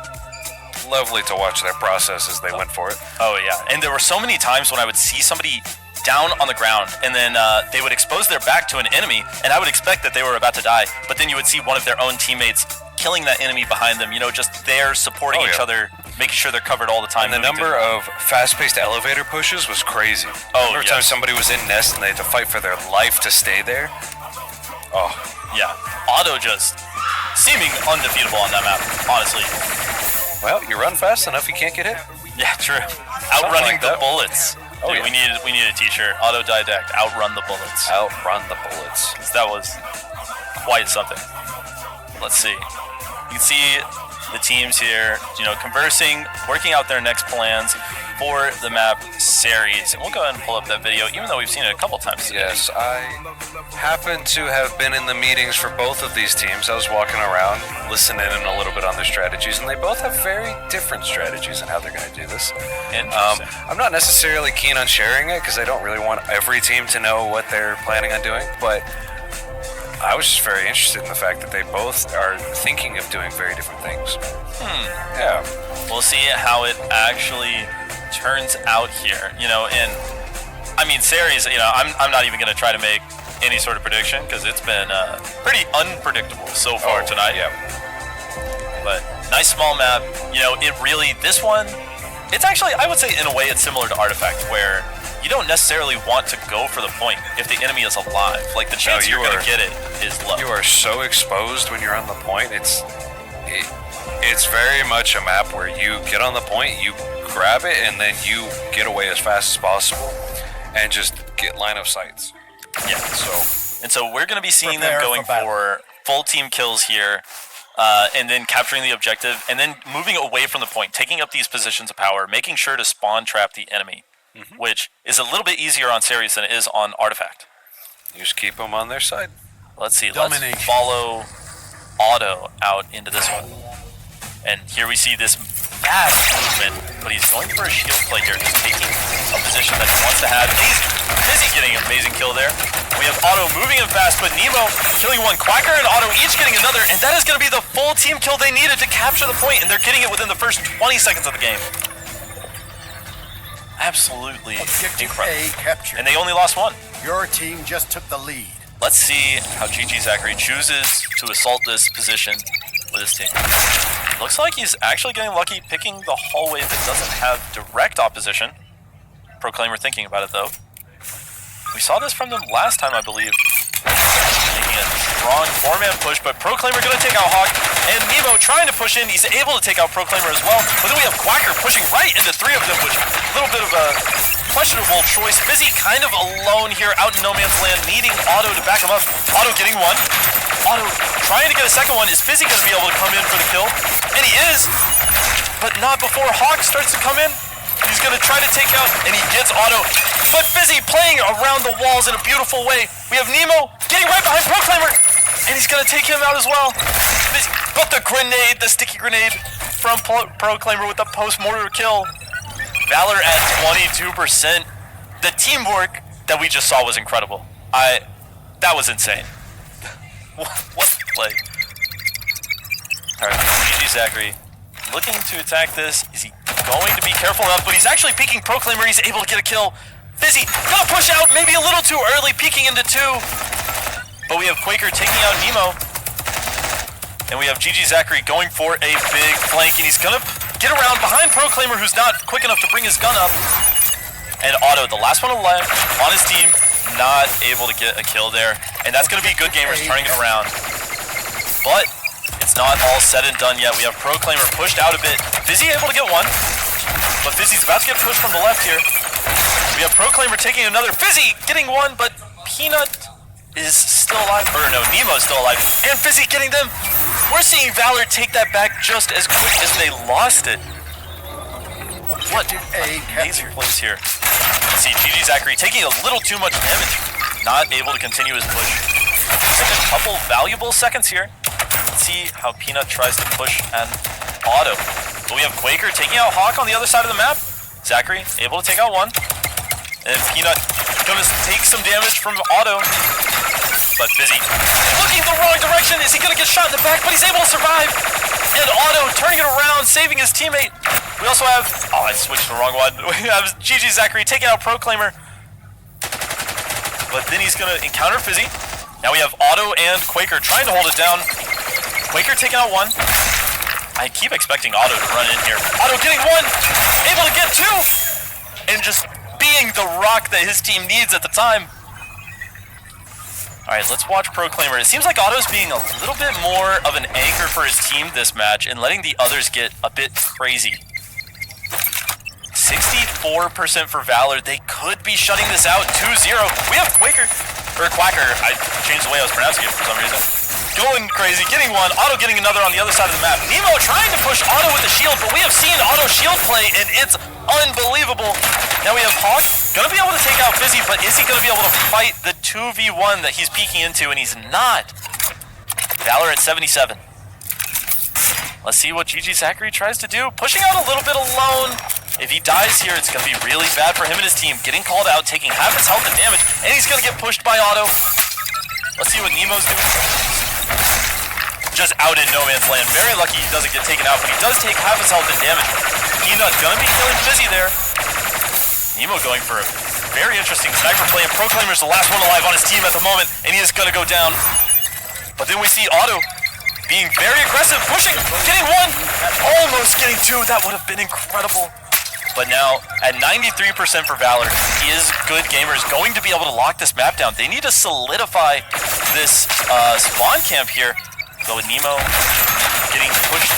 lovely to watch their process as they went for it. Oh, yeah. And there were so many times when I would see somebody down on the ground, and then they would expose their back to an enemy, and I would expect that they were about to die, but then you would see one of their own teammates killing that enemy behind them, you know, just there supporting each other, making sure they're covered all the time. And the number of fast-paced elevator pushes was crazy. Every time somebody was in nest and they had to fight for their life to stay there. Oh. Yeah. Auto just seeming undefeatable on that map, honestly. Well, you run fast enough, you can't get hit. Yeah, true. Outrunning the bullets. Oh, dude, yeah. we need a t-shirt. Autodidact, outrun the bullets. Outrun the bullets. That was quite something. Let's see. You can see the teams here, you know, conversing, working out their next plans. for the map series. And we'll go ahead and pull up that video, even though we've seen it a couple times today. Yes, I happen to have been in the meetings for both of these teams. I was walking around, listening in a little bit on their strategies, and they both have very different strategies on how they're going to do this. Interesting. I'm not necessarily keen on sharing it because I don't really want every team to know what they're planning on doing, but I was just very interested in the fact that they both are thinking of doing very different things. Yeah. We'll see how it actually turns out here. You know, and I mean, series, you know, I'm not even going to try to make any sort of prediction because it's been pretty unpredictable so far tonight. Yeah. But nice small map. You know, it really, this one, it's actually, I would say in a way it's similar to Artifact, where you don't necessarily want to go for the point if the enemy is alive. Like, the chance you're going to get it is low. You are so exposed when you're on the point. It's very much a map where you get on the point, you grab it, and then you get away as fast as possible and just get line of sights. Yeah. So we're going to be seeing them Prepare going for full team kills here, and then capturing the objective, and then moving away from the point, taking up these positions of power, making sure to spawn trap the enemy. Which is a little bit easier on Series than it is on Artifact. You just keep them on their side. Let's see, Domination. let's follow Auto out into this one. And here we see this fast movement, but he's going for a shield play here, just taking a position that he wants to have. He's busy getting an amazing kill there. We have Auto moving in fast, but Nemo killing one, Quacker and Auto each getting another, and that is going to be the full team kill they needed to capture the point, and they're getting it within the first 20 seconds of the game. Absolutely Objective incredible. A captured. And they only lost one. Your team just took the lead. Let's see how GG Zachary chooses to assault this position with his team. Looks like he's actually getting lucky picking the hallway that doesn't have direct opposition. Proclaimer thinking about it though. We saw this from them last time, I believe. Making a strong four-man push, but Proclaimer gonna take out Hawk, and Nemo trying to push in. He's able to take out Proclaimer as well, but then we have Quacker pushing right into three of them, which is a little bit of a questionable choice. Fizzy kind of alone here out in no man's land, needing Auto to back him up. Auto getting one. Auto trying to get a second one. Is Fizzy gonna be able to come in for the kill? And he is, but not before Hawk starts to come in. He's gonna try to take out, and he gets Auto. But Fizzy playing around the walls in a beautiful way. We have Nemo getting right behind Proclaimer, and he's gonna take him out as well. Fizzy, but the grenade, the sticky grenade from Proclaimer with the post-mortar kill. Valor at 22%. The teamwork that we just saw was incredible. That was insane. What play? Alright, GG Zachary looking to attack this. Is he going to be careful enough? But he's actually peeking Proclaimer. He's able to get a kill. Fizzy gonna push out, maybe a little too early, peeking into two. But we have Quaker taking out Nemo. And we have GG Zachary going for a big flank. And he's gonna get around behind Proclaimer, who's not quick enough to bring his gun up. And Auto, the last one left on his team, not able to get a kill there. And that's gonna be Good Gamers turning it around. But it's not all said and done yet. We have Proclaimer pushed out a bit. Fizzy able to get one, but Fizzy's about to get pushed from the left here. We have Proclaimer taking another. Fizzy getting one, but Peanut is still alive. Or no, Nemo's still alive. And Fizzy getting them. We're seeing Valor take that back just as quick as they lost it. What amazing plays here. See, GG Zachary taking a little too much damage. Not able to continue his push. Losing a couple valuable seconds here. Let's see how Peanut tries to push and Auto. But we have Quaker taking out Hawk on the other side of the map. Zachary able to take out one. And Peanut gonna take some damage from Auto. But Fizzy looking the wrong direction. Is he gonna get shot in the back? But he's able to survive. And Auto turning it around, saving his teammate. We also have, I switched the wrong one. We have GG Zachary taking out Proclaimer. But then he's gonna encounter Fizzy. Now we have Auto and Quaker trying to hold it down. Quaker taking out one. I keep expecting Auto to run in here. Auto getting one, able to get two, and just being the rock that his team needs at the time. Alright, let's watch Proclaimer. It seems like Auto's being a little bit more of an anchor for his team this match and letting the others get a bit crazy. 64% for Valor. They could be shutting this out 2-0. We have Quaker, or Quacker. I changed the way I was pronouncing it for some reason. going crazy, getting one. Otto getting another on the other side of the map. Nemo trying to push Otto with the shield, but we have seen Otto shield play, and it's unbelievable. Now we have Hawk. Gonna be able to take out Fizzy, but is he gonna be able to fight the 2v1 that he's peeking into? And he's not. Valor at 77. Let's see what GG Zachary tries to do. Pushing out a little bit alone. If he dies here, it's gonna be really bad for him and his team. Getting called out, taking half his health and damage, and he's gonna get pushed by Otto. Let's see what Nemo's doing. Just out in no man's land. Very lucky he doesn't get taken out, but he does take half his health and damage. Peanut gonna be killing Fizzy there. Nemo going for a very interesting sniper play, and Proclaimer's the last one alive on his team at the moment, and he is gonna go down. But then we see Otto being very aggressive, pushing, getting one, almost getting two. That would have been incredible. But now, at 93% for Valor, is Good Gamers going to be able to lock this map down? They need to solidify this spawn camp here. Though with Nemo getting pushed.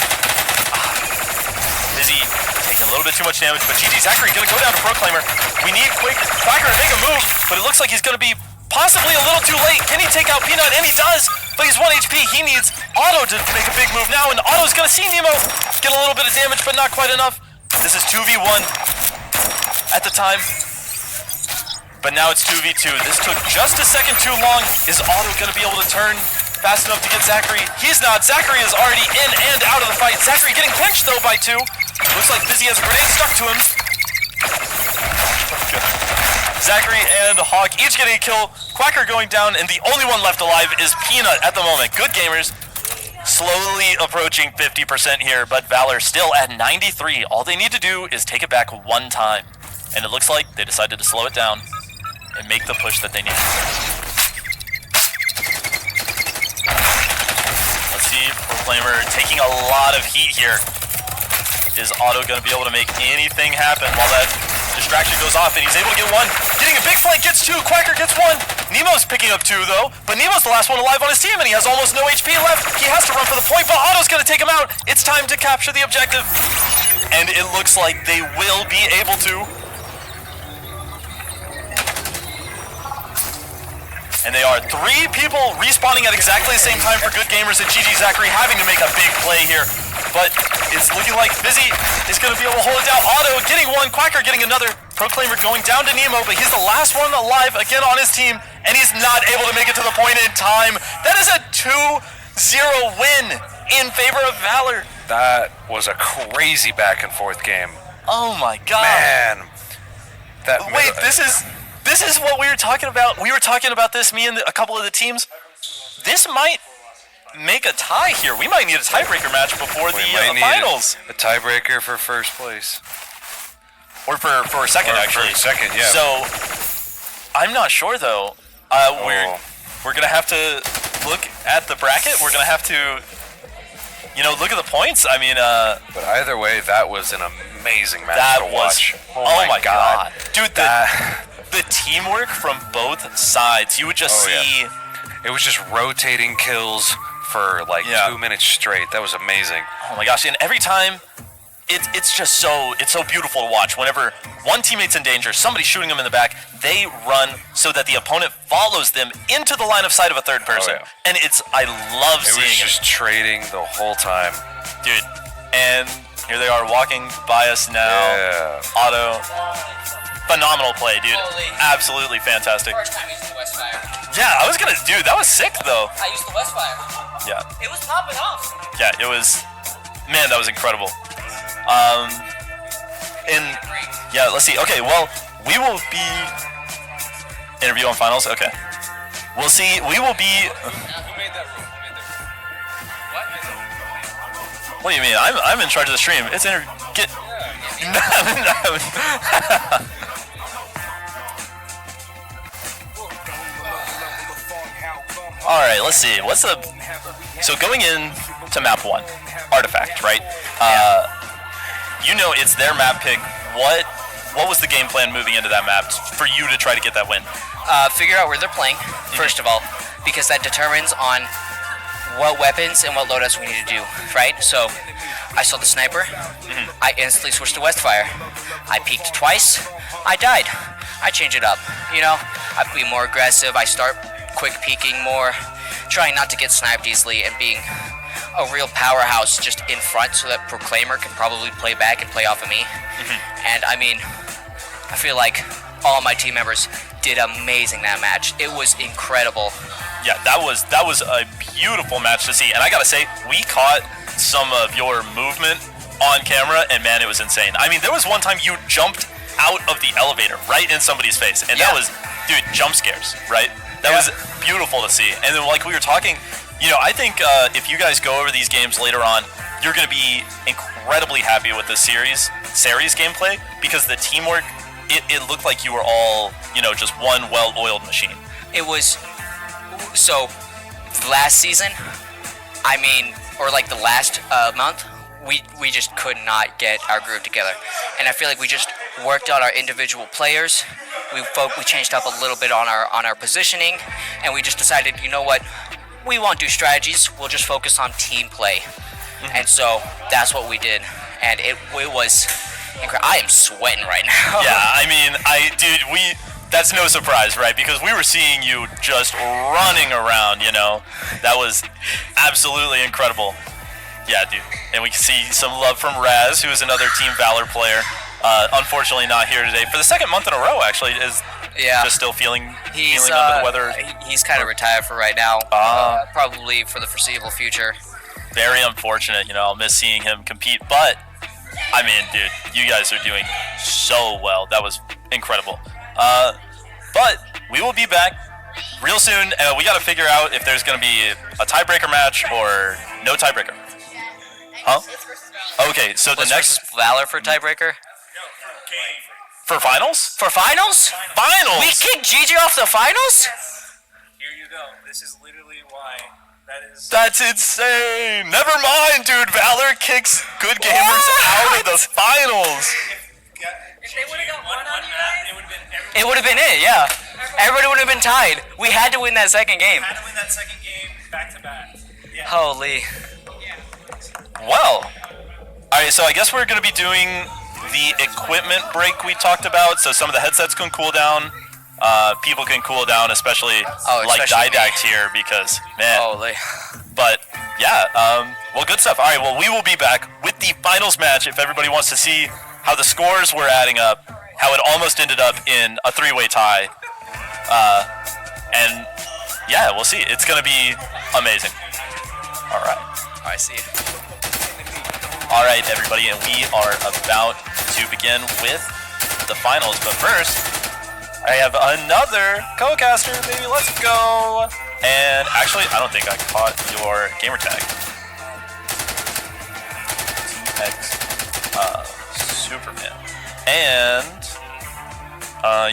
Fizzy taking a little bit too much damage, but GG Zachary gonna go down to Proclaimer. We need quick Quacker to make a move, but it looks like he's gonna be possibly a little too late. Can he take out Peanut? And he does, but he's 1 HP. He needs Otto to make a big move now, and Otto's gonna see Nemo get a little bit of damage, but not quite enough. This is 2v1 at the time, but now it's 2v2. This took just a second too long. Is Otto gonna be able to turn fast enough to get Zachary? He's not. Zachary is already in and out of the fight. Zachary getting pinched though by two. Looks like Fizzy has a grenade stuck to him. Zachary and Hawk each getting a kill. Quacker going down, and the only one left alive is Peanut at the moment. Good Gamers slowly approaching 50% here, but Valor still at 93. All they need to do is take it back one time, and it looks like they decided to slow it down and make the push that they need. Let's see, Proclaimer taking a lot of heat here. Is Otto going to be able to make anything happen while that distraction goes off, and he's able to get one. Getting a big flank, gets two. Quacker gets one. Nemo's picking up two, though, but Nemo's the last one alive on his team, and he has almost no HP left. He has to run for the point, but Otto's going to take him out. It's time to capture the objective, and it looks like they will be able to. And they are 3 people respawning at exactly the same time for Good Gamers, and GG Zachary having to make a big play here. But it's looking like Fizzy is going to be able to hold it down. Otto getting one, Quacker getting another. Proclaimer going down to Nemo, but he's the last one alive again on his team, and he's not able to make it to the point in time. That is a 2-0 win in favor of Valor. That was a crazy back and forth game. Oh my god. Man. Wait, this is what we were talking about. We were talking about this, me and a couple of the teams. This might make a tie here. We might need a tiebreaker match before the finals. A tiebreaker for first place. Or for a second, actually. For a second, yeah. So, I'm not sure, though. We're going to have to look at the bracket. We're going to have to, look at the points. I mean, but either way, that was an amazing match that to watch. Oh my god. Dude, the teamwork from both sides. You would just see... Yeah. It was just rotating kills for 2 minutes straight. That was amazing. Oh my gosh, and every time, it's so beautiful to watch. Whenever one teammate's in danger, somebody's shooting them in the back, they run so that the opponent follows them into the line of sight of a third person. Oh, yeah. And I love seeing it. It was just trading the whole time. Dude, and here they are walking by us now. Yeah. Otto. Phenomenal play, dude. Absolutely fantastic. First time using the Westfire. Yeah, I was gonna do. That was sick, though. I used the Westfire. Yeah. It was popping off. Yeah, it was. Man, that was incredible. And yeah, let's see. Okay, well, we will be interview on finals. Okay, we'll see. We will be. Who made that rule? What do you mean? I'm in charge of the stream. It's interview. Get. All right, let's see. So going in to map 1, Artifact, right? It's their map pick. What was the game plan moving into that map for you to try to get that win? Figure out where they're playing, first of all, because that determines on what weapons and what loadouts we need to do, right? So, I saw the sniper. I instantly switched to Westfire. I peeked twice. I died. I change it up. I be more aggressive. I start quick peeking more. trying not to get sniped easily and being a real powerhouse just in front so that Proclaimer can probably play back and play off of me. And I mean, I feel like all my team members did amazing that match. It was incredible. Yeah, that was a beautiful match to see. And I gotta say, we caught some of your movement on camera, and man, it was insane. I mean, there was one time you jumped out of the elevator right in somebody's face, and that was, dude, jump scares, right? That was beautiful to see. And then, like we were talking, you know, I think if you guys go over these games later on, you're going to be incredibly happy with the series gameplay, because the teamwork, it looked like you were all, you know, just one well-oiled machine. It was, so, last season, I mean, or like the last month, we just could not get our groove together. And I feel like we just worked on our individual players. We changed up a little bit on our positioning, and we just decided, you know what, we won't do strategies, we'll just focus on team play. And so that's what we did, and it was incredible. I am sweating right now. Yeah, I mean, that's no surprise, right? Because we were seeing you just running around, you know. That was absolutely incredible. Yeah, dude. And we can see some love from Raz, who is another Team Valor player. Unfortunately not here today. For the second month in a row, actually, is just still feeling under the weather. He's kind of retired for right now. Probably for the foreseeable future. Very unfortunate, you know. I'll miss seeing him compete. But, I mean, dude, you guys are doing so well. That was incredible. But we will be back real soon. We got to figure out if there's going to be a tiebreaker match or no tiebreaker. Huh? Okay, so the next Valor for tiebreaker. For finals? For finals? Finals. We kicked GG off the finals? Here you go. This is literally why. That's insane. Never mind, dude. Valor kicks good gamers out of the finals. If they would have got one on you guys, It would have been it, yeah. Everybody would have been tied. We had to win that second game. Had to win that second game back to back. Yeah. Holy. Well, alright, so I guess we're going to be doing the equipment break we talked about, so some of the headsets can cool down. People can cool down, especially like Didact here, because, man. Holy. But, yeah, well, good stuff. Alright, well, we will be back with the finals match if everybody wants to see how the scores were adding up, how it almost ended up in a three-way tie. And, yeah, we'll see. It's going to be amazing. Alright. Alright, see you. Alright, everybody, and we are about to begin with the finals. But first, I have another co-caster. Baby, let's go. And actually, I don't think I caught your gamer tag. TX Superman. And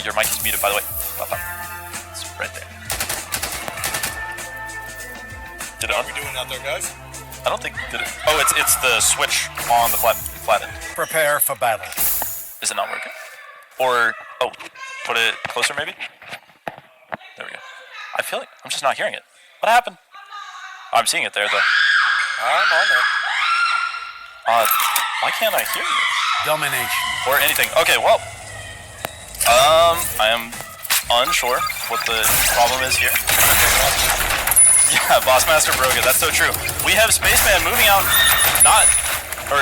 your mic is muted, by the way. It's right there. Did it on? What are we doing out there, guys? I don't think did it. Oh, it's the switch on the flat end. Prepare for battle. Is it not working? Or put it closer maybe. There we go. I feel like I'm just not hearing it. What happened? Oh, I'm seeing it there though. I'm on there. Why can't I hear you? Domination. Or anything. Okay, well. I am unsure what the problem is here. Yeah, Bossmaster broke it. That's so true. We have Spaceman moving out,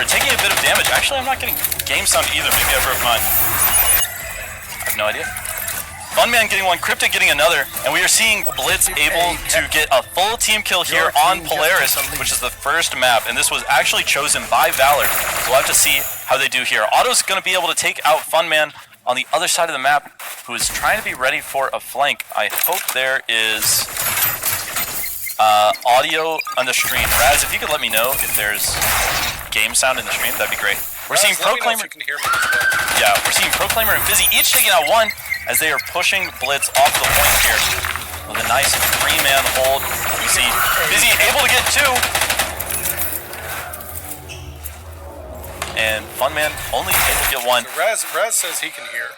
taking a bit of damage. Actually, I'm not getting game sound either. Maybe I broke mine. I have no idea. Funman getting one, Cryptic getting another, and we are seeing Blitz able to get a full team kill here on Polaris, which is the first map, and this was actually chosen by Valor. We'll have to see how they do here. Otto's going to be able to take out Funman on the other side of the map, who is trying to be ready for a flank. I hope there is audio on the stream. Raz, if you could let me know if there's game sound in the stream, that'd be great. We're seeing Proclaimer. Yeah, we're seeing Proclaimer and Busy each taking out one as they are pushing Blitz off the point here with a nice three-man hold. We see Busy able to get two, and Funman only able to get one. Raz says he can hear.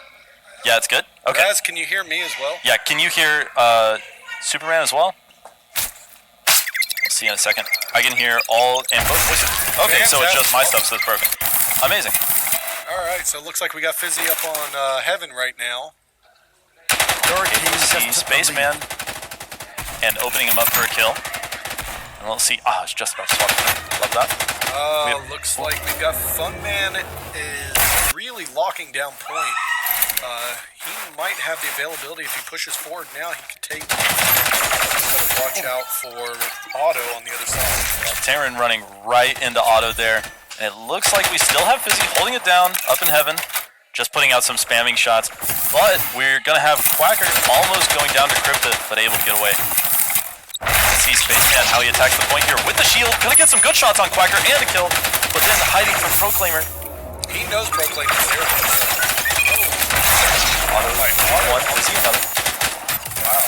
Yeah, it's good. Okay. Raz, can you hear me as well? Yeah, can you hear Superman as well? We'll see in a second. I can hear all and both voices. Okay, so it's just my stuff, so it's broken. Amazing. All right, so it looks like we got Fizzy up on Heaven right now. See Spaceman and opening him up for a kill. And let's see. It's just about to swap. Love that. Looks like we've got Funman is really locking down point. He might have the availability if he pushes forward now. He could take. Watch out for Otto on the other side. Terran running right into Otto there. And it looks like we still have Fizzy holding it down up in heaven. Just putting out some spamming shots. But we're going to have Quacker almost going down to Crypta, but able to get away. Let's see Spaceman how he attacks the point here with the shield. Gonna get some good shots on Quacker and a kill, but then hiding from Proclaimer. He knows Proclaimer's there. Otto one, Fizzy another. Wow.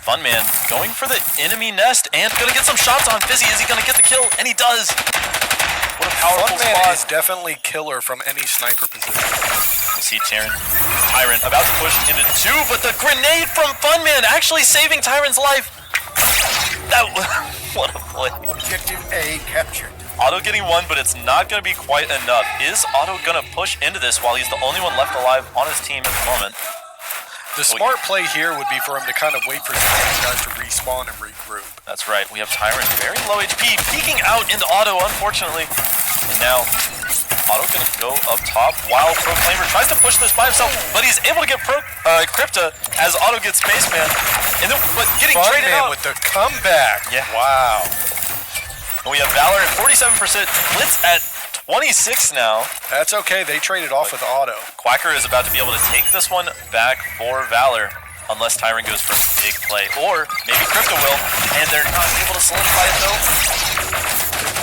Funman going for the enemy nest and gonna get some shots on Fizzy. Is he gonna get the kill? And he does. What a powerful Funman spot. is definitely killer from any sniper position. We'll see Tyrant about to push into 2, but the grenade from Funman actually saving Tyrant's life. What a play. Objective A captured. Otto getting 1, but it's not going to be quite enough. Is Otto going to push into this while he's the only one left alive on his team at the moment? The smart play here would be for him to kind of wait for some guys to respawn and regroup. That's right. We have Tyrant very low HP, peeking out into Otto, unfortunately. And now Otto going to go up top while Proclaimer tries to push this by himself, but he's able to get Crypta as Otto gets Spaceman. And then, but getting traded out. with the comeback. Yeah. Wow. And we have Valor at 47%, Blitz at 26 now. That's okay. They traded off with Otto. Quacker is about to be able to take this one back for Valor, unless Tyrant goes for a big play. Or maybe Crypta will, and they're not able to solidify it though.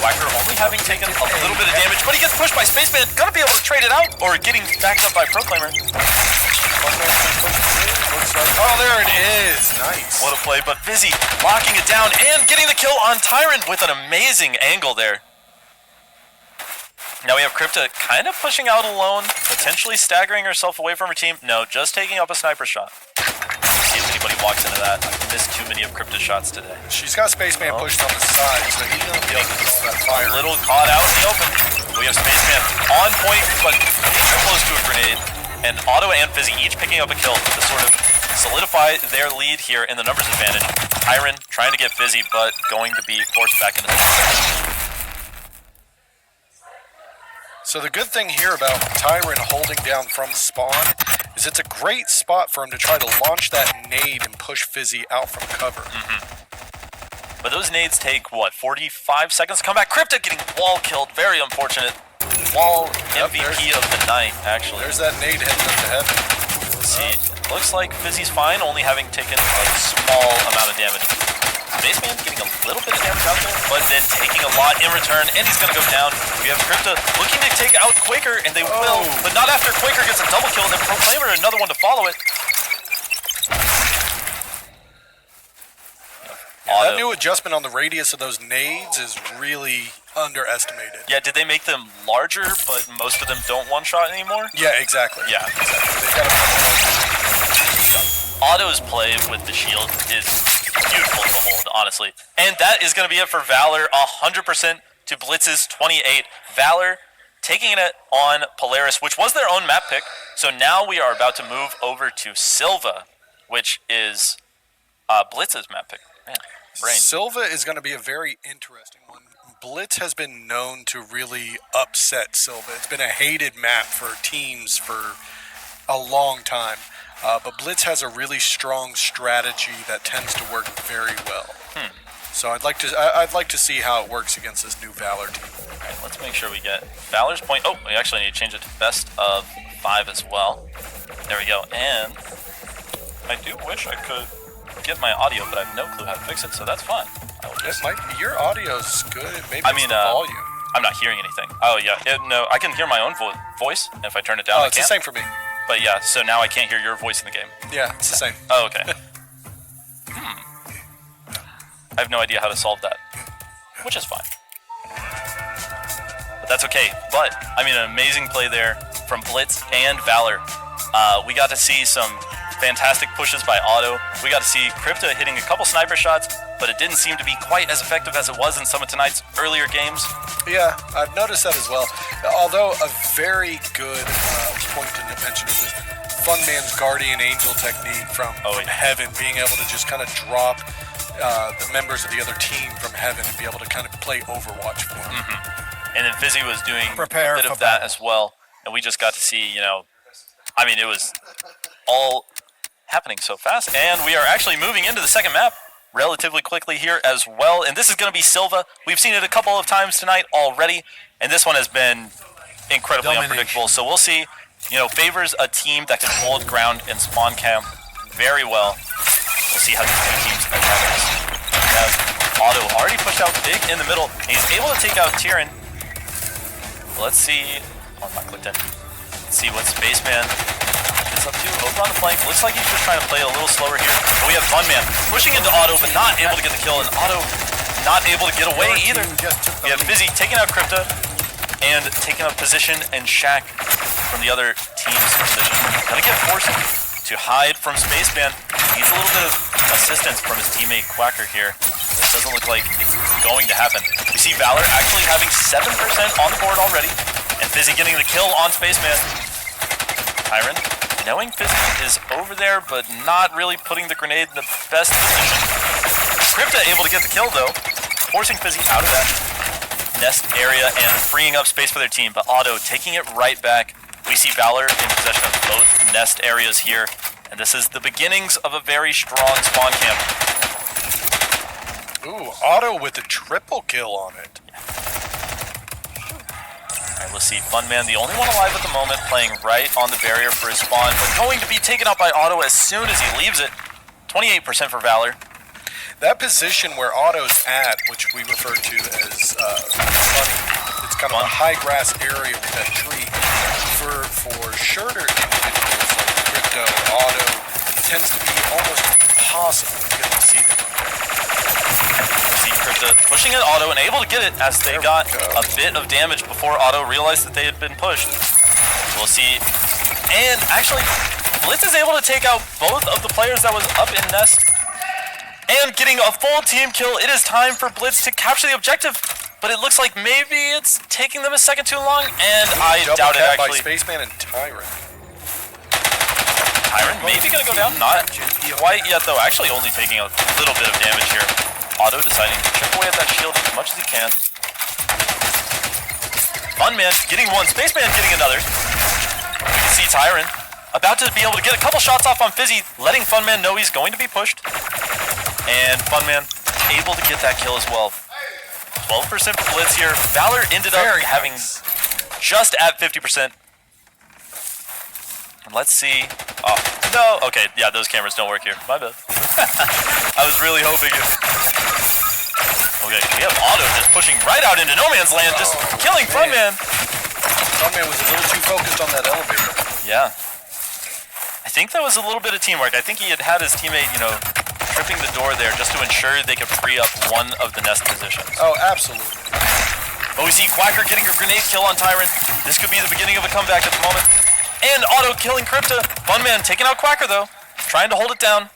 Quacker only having taken a little bit of damage, but he gets pushed by Spaceman. Gonna be able to trade it out, or getting backed up by Proclaimer. Oh, there it is. Nice. What a play, but Fizzy locking it down and getting the kill on Tyrant with an amazing angle there. Now we have Crypta kind of pushing out alone, potentially staggering herself away from her team. No, just taking up a sniper shot. Let's see if anybody walks into that. I've missed too many of Crypta's shots today. She's got Spaceman pushed on the side, so he's going to be able to get that fire. A little caught out in the open. We have Spaceman on point, but too close to a grenade. And Otto and Fizzy each picking up a kill to sort of solidify their lead here in the numbers advantage. Tyron trying to get Fizzy, but going to be forced back into the game. So the good thing here about Tyron holding down from spawn is it's a great spot for him to try to launch that nade and push Fizzy out from cover. But those nades take, what, 45 seconds to come back? Crypta getting wall killed. Very unfortunate. Wall MVP of the night, actually. There's that nade heading up to heaven. Let's see. Looks like Fizzy's fine, only having taken a small amount of damage. Spaceman getting a little bit of damage out there, but then taking a lot in return, and he's going to go down. We have Crypta looking to take out Quaker, and they will, but not after Quaker gets a double kill, and then Proclaimer another one to follow it. Yeah, that new adjustment on the radius of those nades is really underestimated. Yeah, did they make them larger, but most of them don't one-shot anymore? Yeah, exactly. Yeah. They've got Otto's play with the shield is beautiful to behold, honestly. And that is going to be it for Valor, 100% to Blitz's 28. Valor taking it on Polaris, which was their own map pick. So now we are about to move over to Silva, which is Blitz's map pick. Man, brain. Silva is going to be a very interesting one. Blitz has been known to really upset Silva. It's been a hated map for teams for a long time. But Blitz has a really strong strategy that tends to work very well. So I'd like to see how it works against this new Valor team. All right, let's make sure we get Valor's point. Oh, we actually need to change it to best of 5 as well. There we go. And I do wish I could get my audio, but I have no clue how to fix it, so that's fine. Your audio's good. Maybe it's the volume. I'm not hearing anything. Oh yeah, no, I can hear my own voice, and if I turn it down, it's the same for me. But yeah, so now I can't hear your voice in the game. Yeah, it's the same. Oh, okay. I have no idea how to solve that, which is fine. But that's okay. But, I mean, an amazing play there from Blitz and Valor. We got to see some fantastic pushes by Otto. We got to see Crypta hitting a couple sniper shots, but it didn't seem to be quite as effective as it was in some of tonight's earlier games. Yeah, I've noticed that as well. Although a very good point to mention is Funman's Guardian Angel technique from Heaven, being able to just kind of drop the members of the other team from Heaven and be able to kind of play Overwatch for them. And then Fizzy was doing Prepare a bit for of that battle. as well. And we just got to see, you know, I mean, it was all happening so fast. And we are actually moving into the second map relatively quickly here as well. And this is going to be Silva. We've seen it a couple of times tonight already. And this one has been incredibly unpredictable. So we'll see, you know, favors a team that can hold ground in spawn camp very well. We'll see how these two teams attack this. As Otto already pushed out big in the middle. He's able to take out Tyrion. Let's see. Oh, I'm not clicked in. Let's see what Spaceman is up to. Over on the flank. Looks like he's just trying to play a little slower here. But we have Funman pushing into Otto, but not able to get the kill. And Otto not able to get away either. We have Fizzy taking out Crypta and taking up position and Shaq from the other team's position. Gonna get forced to hide from Spaceman. Needs a little bit of assistance from his teammate Quacker here. This doesn't look like it's going to happen. We see Valor actually having 7% on the board already, and Fizzy getting the kill on Spaceman. Tyron, knowing Fizzy is over there, but not really putting the grenade in the best position. Crypta able to get the kill though, forcing Fizzy out of that nest area and freeing up space for their team, but Otto taking it right back. We see Valor in possession of both nest areas here, and this is the beginnings of a very strong spawn camp. Ooh, Otto with a triple kill on it. Alright, let's see. Funman, the only one alive at the moment, playing right on the barrier for his spawn, but going to be taken out by Otto as soon as he leaves it. 28% for Valor. That position where Otto's at, which we refer to as sunny, it's kind of a high grass area with that tree. For shorter individuals like Crypto, Otto, it tends to be almost impossible to get to see them. See Crypta pushing at Otto and able to get it as they got a bit of damage before Otto realized that they had been pushed. We'll see. And actually, Blitz is able to take out both of the players that was up in Nest. And getting a full team kill. It is time for Blitz to capture the objective. But it looks like maybe it's taking them a second too long. And I doubt it actually. By Spaceman and Tyron. Tyron maybe going to go down. Not quite yet though. Actually only taking a little bit of damage here. Otto deciding to chip away at that shield as much as he can. Funman getting one. Spaceman getting another. You can see Tyron about to be able to get a couple shots off on Fizzy, letting Funman know he's going to be pushed. And Funman able to get that kill as well. 12% for Blitz here. Valor ended up having just at 50%. And let's see. Oh, no. Okay, yeah, those cameras don't work here. My bad. I was really hoping it. Okay, we have Otto just pushing right out into no man's land, just killing Funman. Funman was a little too focused on that elevator. Yeah. I think that was a little bit of teamwork. I think he had his teammate, you know, tripping the door there just to ensure they could free up one of the nest positions. Oh, absolutely. But we see Quacker getting a grenade kill on Tyron. This could be the beginning of a comeback at the moment. And Otto killing Crypta. Funman taking out Quacker though, trying to hold it down.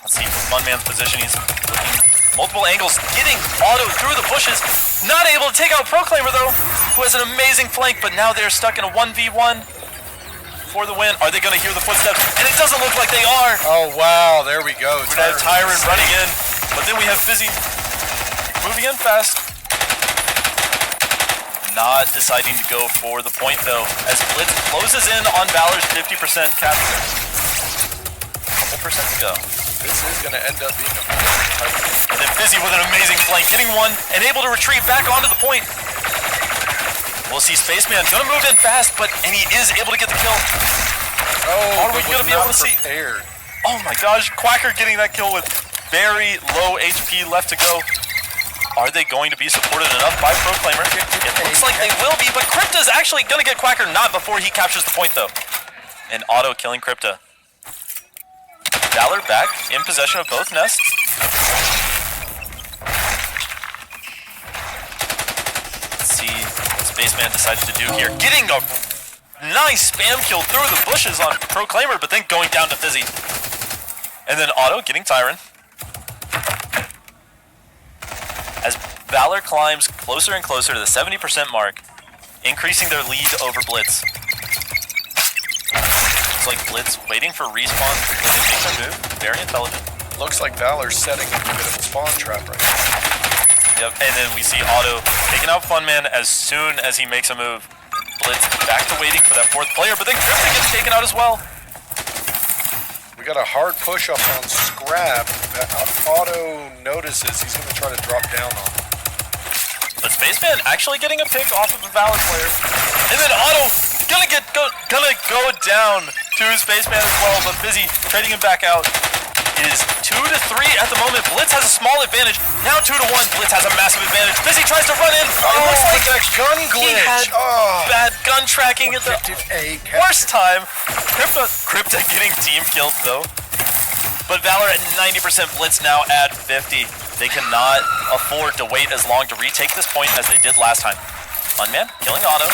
Let's see Funman's position. He's looking multiple angles, getting Otto through the bushes. Not able to take out Proclaimer though, who has an amazing flank, but now they're stuck in a 1v1. For the win. Are they going to hear the footsteps? And it doesn't look like they are. Oh, wow. There we go. We have Tyron running in, but then we have Fizzy moving in fast. Not deciding to go for the point, though, as Blitz closes in on Valor's 50% capture. Couple percent to go. This is going to end up being a And then Fizzy with an amazing flank, hitting one and able to retrieve back onto the point. We'll see Spaceman gonna move in fast, and he is able to get the kill. Oh, are we gonna be able to see? Oh my gosh, Quacker getting that kill with very low HP left to go. Are they going to be supported enough by Proclaimer? It looks like they will be, but Crypta's actually gonna get Quacker, not before he captures the point though. And Otto killing Crypta. Valor back in possession of both nests. Let's see what Spaceman decided to do here. Getting a nice spam kill through the bushes on Proclaimer, but then going down to Fizzy. And then Otto getting Tyron. As Valor climbs closer and closer to the 70% mark, increasing their lead over Blitz. It's like Blitz waiting for respawns before they make their move. Very intelligent. Looks like Valor's setting up a bit of a spawn trap right now. Yep, and then we see Otto taking out Funman as soon as he makes a move. Blitz back to waiting for that fourth player, but then Crypto gets taken out as well. We got a hard push up on Scrap that Otto notices. He's going to try to drop down on him. But Spaceman actually getting a pick off of a Valor player. And then Otto gonna go down to Spaceman as well, but Fizzy trading him back out. It is 2-3 at the moment. Blitz has a small advantage. Now 2-1. Blitz has a massive advantage. Fizzy tries to run in. It looks like that gun glitch. He had bad gun tracking at the worst time. Crypto getting team killed though. But Valor at 90%, Blitz now at 50. They cannot afford to wait as long to retake this point as they did last time. Funman killing Otto.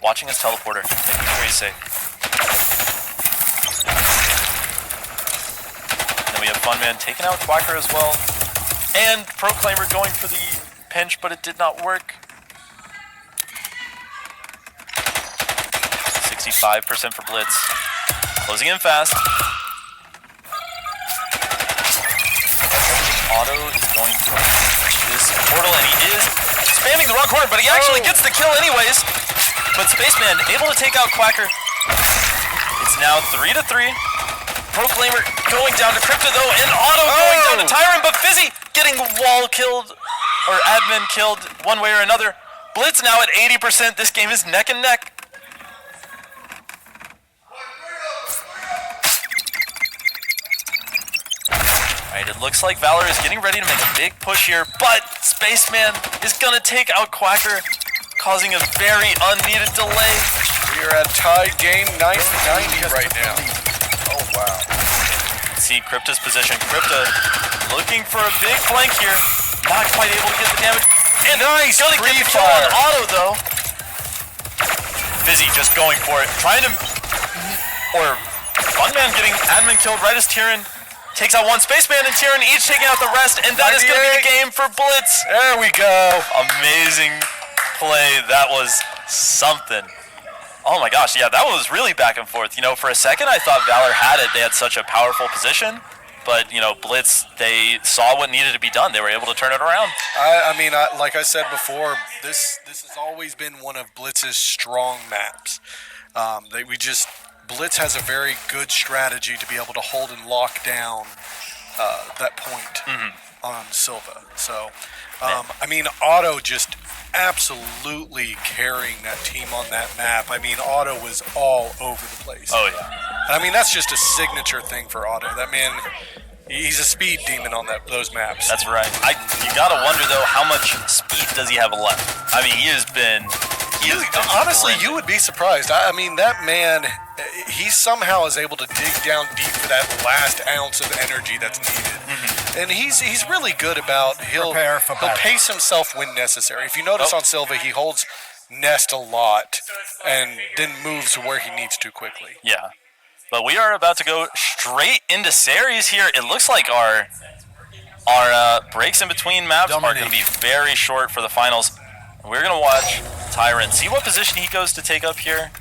Watching his teleporter, making sure he's safe. And then we have Funman taking out Quacker as well. And Proclaimer going for the pinch, but it did not work. 65% for Blitz. Closing in fast. Otto is going for this portal, and he is spamming the wrong corner, but he actually gets the kill anyways. But Spaceman able to take out Quacker. It's now 3-3. Proclaimer going down to Crypto though, and Otto going down to Tyrant, but Fizzy getting wall killed, or admin killed one way or another. Blitz now at 80%. This game is neck and neck. Alright, it looks like Valor is getting ready to make a big push here, but Spaceman is gonna take out Quacker, causing a very unneeded delay. We are at tie game 90 right now. Oh wow. See Crypto's position. Crypto looking for a big flank here. Not quite able to get the damage. And nice gonna get the kill on Otto though. Fizzy just going for it. Trying to, or Funman getting admin killed right as Tyrion takes out one. Spaceman and Tyrion each taking out the rest, and that is going to be the game for Blitz. There we go. Amazing play. That was something. Oh my gosh, yeah, that was really back and forth. You know, for a second I thought Valor had it. They had such a powerful position. But, you know, Blitz, they saw what needed to be done. They were able to turn it around. I mean, like I said before, this has always been one of Blitz's strong maps. Blitz has a very good strategy to be able to hold and lock down that point on Silva. So, I mean, Otto just absolutely carrying that team on that map. I mean, Otto was all over the place. Oh, yeah. I mean, that's just a signature thing for Otto. That man, he's a speed demon on those maps. That's right. You gotta wonder, though, how much speed does he have left? I mean, he has been... Honestly, you would be surprised. I mean, that man, he somehow is able to dig down deep for that last ounce of energy that's needed. And he's really good about he'll pace himself when necessary. If you notice on Silva, he holds nest a lot and then moves to where he needs to quickly. Yeah. But we are about to go straight into series here. It looks like our breaks in between maps are going to be very short for the finals. We're going to watch Tyrant, see what position he goes to take up here.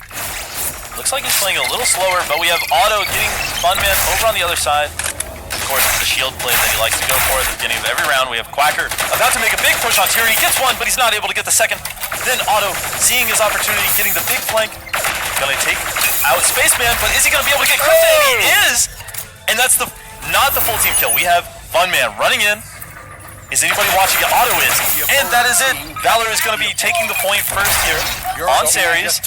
Looks like he's playing a little slower, but we have Otto getting Funman over on the other side. Of course, the shield play that he likes to go for at the beginning of every round. We have Quacker about to make a big push on Tyrion. He gets one, but he's not able to get the second. Then Otto, seeing his opportunity, getting the big flank. Gonna take out Spaceman, but is he gonna be able to get Crypto? And he is! And that's not the full team kill. We have Funman running in. Is anybody watching it? Otto is. And that is it. Valor is going to be taking the point first here on series.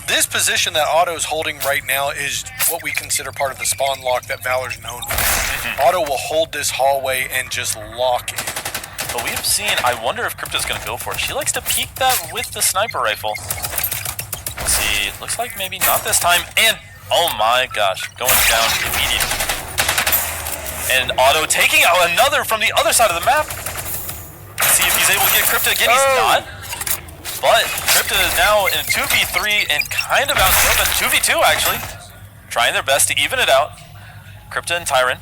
This position that Otto's holding right now is what we consider part of the spawn lock that Valor's known for. Otto will hold this hallway and just lock it. But we've seen, I wonder if Crypto's going to go for it. She likes to peek that with the sniper rifle. Let's see. Looks like maybe not this time. And, oh my gosh, going down immediately. And Otto taking out another from the other side of the map. Let's see if he's able to get Crypto. Again, he's not. But Crypto is now in 2v3 and kind of out in the open. 2v2, actually. Trying their best to even it out. Crypto and Tyrant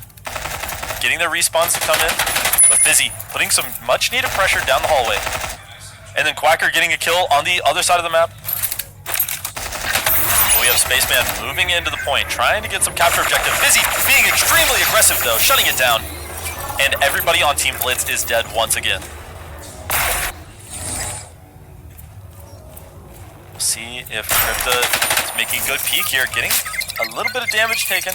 getting their respawns to come in. But Fizzy putting some much-needed pressure down the hallway. And then Quacker getting a kill on the other side of the map. We have Spaceman moving into the point, trying to get some capture objective. Fizzy being extremely aggressive though, shutting it down. And everybody on Team Blitz is dead once again. We'll see if Crypta is making a good peek here, getting a little bit of damage taken.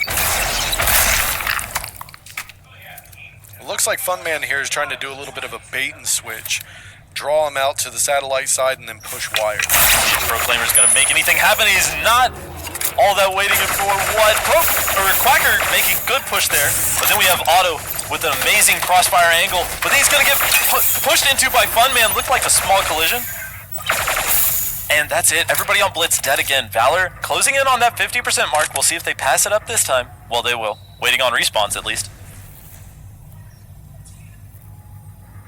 It looks like Funman here is trying to do a little bit of a bait and switch. Draw him out to the satellite side and then push wire. Proclaimer's gonna make anything happen. He's not all that waiting for what? Quacker making good push there. But then we have Otto with an amazing crossfire angle. But he's gonna get pushed into by Funman. Looked like a small collision. And that's it. Everybody on Blitz dead again. Valor closing in on that 50% mark. We'll see if they pass it up this time. Well, they will. Waiting on respawns at least.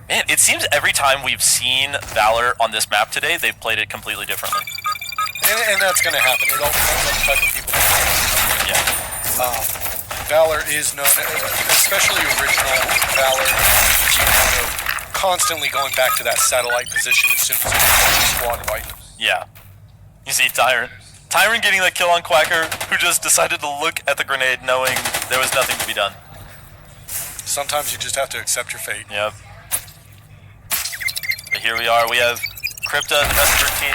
Man, it seems every time we've seen Valor on this map today, they've played it completely differently. And that's going to happen. It all depends on the type of people. Yeah. Valor is known, especially original Valor, constantly going back to that satellite position as soon as it's squad fight. Yeah. You see Tyrant. Tyrant getting that kill on Quacker, who just decided to look at the grenade knowing there was nothing to be done. Sometimes you just have to accept your fate. Yep. But here we are, we have Crypta and the Messenger team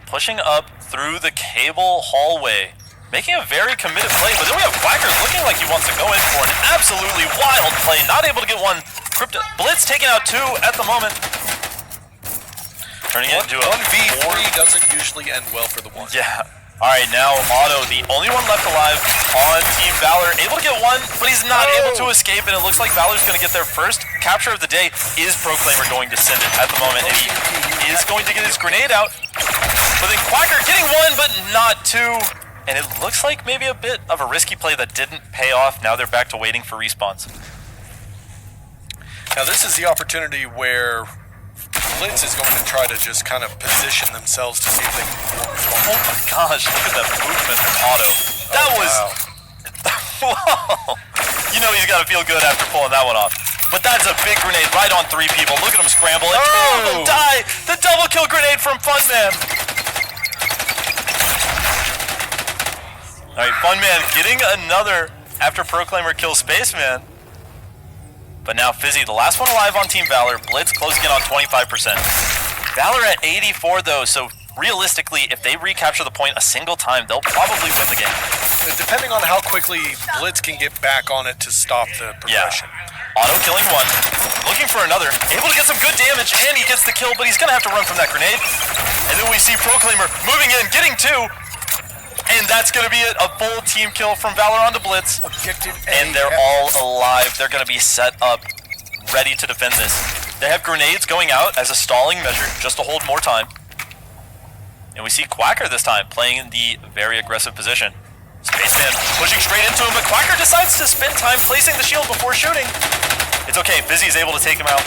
pushing up through the cable hallway, making a very committed play, but then we have Quacker looking like he wants to go in for an absolutely wild play, not able to get one. Crypta, Blitz taking out 2 at the moment. Turning it into a 1v3 doesn't usually end well for the one. Yeah. Alright, now Otto, the only one left alive on Team Valor, able to get one, but he's not able to escape, and it looks like Valor's going to get their first capture of the day. Is Proclaimer going to send it at the moment, and he is going to get his grenade out. But then Quacker getting 1, but not 2. And it looks like maybe a bit of a risky play that didn't pay off. Now they're back to waiting for respawns. Now this is the opportunity where Blitz is going to try to just kind of position themselves to see if they can perform. Oh my gosh, look at that movement from Otto. That was... Wow. You know he's got to feel good after pulling that one off. But that's a big grenade right on 3 people. Look at him scramble. And 2 of them die! The double kill grenade from Funman. Alright, Funman getting another after Proclaimer kills Spaceman. But now Fizzy, the last one alive on Team Valor. Blitz closing in on 25%. Valor at 84 though, so realistically, if they recapture the point a single time, they'll probably win the game. Depending on how quickly Blitz can get back on it to stop the progression. Yeah. Otto killing 1, looking for another, able to get some good damage, and he gets the kill, but he's gonna have to run from that grenade. And then we see Proclaimer moving in, getting 2. And that's going to be it, a full team kill from Valor onto Blitz. Objective A And they're all alive. They're going to be set up, ready to defend this. They have grenades going out as a stalling measure, just to hold more time. And we see Quacker this time, playing in the very aggressive position. Spaceman pushing straight into him, but Quacker decides to spend time placing the shield before shooting. It's okay, Fizzy's able to take him out.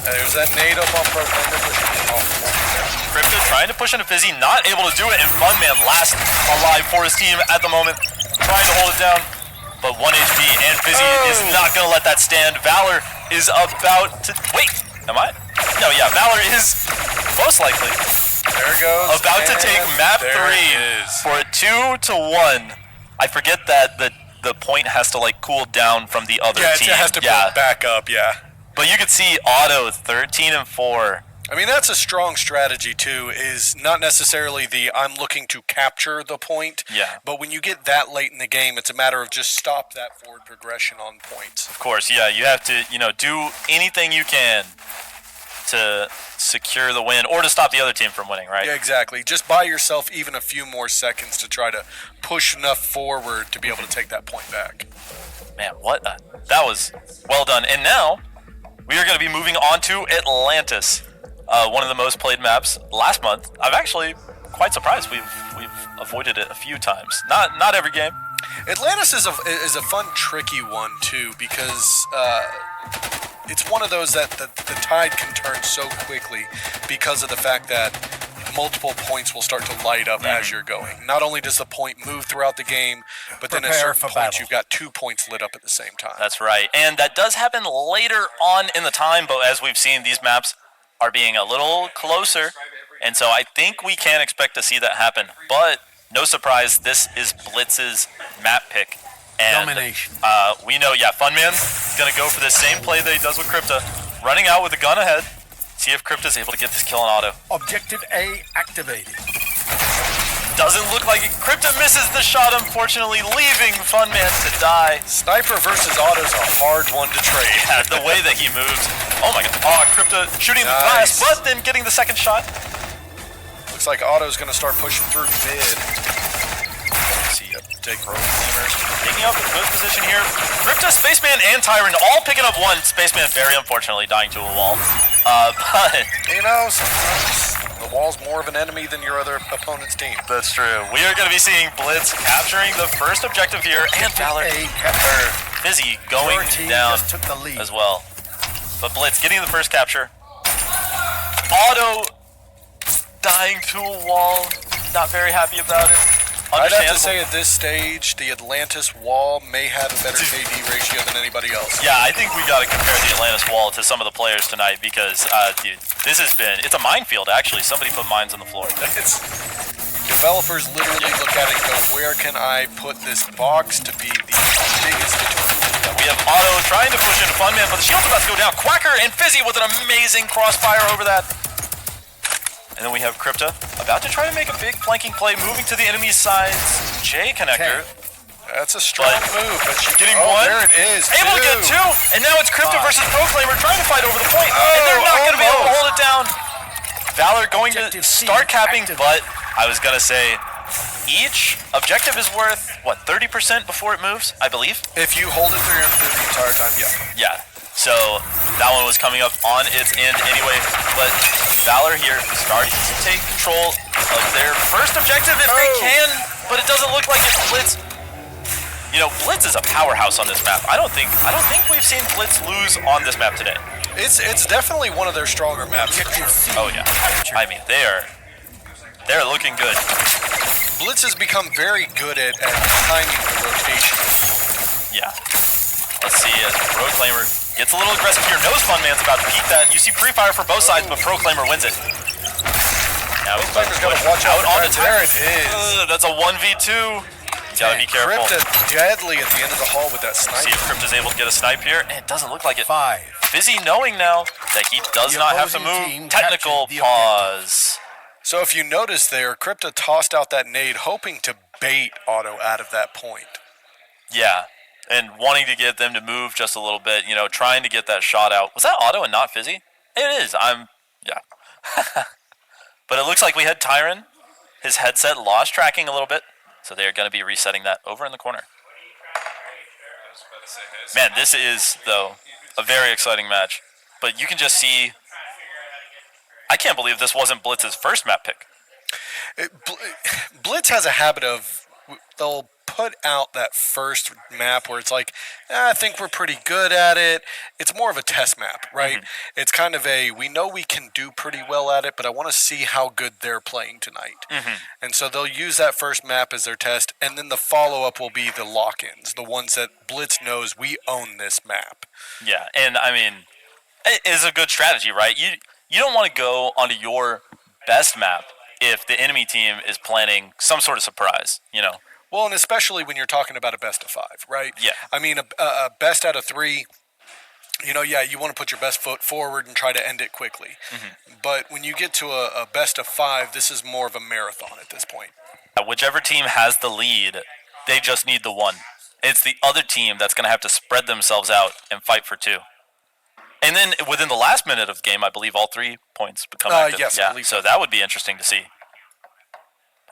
There's that nade up on Proclaimer pushing him off. Crypta trying to push into Fizzy, not able to do it, and Funman last alive for his team at the moment, trying to hold it down, but 1 HP, and Fizzy is not going to let that stand. Valor is about to... Wait, am I? No, yeah, Valor is most likely There it goes. about to take map 3 for a 2-1. I forget that the point has to like cool down from the other team. Yeah, it has to build back up, yeah. But you can see Otto 13-4. I mean, that's a strong strategy, too, is not necessarily the I'm looking to capture the point, but when you get that late in the game, it's a matter of just stop that forward progression on points. Of course, yeah, you have to, do anything you can to secure the win or to stop the other team from winning, right? Yeah, exactly. Just buy yourself even a few more seconds to try to push enough forward to be able to take that point back. Man, that was well done. And now, we are going to be moving on to Atlantis. One of the most played maps last month. I'm actually quite surprised we've avoided it a few times. Not every game. Atlantis is a fun, tricky one too, because it's one of those that the tide can turn so quickly because of the fact that multiple points will start to light up as you're going. Not only does the point move throughout the game, but then at Prepare certain for points battle. you've got 2 points lit up at the same time. That's right. And that does happen later on in the time, but as we've seen, these maps are being a little closer. And so I think we can expect to see that happen. But no surprise, this is Blitz's map pick. And Domination. we know, Funman's going to go for the same play that he does with Crypta. Running out with the gun ahead. See if Crypta's able to get this kill on auto. Objective A activated. Doesn't look like it. Crypta misses the shot, unfortunately, leaving Funman to die. Sniper versus Auto's a hard one to trade. Yeah, the way that he moves. Oh my god. Oh, Crypta shooting the glass, but then getting the second shot. Looks like Auto's going to start pushing through mid. See, take Proclaimer. Taking up a good position here. Crypta, Spaceman, and Tyrant all picking up one. Spaceman, very unfortunately, dying to a wall. But You know, sometimes the wall's more of an enemy than your other opponent's team. that's true. We are going to be seeing Blitz capturing the first objective here, and Valor, A captured. Fizzy going Your team down just took the lead. as well. But Blitz getting the first capture. Auto dying to a wall. Not very happy about it. I'd have to Understandable. say at this stage, the Atlantis wall may have a better KD ratio than anybody else. Yeah, I think we got to compare the Atlantis wall to some of the players tonight because, dude, it's a minefield, actually. Somebody put mines on the floor. It's, developers literally look at it and go, where can I put this box to be the biggest deterrent? We have Auto trying to push into Funman, but the shield's about to go down. Quacker and Fizzy with an amazing crossfire over that. And then we have Crypta about to try to make a big flanking play, moving to the enemy's sides. J connector. That's a strong move, but she Getting oh, one. there it is. Able to get two. And now it's Crypta versus Proclaimer trying to fight over the point. And they're not going to be able to hold it down. Valor going to Objective C start capping, active. but I was going to say each objective is worth, what, 30% before it moves, I believe? If you hold it through the entire time, yeah. Yeah. So that one was coming up on its end anyway, but Valor here starting to take control of their first objective if they can, but it doesn't look like it's Blitz. You know, Blitz is a powerhouse on this map. I don't think we've seen Blitz lose on this map today. It's definitely one of their stronger maps. Oh yeah. I mean, they're looking good. Blitz has become very good at timing the rotation. Yeah. Let's see as Proclaimer gets a little aggressive here. Knows Funman's about to peek that. You see pre-fire for both sides, but Proclaimer wins it. Now he's about to Proclaimer's push gotta watch out on for the that. There it is. That's a 1v2. You gotta be careful. Crypta deadly at the end of the hall with that snipe. See if Crypta's able to get a snipe here. And it doesn't look like it. 5. Fizzy knowing now that he does The not have to opposing move. team Technical captured the pause. So if you notice there, Crypta tossed out that nade hoping to bait Auto out of that point. Yeah. And wanting to get them to move just a little bit, you know, trying to get that shot out. Was that Auto and not Fizzy? It is. Yeah. But it looks like we had Tyron. His headset lost tracking a little bit. So they're going to be resetting that over in the corner. Man, this is, though, a very exciting match. But you can just see... I can't believe this wasn't Blitz's first map pick. Blitz has a habit of, they'll put out that first map where it's like, I think we're pretty good at it. It's more of a test map, right? Mm-hmm. It's kind of we know we can do pretty well at it, but I want to see how good they're playing tonight. Mm-hmm. And so they'll use that first map as their test, and then the follow-up will be the lock-ins, the ones that Blitz knows we own this map. Yeah, and I mean, it is a good strategy, right? You don't want to go onto your best map if the enemy team is planning some sort of surprise, you know? Well, and especially when you're talking about a best of 5, right? Yeah. I mean, a best out of 3, you know, yeah, you want to put your best foot forward and try to end it quickly. Mm-hmm. But when you get to a best of 5, this is more of a marathon at this point. Whichever team has the lead, they just need the one. It's the other team that's going to have to spread themselves out and fight for 2. And then within the last minute of the game, I believe all 3 points become active. Yes, I yeah, believe so that would be interesting to see.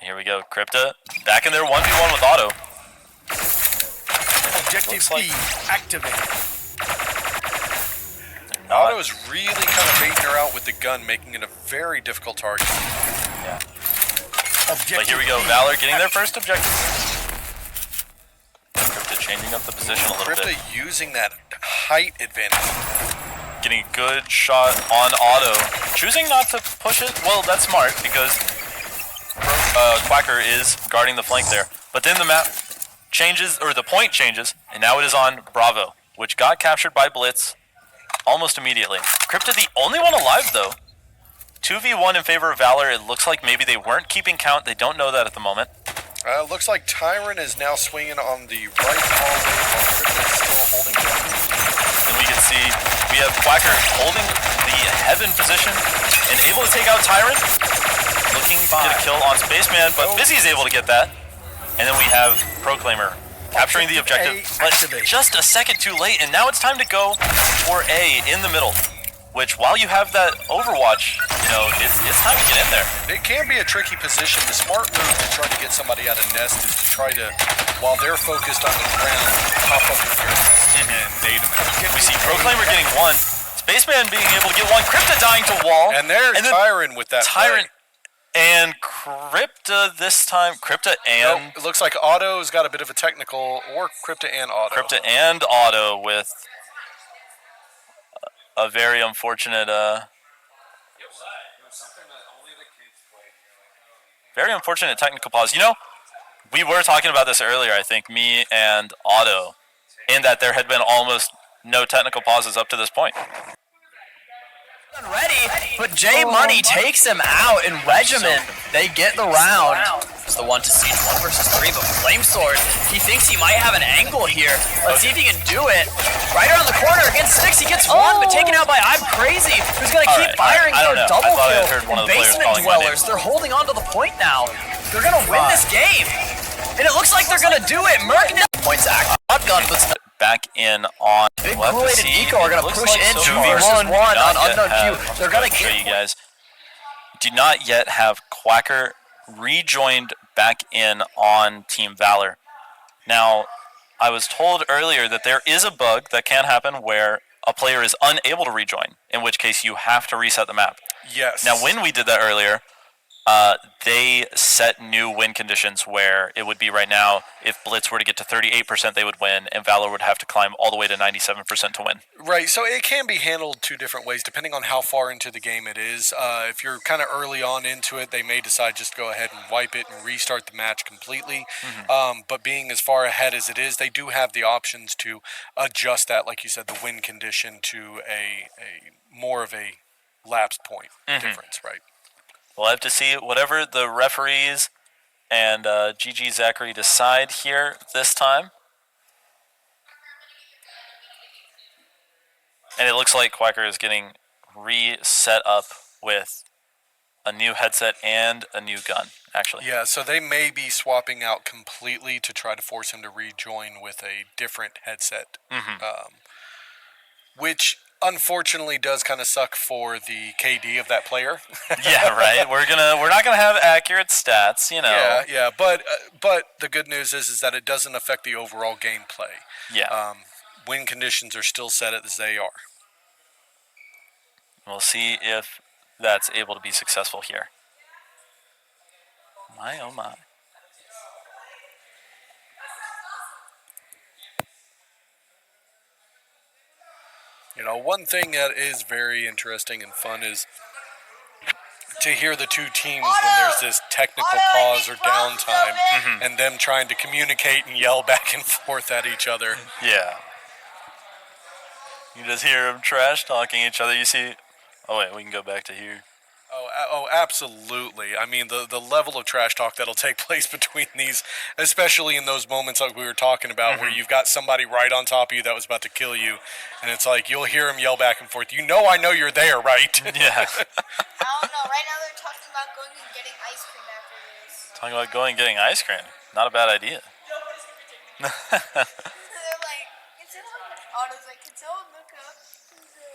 Here we go, Crypta back in their 1v1 with Auto. Objective like- B activated. Auto's really kind of baiting her out with the gun, making it a very difficult target. Yeah. Objective But here we go, B Valor getting their first objective. Crypta changing up the position a little Crypta bit. using that height advantage. getting a good shot on auto. Choosing not to push it, well, that's smart because Quacker is guarding the flank there. But then the map changes, or the point changes, and now it is on Bravo, which got captured by Blitz almost immediately. Crypta the only one alive, though. 2v1 in favor of Valor. It looks like maybe they weren't keeping count. They don't know that at the moment. Looks like Tyrant is now swinging on the right hallway while Crypta's still holding down. And we can see we have Quacker holding the heaven position and able to take out Tyrant. Looking to get a kill on Spaceman, but Busy is able to get that. And then we have Proclaimer capturing the objective, but just a second too late, and now it's time to go for A in the middle. Which, while you have that Overwatch, it's time to get in there. It can be a tricky position. The smart move to try to get somebody out of nest is to try to, while they're focused on the ground, pop up with your nest and bait them. We see Proclaimer getting one, Spaceman being able to get one, Crypta dying to wall. And there's Tyrant with that Tyrant play. And Crypta this time. Crypta and... It looks like Auto's got a bit of a technical, or Crypta and Auto. Crypta and Auto with a very unfortunate... very unfortunate technical pause. We were talking about this earlier, I think, me and Auto, in that there had been almost no technical pauses up to this point. Ready, but J Money takes him out in Regiment. They get the round. It's the 1-to-siege 1 versus 3, but Flamesword, he thinks he might have an angle here. Let's see if he can do it. Right around the corner against Six, he gets one, but taken out by I'm Crazy, who's gonna keep firing for a double kill. And Basement Dwellers, they're holding on to the point now. They're gonna win this game. And it looks like they're gonna do it. Merc points act. Shotgun, but back in on Big Kool-Aid and Eco are going to push in 2v1 on Unknown Q. They're going to show you guys. Do not yet have Quacker rejoined back in on Team Valor. Now, I was told earlier that there is a bug that can happen where a player is unable to rejoin, in which case you have to reset the map. Yes. Now, when we did that earlier, they set new win conditions where it would be right now, if Blitz were to get to 38%, they would win, and Valor would have to climb all the way to 97% to win. Right, so it can be handled two different ways, depending on how far into the game it is. If you're kind of early on into it, they may decide just go ahead and wipe it and restart the match completely. But being as far ahead as it is, they do have the options to adjust that, like you said, the win condition to a more of a lapsed point difference, right? We'll have to see whatever the referees and GG Zachary decide here this time. And it looks like Quacker is getting reset up with a new headset and a new gun, actually. Yeah, so they may be swapping out completely to try to force him to rejoin with a different headset, which unfortunately does kind of suck for the KD of that player. Yeah, right. We're not gonna have accurate stats, Yeah, but the good news is that it doesn't affect the overall gameplay. Yeah. Win conditions are still set as they are. We'll see if that's able to be successful here. My oh my. One thing that is very interesting and fun is to hear the two teams when there's this technical pause or downtime and them trying to communicate and yell back and forth at each other. Yeah. You just hear them trash talking each other. You see... Oh, wait, we can go back to here. Oh, absolutely. I mean, the level of trash talk that'll take place between these, especially in those moments like we were talking about, where you've got somebody right on top of you that was about to kill you, and it's like you'll hear them yell back and forth. I know you're there, right? Yeah. I don't know. Right now they're talking about going and getting ice cream after this. Talking about going and getting ice cream. Not a bad idea. They're like, can someone... Otto's like, can someone look up?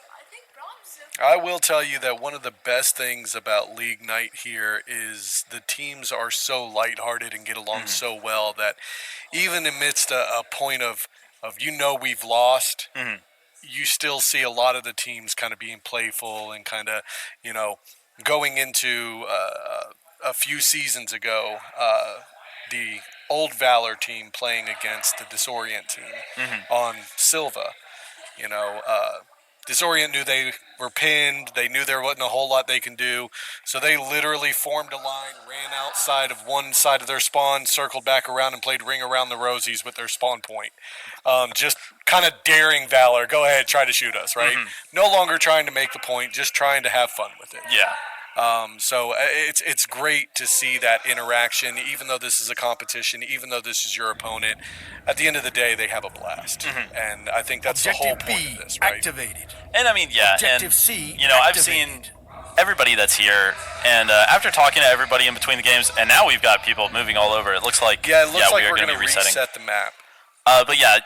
I think Brahms... I will tell you that one of the best things about League Night here is the teams are so lighthearted and get along so well that even amidst a point of we've lost, you still see a lot of the teams kind of being playful and kind of, going into a few seasons ago, the old Valor team playing against the Disorient team on Silva, Disorient knew they were pinned. They knew there wasn't a whole lot they can do. So they literally formed a line, ran outside of one side of their spawn, circled back around, and played Ring Around the Rosies with their spawn point. Just kind of daring Valor. Go ahead, try to shoot us, right? No longer trying to make the point, just trying to have fun with it. Yeah. So it's great to see that interaction, even though this is a competition, even though this is your opponent. At the end of the day, they have a blast, and I think that's Objective the whole point B of this, right? activated. And I mean, yeah, Objective and C you know, I've activated. seen everybody that's here, and after talking to everybody in between the games, and now we've got people moving all over. It looks like Yeah, it looks like we are we're going going to to be resetting. reset the map. But yeah,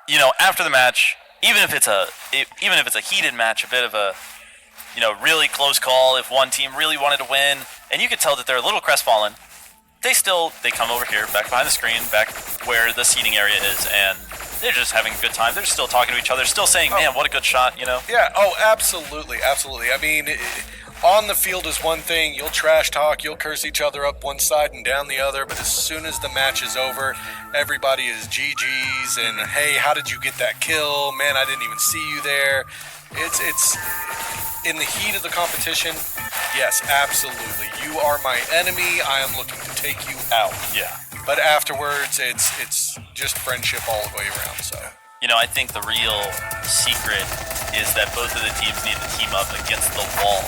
you know, after the match, even if it's a heated match, a bit of a really close call, if one team really wanted to win, and you could tell that they're a little crestfallen, they come over here, back behind the screen, back where the seating area is, and they're just having a good time. They're still talking to each other, still saying, man, what a good shot, you know? Yeah, absolutely. I mean, on the field is one thing. You'll trash talk, you'll curse each other up one side and down the other, but as soon as the match is over, everybody is GG's, and hey, how did you get that kill? Man, I didn't even see you there. It's in the heat of the competition, yes, absolutely. You are my enemy. I am looking to take you out. Yeah. But afterwards, it's just friendship all the way around. So. You know, I think the real secret is that both of the teams need to team up against the wall.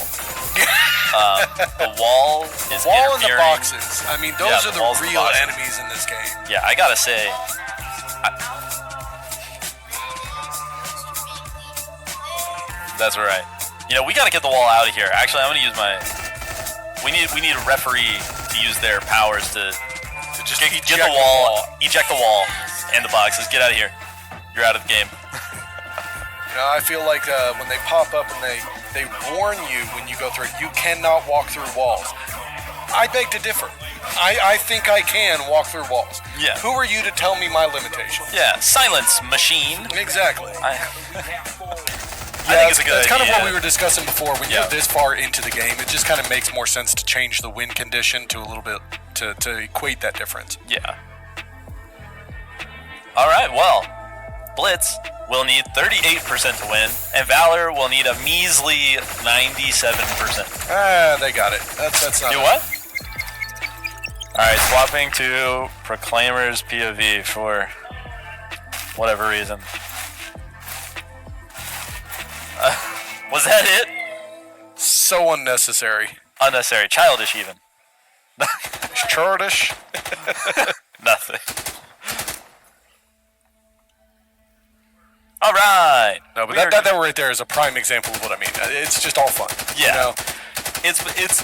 The wall is the wall and the interfering. boxes. I mean, those are the walls and real boxes. enemies in this game. Yeah, I gotta say, that's right. You know, we gotta get the wall out of here. Actually, I'm gonna use my. We need a referee to use their powers to just get the wall, eject the wall, and the boxes. Get out of here. You're out of the game. You know, I feel like when they pop up and they warn you when you go through it, you cannot walk through walls. I beg to differ. I think I can walk through walls. Yeah. Who are you to tell me my limitations? Yeah, silence machine. Exactly. I think it's a good that's kind of idea. what we were discussing before. When you're this far into the game, it just kind of makes more sense to change the win condition to a little bit to equate that difference. Yeah. All right. Well, Blitz will need 38% to win, and Valor will need a measly 97%. They got it. That's not. Do what? All right, swapping to Proclaimer's POV for whatever reason. Was that it? So unnecessary. Unnecessary, childish even. Childish. Nothing. All right. No, but that right there is a prime example of what I mean. It's just all fun. Yeah. You know? It's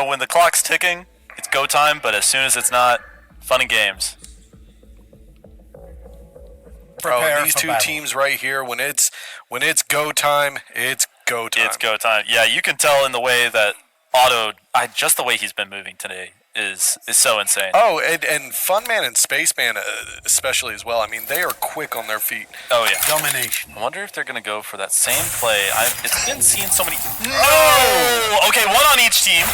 when the clock's ticking, it's go time, but as soon as it's not, fun and games. Prepare these for two battle. teams right here, when it's go time, it's go time. It's go time. Yeah, you can tell in the way that just the way he's been moving today is so insane. Oh, and Funman and Spaceman especially as well. I mean, they are quick on their feet. Oh yeah. Domination. I wonder if they're gonna go for that same play. It's been seen so many. No. Okay, one on each team.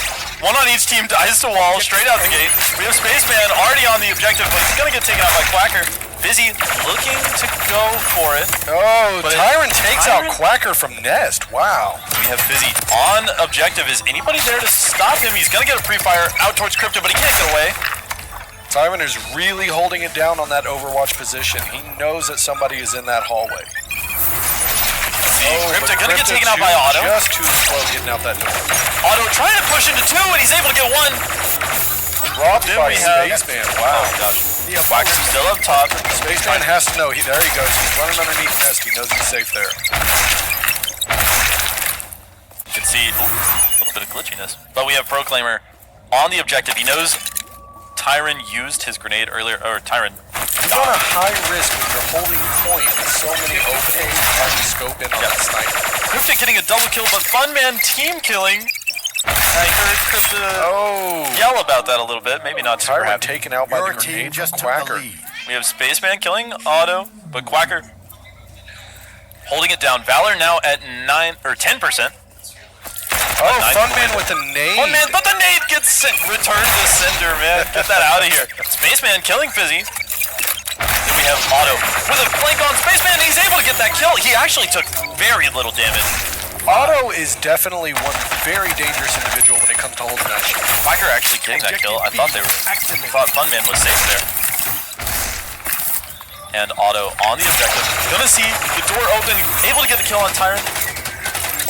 One on each team dies to wall straight out the gate. We have Spaceman already on the objective, but he's gonna get taken out by Quacker. Busy looking to go for it. Oh, But Tyron takes out Tyron- Quacker from Nest. Wow. We have Busy on objective. Is anybody there to stop him? He's gonna get a pre-fire out towards Crypto, but he can't get away. Tyron is really holding it down on that Overwatch position. He knows that somebody is in that hallway. Crypto but gonna get Crypto taken out by Otto. Just too slow getting out that door. Otto trying to push into two, and he's able to get one. Dropped Then by we have- Spaceman. Wow. Oh gosh. Quacker's still up top. Spaceman has to know. There he goes. He's running underneath Nest. He knows he's safe there. You can see a little bit of glitchiness. But we have Proclaimer on the objective. He knows Tyron used his grenade earlier, or Tyron. He's on a high risk when you're holding point with so many openings. Hard to scope in on that sniper. Crypto getting a double kill, but Funman team killing. I heard Crypto yell about that a little bit. Maybe not super Tyron happy. taken out by Your the team grenade just from took the Quacker. lead. We have Spaceman killing Otto, but Quacker holding it down. Valor now at 10%. Oh, 9 Funman with a nade. Oh man, but the nade gets returned to Cinder, man. Get that out of here. Spaceman killing Fizzy. Then we have Otto with a flank on Spaceman, and he's able to get that kill. He actually took very little damage. Otto is definitely one very dangerous individual when it comes to holding that shit. Quacker actually getting that kill. I thought Funman was safe there. And Otto on the objective. Gonna see the door open, able to get the kill on Tyrant.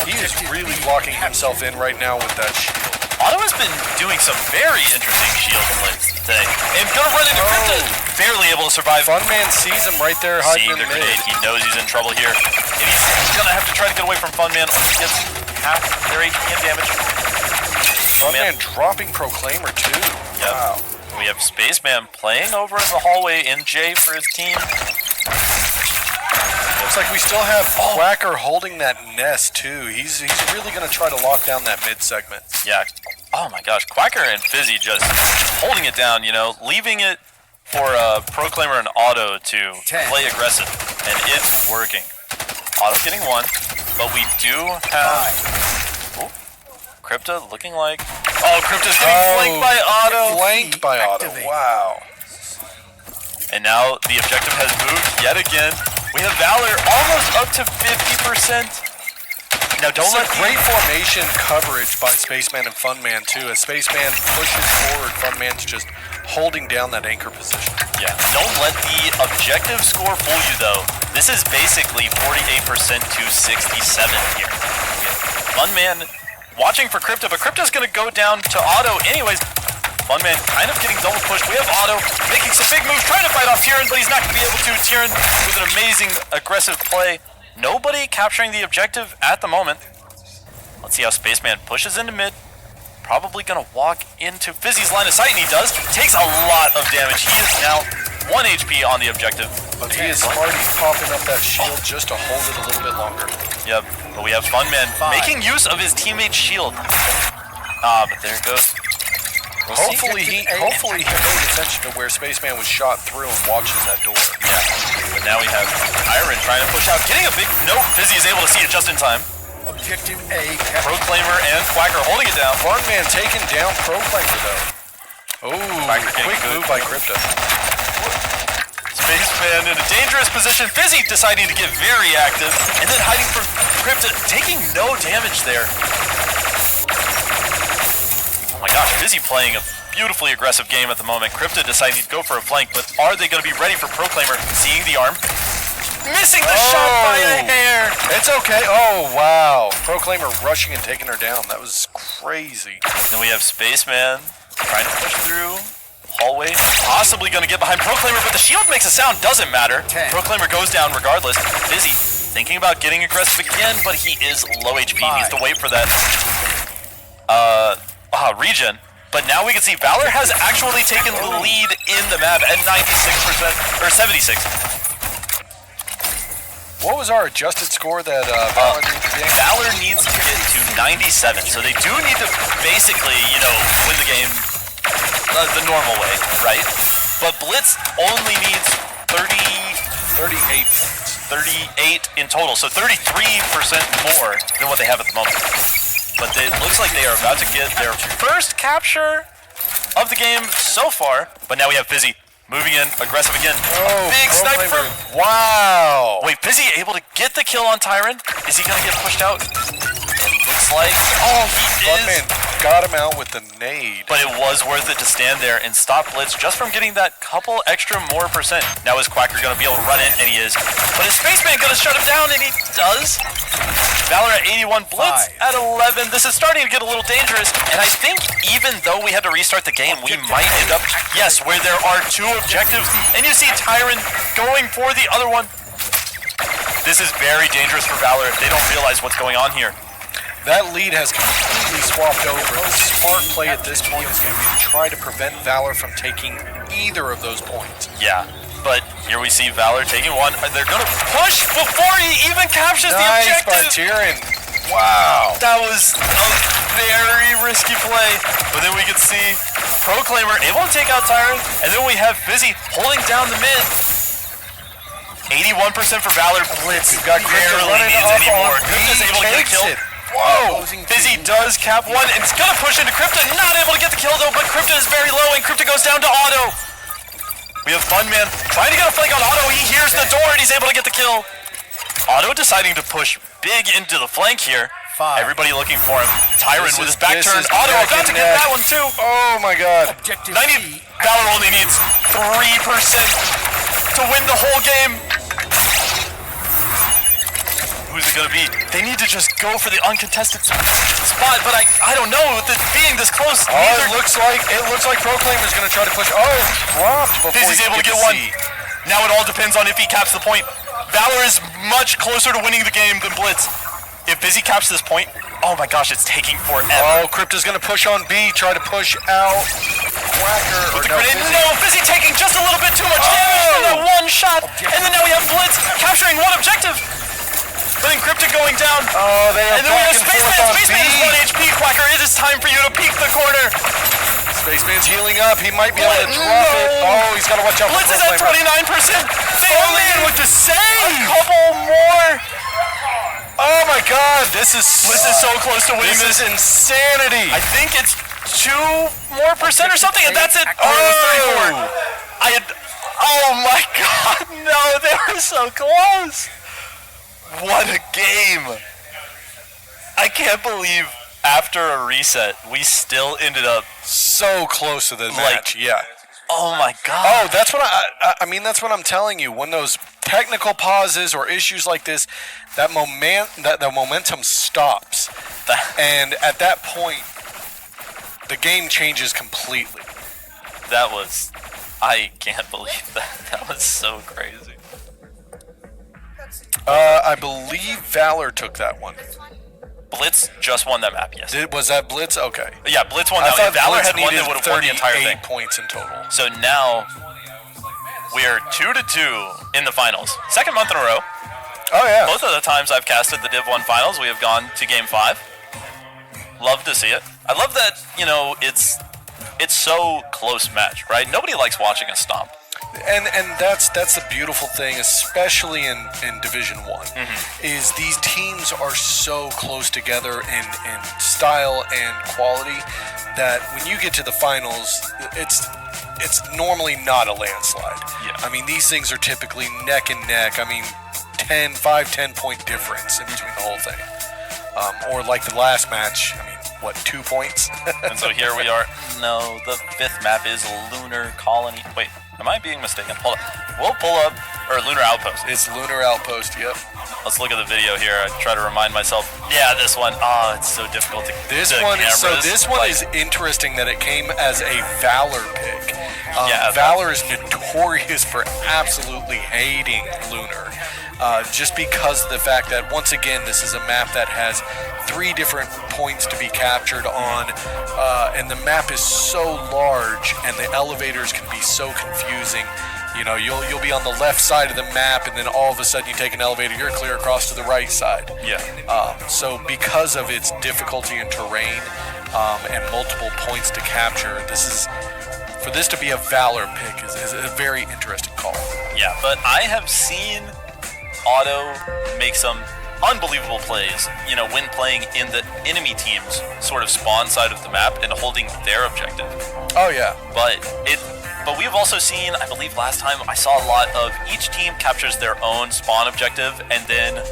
He is really blocking himself in right now with that shield. Otto has been doing some very interesting shield plays today. And gonna run into Crypto. Barely able to survive. Funman sees him right there hiding Seeing in the mid. grenade, he knows he's in trouble here. And he's gonna have to try to get away from Funman. Only gets half their HP and damage. Funman dropping Proclaimer too. Yep. Wow. We have Spaceman playing over in the hallway in J for his team. Looks like we still have Quacker holding that nest too. He's really gonna try to lock down that mid segment. Yeah. Oh my gosh, Quacker and Fizzy just holding it down, you know, leaving it for Proclaimer and Otto to play aggressive, and it's working. Otto getting one, but we do have Crypto looking like Crypto's getting flanked by Otto. Flanked by Otto. Wow. And now the objective has moved yet again. We have Valor almost up to 50%. Now don't let great formation coverage by Spaceman and Funman too. As Spaceman pushes forward, Funman's just holding down that anchor position. Yeah, don't let the objective score fool you though. This is basically 48% to 67 here. Funman watching for Crypto, but Crypto's gonna go down to Otto anyways. Funman kind of getting double pushed. We have Otto making some big moves, trying to fight off Tyrann, but he's not going to be able to. Tyrann with an amazing aggressive play. Nobody capturing the objective at the moment. Let's see how Spaceman pushes into mid. Probably going to walk into Fizzy's line of sight, and he does. Takes a lot of damage. He is now 1 HP on the objective. But he is already popping up that shield just to hold it a little bit longer. Yep, but we have Funman making use of his teammate's shield. But there it goes. Hopefully he paid attention to where Spaceman was shot through and watches that door. Yeah. But now we have Tyrann trying to push out, getting a big nope. Fizzy is able to see it just in time. Objective A. Proclaimer and Quacker holding it down. Funman taking down Proclaimer though. Oh, quick move by Crypto. Spaceman in a dangerous position. Fizzy deciding to get very active and then hiding from Crypto, taking no damage there. Oh my gosh, Fizzy playing a beautifully aggressive game at the moment. Crypto deciding to go for a flank, but are they going to be ready for Proclaimer? Seeing the arm. Missing the shot by a hair. It's okay. Oh, wow. Proclaimer rushing and taking her down. That was crazy. Then we have Spaceman trying to push through. Hallway. Possibly going to get behind Proclaimer, but the shield makes a sound. Doesn't matter. Proclaimer goes down regardless. Fizzy thinking about getting aggressive again, but he is low HP. Needs to wait for that. Regen. But now we can see Valor has actually taken the lead in the map at 96%, or 76. What was our adjusted score that Valor needs to get? Valor needs to get to 97, so they do need to basically, you know, win the game the normal way, right? But Blitz only needs 38 in total, so 33% more than what they have at the moment. But it looks like they are about to get their first capture of the game so far. But now we have Fizzy moving in, aggressive again. Oh, big snipe from... Wow. Wait, Fizzy able to get the kill on Tyrann? Is he going to get pushed out? It looks like... Oh, he is. Funman got him out with the nade. But it was worth it to stand there and stop Blitz just from getting that couple extra more percent. Now is Quacker going to be able to run in? And he is. But is Spaceman going to shut him down? And he does. Valor at 81, Blitz at 11. This is starting to get a little dangerous. And I think even though we had to restart the game, we might end up, yes, where there are two objectives. And you see Tyrann going for the other one. This is very dangerous for Valor if they don't realize what's going on here. That lead has completely swapped over. The smart play at this point is going to be to try to prevent Valor from taking either of those points. Yeah, but here we see Valor taking one. They're going to push before he even captures the objective. Nice by Tyrann. Wow. That was a very risky play. But then we can see Proclaimer able to take out Tyrann, and then we have Fizzy holding down the mid. 81% for Valor. Blitz barely needs any more. Crypto's able to get a kill. Whoa! Fizzy does cap one, and it's gonna push into Crypto. Not able to get the kill though, but Crypto is very low, and Crypto goes down to Otto. We have Funman trying to get a flank on Otto. He hears the door and he's able to get the kill. Otto deciding to push big into the flank here. 5. Everybody looking for him. Tyron with his back this turned. is Otto neck about to and get neck. that one too. Oh my god. Objective 90. C. Valor only needs 3% to win the whole game. Who's it gonna be? They need to just go for the uncontested spot, but I don't know with it being this close. Oh, it looks like Proclaimer's gonna try to push. Oh, it's dropped before Fizzy's he able to can get one. see. Now it all depends on if he caps the point. Valor is much closer to winning the game than Blitz. If Fizzy caps this point, oh my gosh, it's taking forever. Oh, Crypta's gonna push on B, try to push out Quacker. With the grenade, no, Fizzy taking just a little bit too much damage from that one shot. And then now we have Blitz capturing one objective. But then Crypta going down. Oh, they are And then we have back and forth on Spaceman is 1 HP. Quacker, it is time for you to peek the corner. Spaceman's healing up. He might be able to drop it. Oh, he's got to watch out for Blitz is at Proclaimer. 29%. They only in with the same. A couple more. Oh my god, this is so close to winning this. this. Is insanity. I think it's 2% more or something, and that's it. Oh, it was 34. Oh my god, no, they were so close. What a game. I can't believe after a reset, we still ended up So close to the match. Yeah. oh my god. Oh, that's what I mean. That's what I'm telling you. When those technical pauses or issues like this, that momentum stops, and at that point, the game changes completely. That was, I can't believe that. That was so crazy. I believe Valor took that one. Blitz just won that map, yes. Was that Blitz? Okay. Yeah, Blitz won I that. thought If Valor Blitz had won, they needed would have won the entire 38 thing. points in total. So now we are 2-2 in the finals. Second month in a row. Oh yeah. Both of the times I've casted the Div 1 finals, we have gone to Game 5. Love to see it. I love that, you know, it's so close match, right? Nobody likes watching a stomp. And that's the beautiful thing, especially in Division 1, is these teams are so close together in style and quality that when you get to the finals, it's normally not a landslide. Yeah. I mean, these things are typically neck and neck. I mean, 10 point difference in between the whole thing. Or like the last match, I mean, what, 2 points? And so here we are. No, the fifth map is Lunar Colony. Wait, am I being mistaken? Hold on. We'll pull up, or Lunar Outpost. It's Lunar Outpost, yep. Let's look at the video here. I try to remind myself. Yeah, this one. Oh, it's so difficult to This the one cameras, is interesting that it came as a Valor pick. Yeah, Valor is notorious for absolutely hating Lunar. Just because of the fact that, once again, this is a map that has 3 different points to be captured on, and the map is so large, and the elevators can be so confusing. You know, you'll be on the left side of the map, and then all of a sudden you take an elevator, you're clear across to the right side. Yeah. So because of its difficulty in terrain and multiple points to capture, for this to be a Valor pick is a very interesting call. Yeah, but I have seen Otto make some unbelievable plays, you know, when playing in the enemy team's sort of spawn side of the map and holding their objective. Oh yeah. But we've also seen, I believe last time I saw a lot of each team captures their own spawn objective and then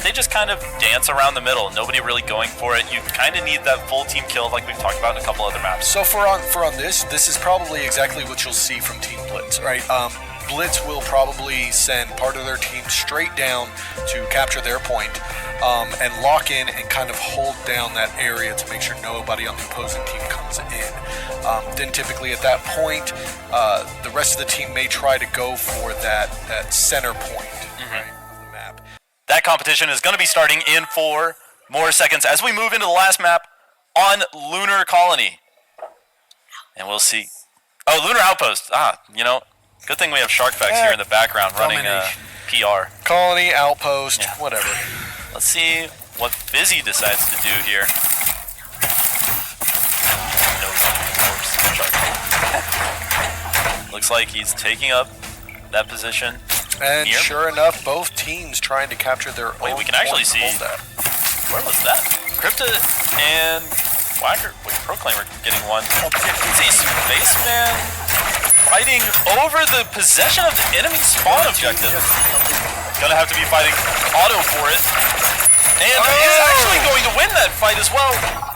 they just kind of dance around the middle, nobody really going for it. You kind of need that full team kill like we've talked about in a couple other maps. So for on this is probably exactly what you'll see from Team Blitz, right? Blitz will probably send part of their team straight down to capture their point, and lock in and kind of hold down that area to make sure nobody on the opposing team comes in. Then typically at that point, the rest of the team may try to go for that center point, right, of the map. That competition is going to be starting in 4 more seconds as we move into the last map on Lunar Colony. And we'll see. Oh, Lunar Outpost. You know, good thing we have Sharkfax here in the background running PR. Colony, Outpost, Yeah. whatever. Let's see what Fizzy decides to do here. No, Sharkfax. Looks like he's taking up that position. And Here? sure enough, both teams trying to capture their own. Wait, we can actually point see. and hold that. Where was that? Crypta and Whacker with Proclaimer getting one. See Spaceman fighting over the possession of the enemy spawn objective. Gonna have to be fighting Auto for it. And is actually going to win that fight as well.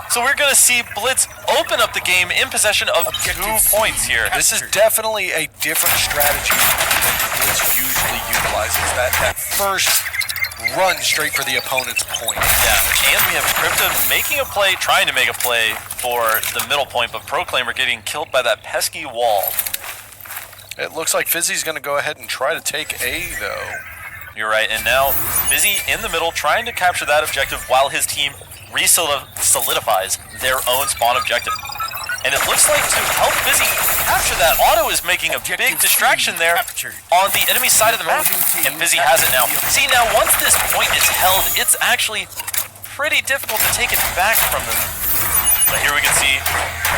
So we're gonna see Blitz open up the game in possession of 2 points here. This is definitely a different strategy than Blitz usually utilizes. That first run straight for the opponent's point. Yeah, and we have Crypto making a play, trying to make a play for the middle point, but Proclaimer getting killed by that pesky wall. It looks like Fizzy's going to go ahead and try to take A, though. You're right, and now Fizzy in the middle trying to capture that objective while his team solidifies their own spawn objective. And it looks like to help Fizzy capture that, Auto is making a big distraction there on the enemy side of the map. And Fizzy has it now. See, now once this point is held, it's actually pretty difficult to take it back from them. But here we can see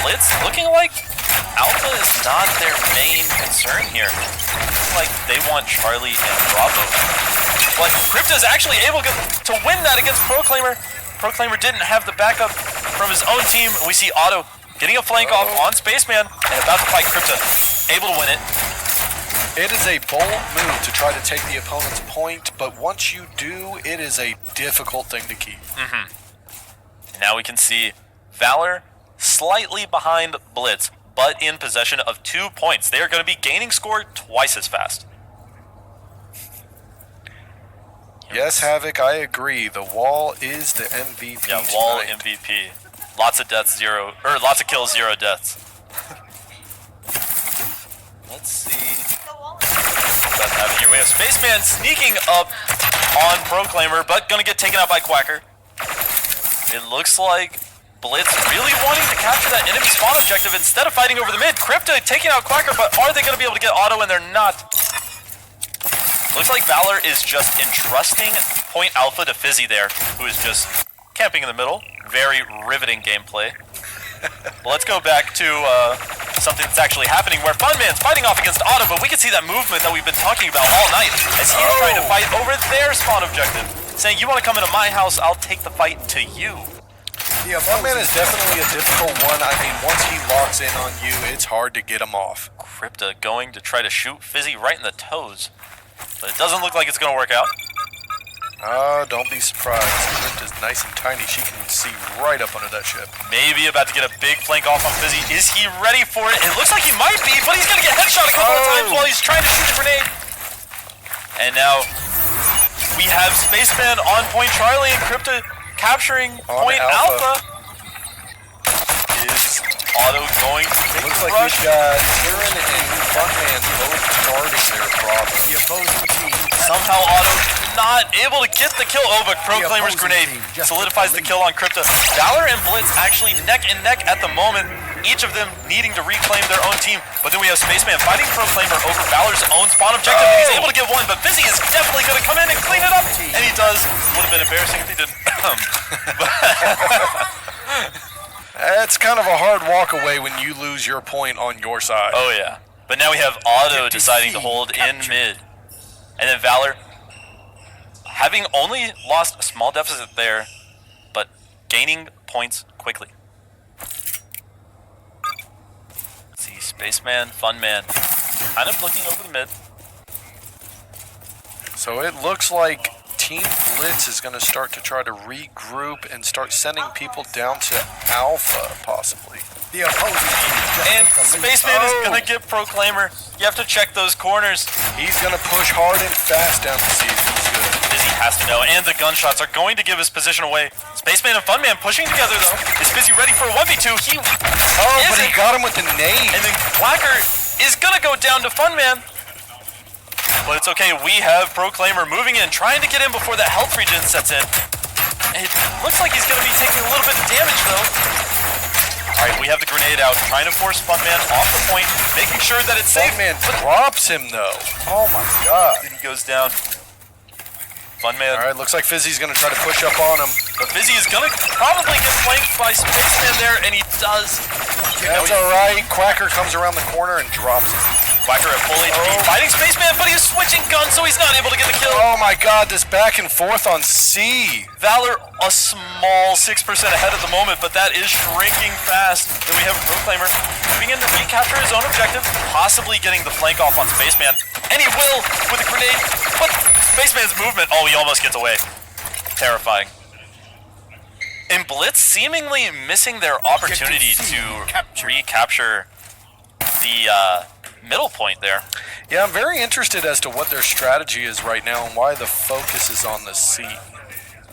Blitz looking like Alpha is not their main concern here. Looks like they want Charlie and Bravo. But Crypto's actually able to win that against Proclaimer. Proclaimer didn't have the backup from his own team. We see Auto getting a flank off on Spaceman and about to fight Crypto. Able to win it. It is a bold move to try to take the opponent's point, but once you do, it is a difficult thing to keep. Now we can see Valor slightly behind Blitz, but in possession of 2 points. They are going to be gaining score twice as fast. Yes, Havoc, I agree. The wall is the MVP. Yeah, wall tonight. MVP. Lots of deaths, lots of kills, 0 deaths. Let's see what's happening here. We have Spaceman sneaking up on Proclaimer, but gonna get taken out by Quacker. It looks like Blitz really wanting to capture that enemy spawn objective instead of fighting over the mid. Crypto taking out Quacker, but are they gonna be able to get Auto? And they're not. Looks like Valor is just entrusting Point Alpha to Fizzy there, who is just camping in the middle. Very riveting gameplay. Well, let's go back to something that's actually happening where Funman's fighting off against Auto, but we can see that movement that we've been talking about all night as he's trying to fight over their spawn objective, saying, you want to come into my house, I'll take the fight to you. Yeah, Funman is definitely a difficult one. I mean, once he locks in on you, it's hard to get him off. Crypta going to try to shoot Fizzy right in the toes, but it doesn't look like it's going to work out. Don't be surprised. Crypta's nice and tiny. She can see right up under that ship. Maybe about to get a big flank off on Fizzy. Is he ready for it? It looks like he might be, but he's going to get headshot a couple of times while he's trying to shoot the grenade. And now we have Spaceman on Point Charlie and Crypta capturing Point Alpha. Is Auto going to take Looks the like rush? we've got Kieran and Funman both guarding their problem. The opposing team Somehow Auto not able to get the kill. Oh, but Proclaimer's grenade solidifies the kill on Crypta. Valor and Blitz actually neck and neck at the moment, each of them needing to reclaim their own team. But then we have Spaceman fighting Proclaimer over Valor's own spawn objective. He's able to get one, but Fizzy is definitely going to come in and clean it up. And he does. Would have been embarrassing if he didn't. It's kind of a hard walk away when you lose your point on your side. Oh, yeah. But now we have Auto deciding to hold in mid. And then Valor, having only lost a small deficit there, but gaining points quickly. Let's see, Spaceman, Funman, kind of looking over the mid. So it looks like Team Blitz is going to start to try to regroup and start sending people down to Alpha, possibly. The opposing team And Spaceman is going to get Proclaimer. You have to check those corners. He's going to push hard and fast down to see if he's good. Fizzy has to know, and the gunshots are going to give his position away. Spaceman and Funman pushing together, though. Is Fizzy ready for a 1v2? He but he got him with the nade. And then Quacker is going to go down to Funman. But it's okay, we have Proclaimer moving in, trying to get in before that health regen sets in. It looks like he's going to be taking a little bit of damage, though. Alright, we have the grenade out, trying to force Funman off the point, making sure that it's safe. Funman drops him, though. Oh my god. And he goes down. Funman. Alright, looks like Fizzy's going to try to push up on him. But Fizzy is going to probably get flanked by Spaceman there, and he does. That's alright. Quacker comes around the corner and drops him. Quacker at full HP, fighting Spaceman, but he's switching guns so he's not able to get the kill. Oh my god, this back and forth on C. Valor a small 6% ahead at the moment, but that is shrinking fast. Then we have Proclaimer moving in to recapture his own objective, possibly getting the flank off on Spaceman. And he will with a grenade, but Spaceman's movement, oh, he almost gets away. Terrifying. And Blitz seemingly missing their opportunity to recapture the middle point there. Yeah, I'm very interested as to what their strategy is right now and why the focus is on the C.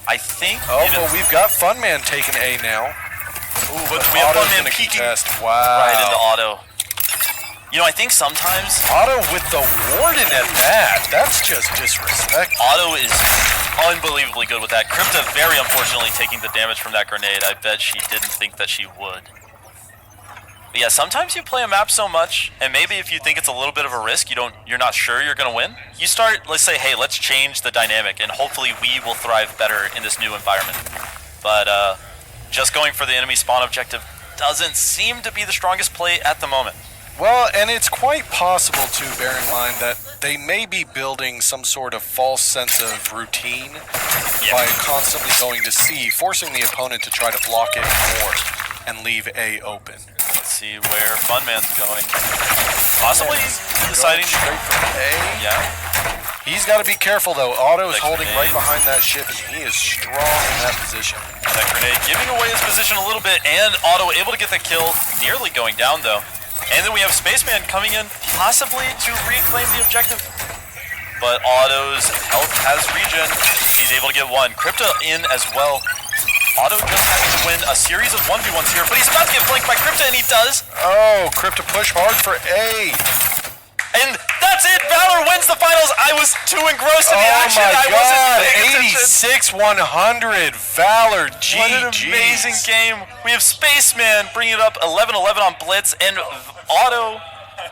I think... Oh, but we've got Funman taking A now. Ooh, but we have Otto's Funman gonna peeking contest. Wow. right into Otto. You know, I think sometimes... Otto with the Warden at that. That's just disrespectful. Otto is unbelievably good with that. Crypta very unfortunately taking the damage from that grenade. I bet she didn't think that she would. But yeah, sometimes you play a map so much, and maybe if you think it's a little bit of a risk, you're not sure you're gonna win. You start, let's say, hey, let's change the dynamic, and hopefully we will thrive better in this new environment. But just going for the enemy spawn objective doesn't seem to be the strongest play at the moment. Well, and it's quite possible to bear in mind that they may be building some sort of false sense of routine by constantly going to C, forcing the opponent to try to block it more and leave A open. Let's see where Funman's going. Possibly deciding straight for A. Yeah. He's got to be careful though. Otto's That holding grenade. right behind that ship, and he is strong in that position. That grenade giving away his position a little bit, and Otto able to get the kill, nearly going down though. And then we have Spaceman coming in, possibly to reclaim the objective. But Otto's health has regen. He's able to get one. Crypta in as well. Otto just has to win a series of 1v1s here, but he's about to get flanked by Crypta, and he does. Oh, Crypta push hard for A. And that's it. Valor wins the finals. I was too engrossed in the action. Oh my I wasn't paying God, attention. 86-100. Valor, GG. What an amazing game. We have Spaceman bringing it up 11-11 on Blitz, and Otto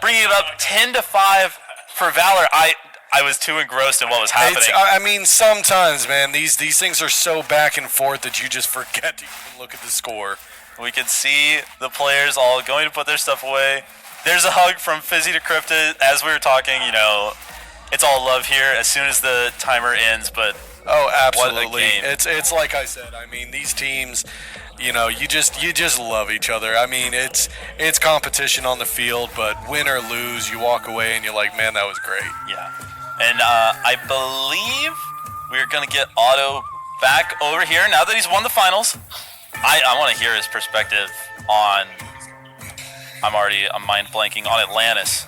bringing it up 10-5 for Valor. I was too engrossed in what was happening. I mean, sometimes, man, these things are so back and forth that you just forget to even look at the score. We could see the players all going to put their stuff away. There's a hug from Fizzy to Crypta as we were talking. You know, it's all love here as soon as the timer ends. But oh, absolutely, what a game. It's like I said. I mean, these teams, you know, you just love each other. I mean, it's competition on the field, but win or lose, you walk away and you're like, man, that was great. Yeah, and I believe we're gonna get Otto back over here now that he's won the finals. I want to hear his perspective on. I'm mind blanking on Atlantis.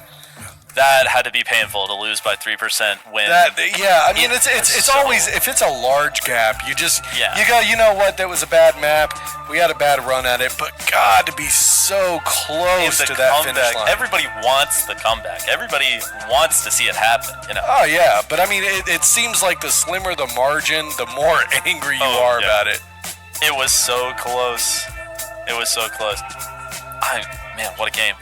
That had to be painful to lose by 3% when. Yeah, I mean it's so, always, if it's a large gap, you Yeah. go, you know what, that was a bad map. We had a bad run at it, but God, to be so close to that finish line. Everybody wants the comeback. Everybody wants to see it happen. You know. Oh yeah, but I mean it seems like the slimmer the margin, the more angry you are about it. It was so close. It was so close. Man, what a game.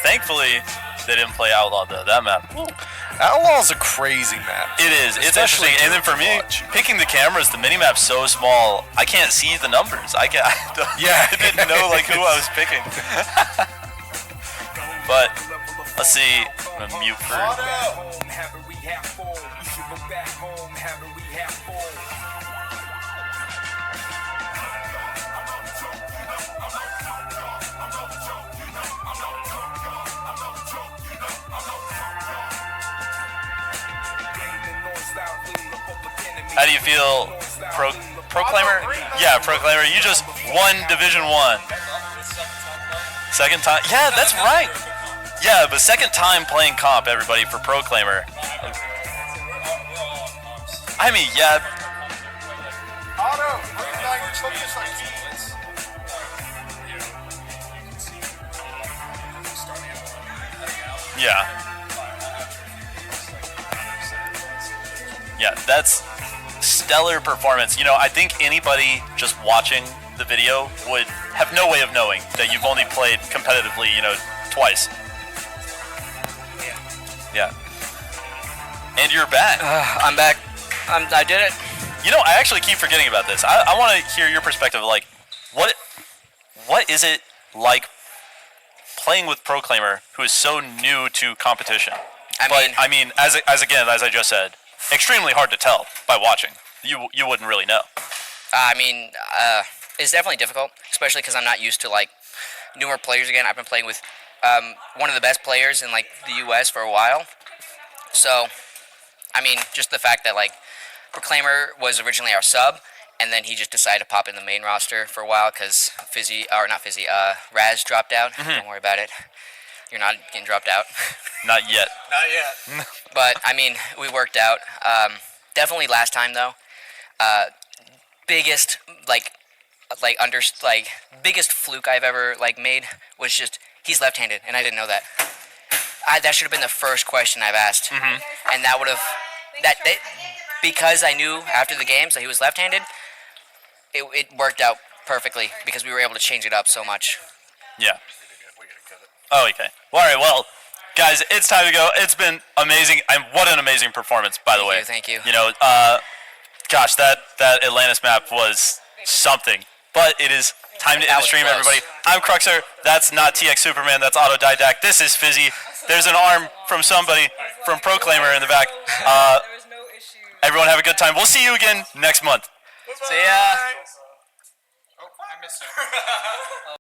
Thankfully, they didn't play Outlaw, though. That map. Outlaw's a crazy map. It is. It's interesting. And then for me, picking the cameras, the minimap's so small, I can't see the numbers. I didn't know like who I was picking. But let's see. I'm gonna mute for. How do you feel, Proclaimer? Yeah, Proclaimer. You just won Division 1. Second time. Yeah, that's right. Yeah, but second time playing comp, everybody, for Proclaimer. I mean, yeah. Yeah. Yeah, that's stellar performance. You know, I think anybody just watching the video would have no way of knowing that you've only played competitively, you know, twice. Yeah. And you're back. I'm back. I did it. You know, I actually keep forgetting about this. I want to hear your perspective. Like, what is it like playing with Proclaimer, who is so new to competition? I mean, as I just said, extremely hard to tell by watching. You wouldn't really know. It's definitely difficult, especially because I'm not used to like newer players again. I've been playing with one of the best players in like the U.S. for a while. So, I mean, just the fact that like Proclaimer was originally our sub, and then he just decided to pop in the main roster for a while because Raz dropped out. Don't worry about it. You're not getting dropped out. Not yet. Not yet. But I mean, we worked out. Definitely last time though. Biggest biggest fluke I've ever like made was just he's left-handed, and I didn't know that. That should have been the first question I've asked, and that would have because I knew after the games that he was left-handed. It worked out perfectly because we were able to change it up so much. Yeah. Oh, okay. Well, all right. Well, guys, it's time to go. It's been amazing. What an amazing performance, by the way. Thank you. You know, gosh, that Atlantis map was something. But it is time to end the stream, close. everybody. I'm Cruxer. That's not TX Superman. That's Autodidact. This is Fizzy. There's an arm from somebody, from Proclaimer in the back. Everyone have a good time. We'll see you again next month. See ya. Oh, I missed it.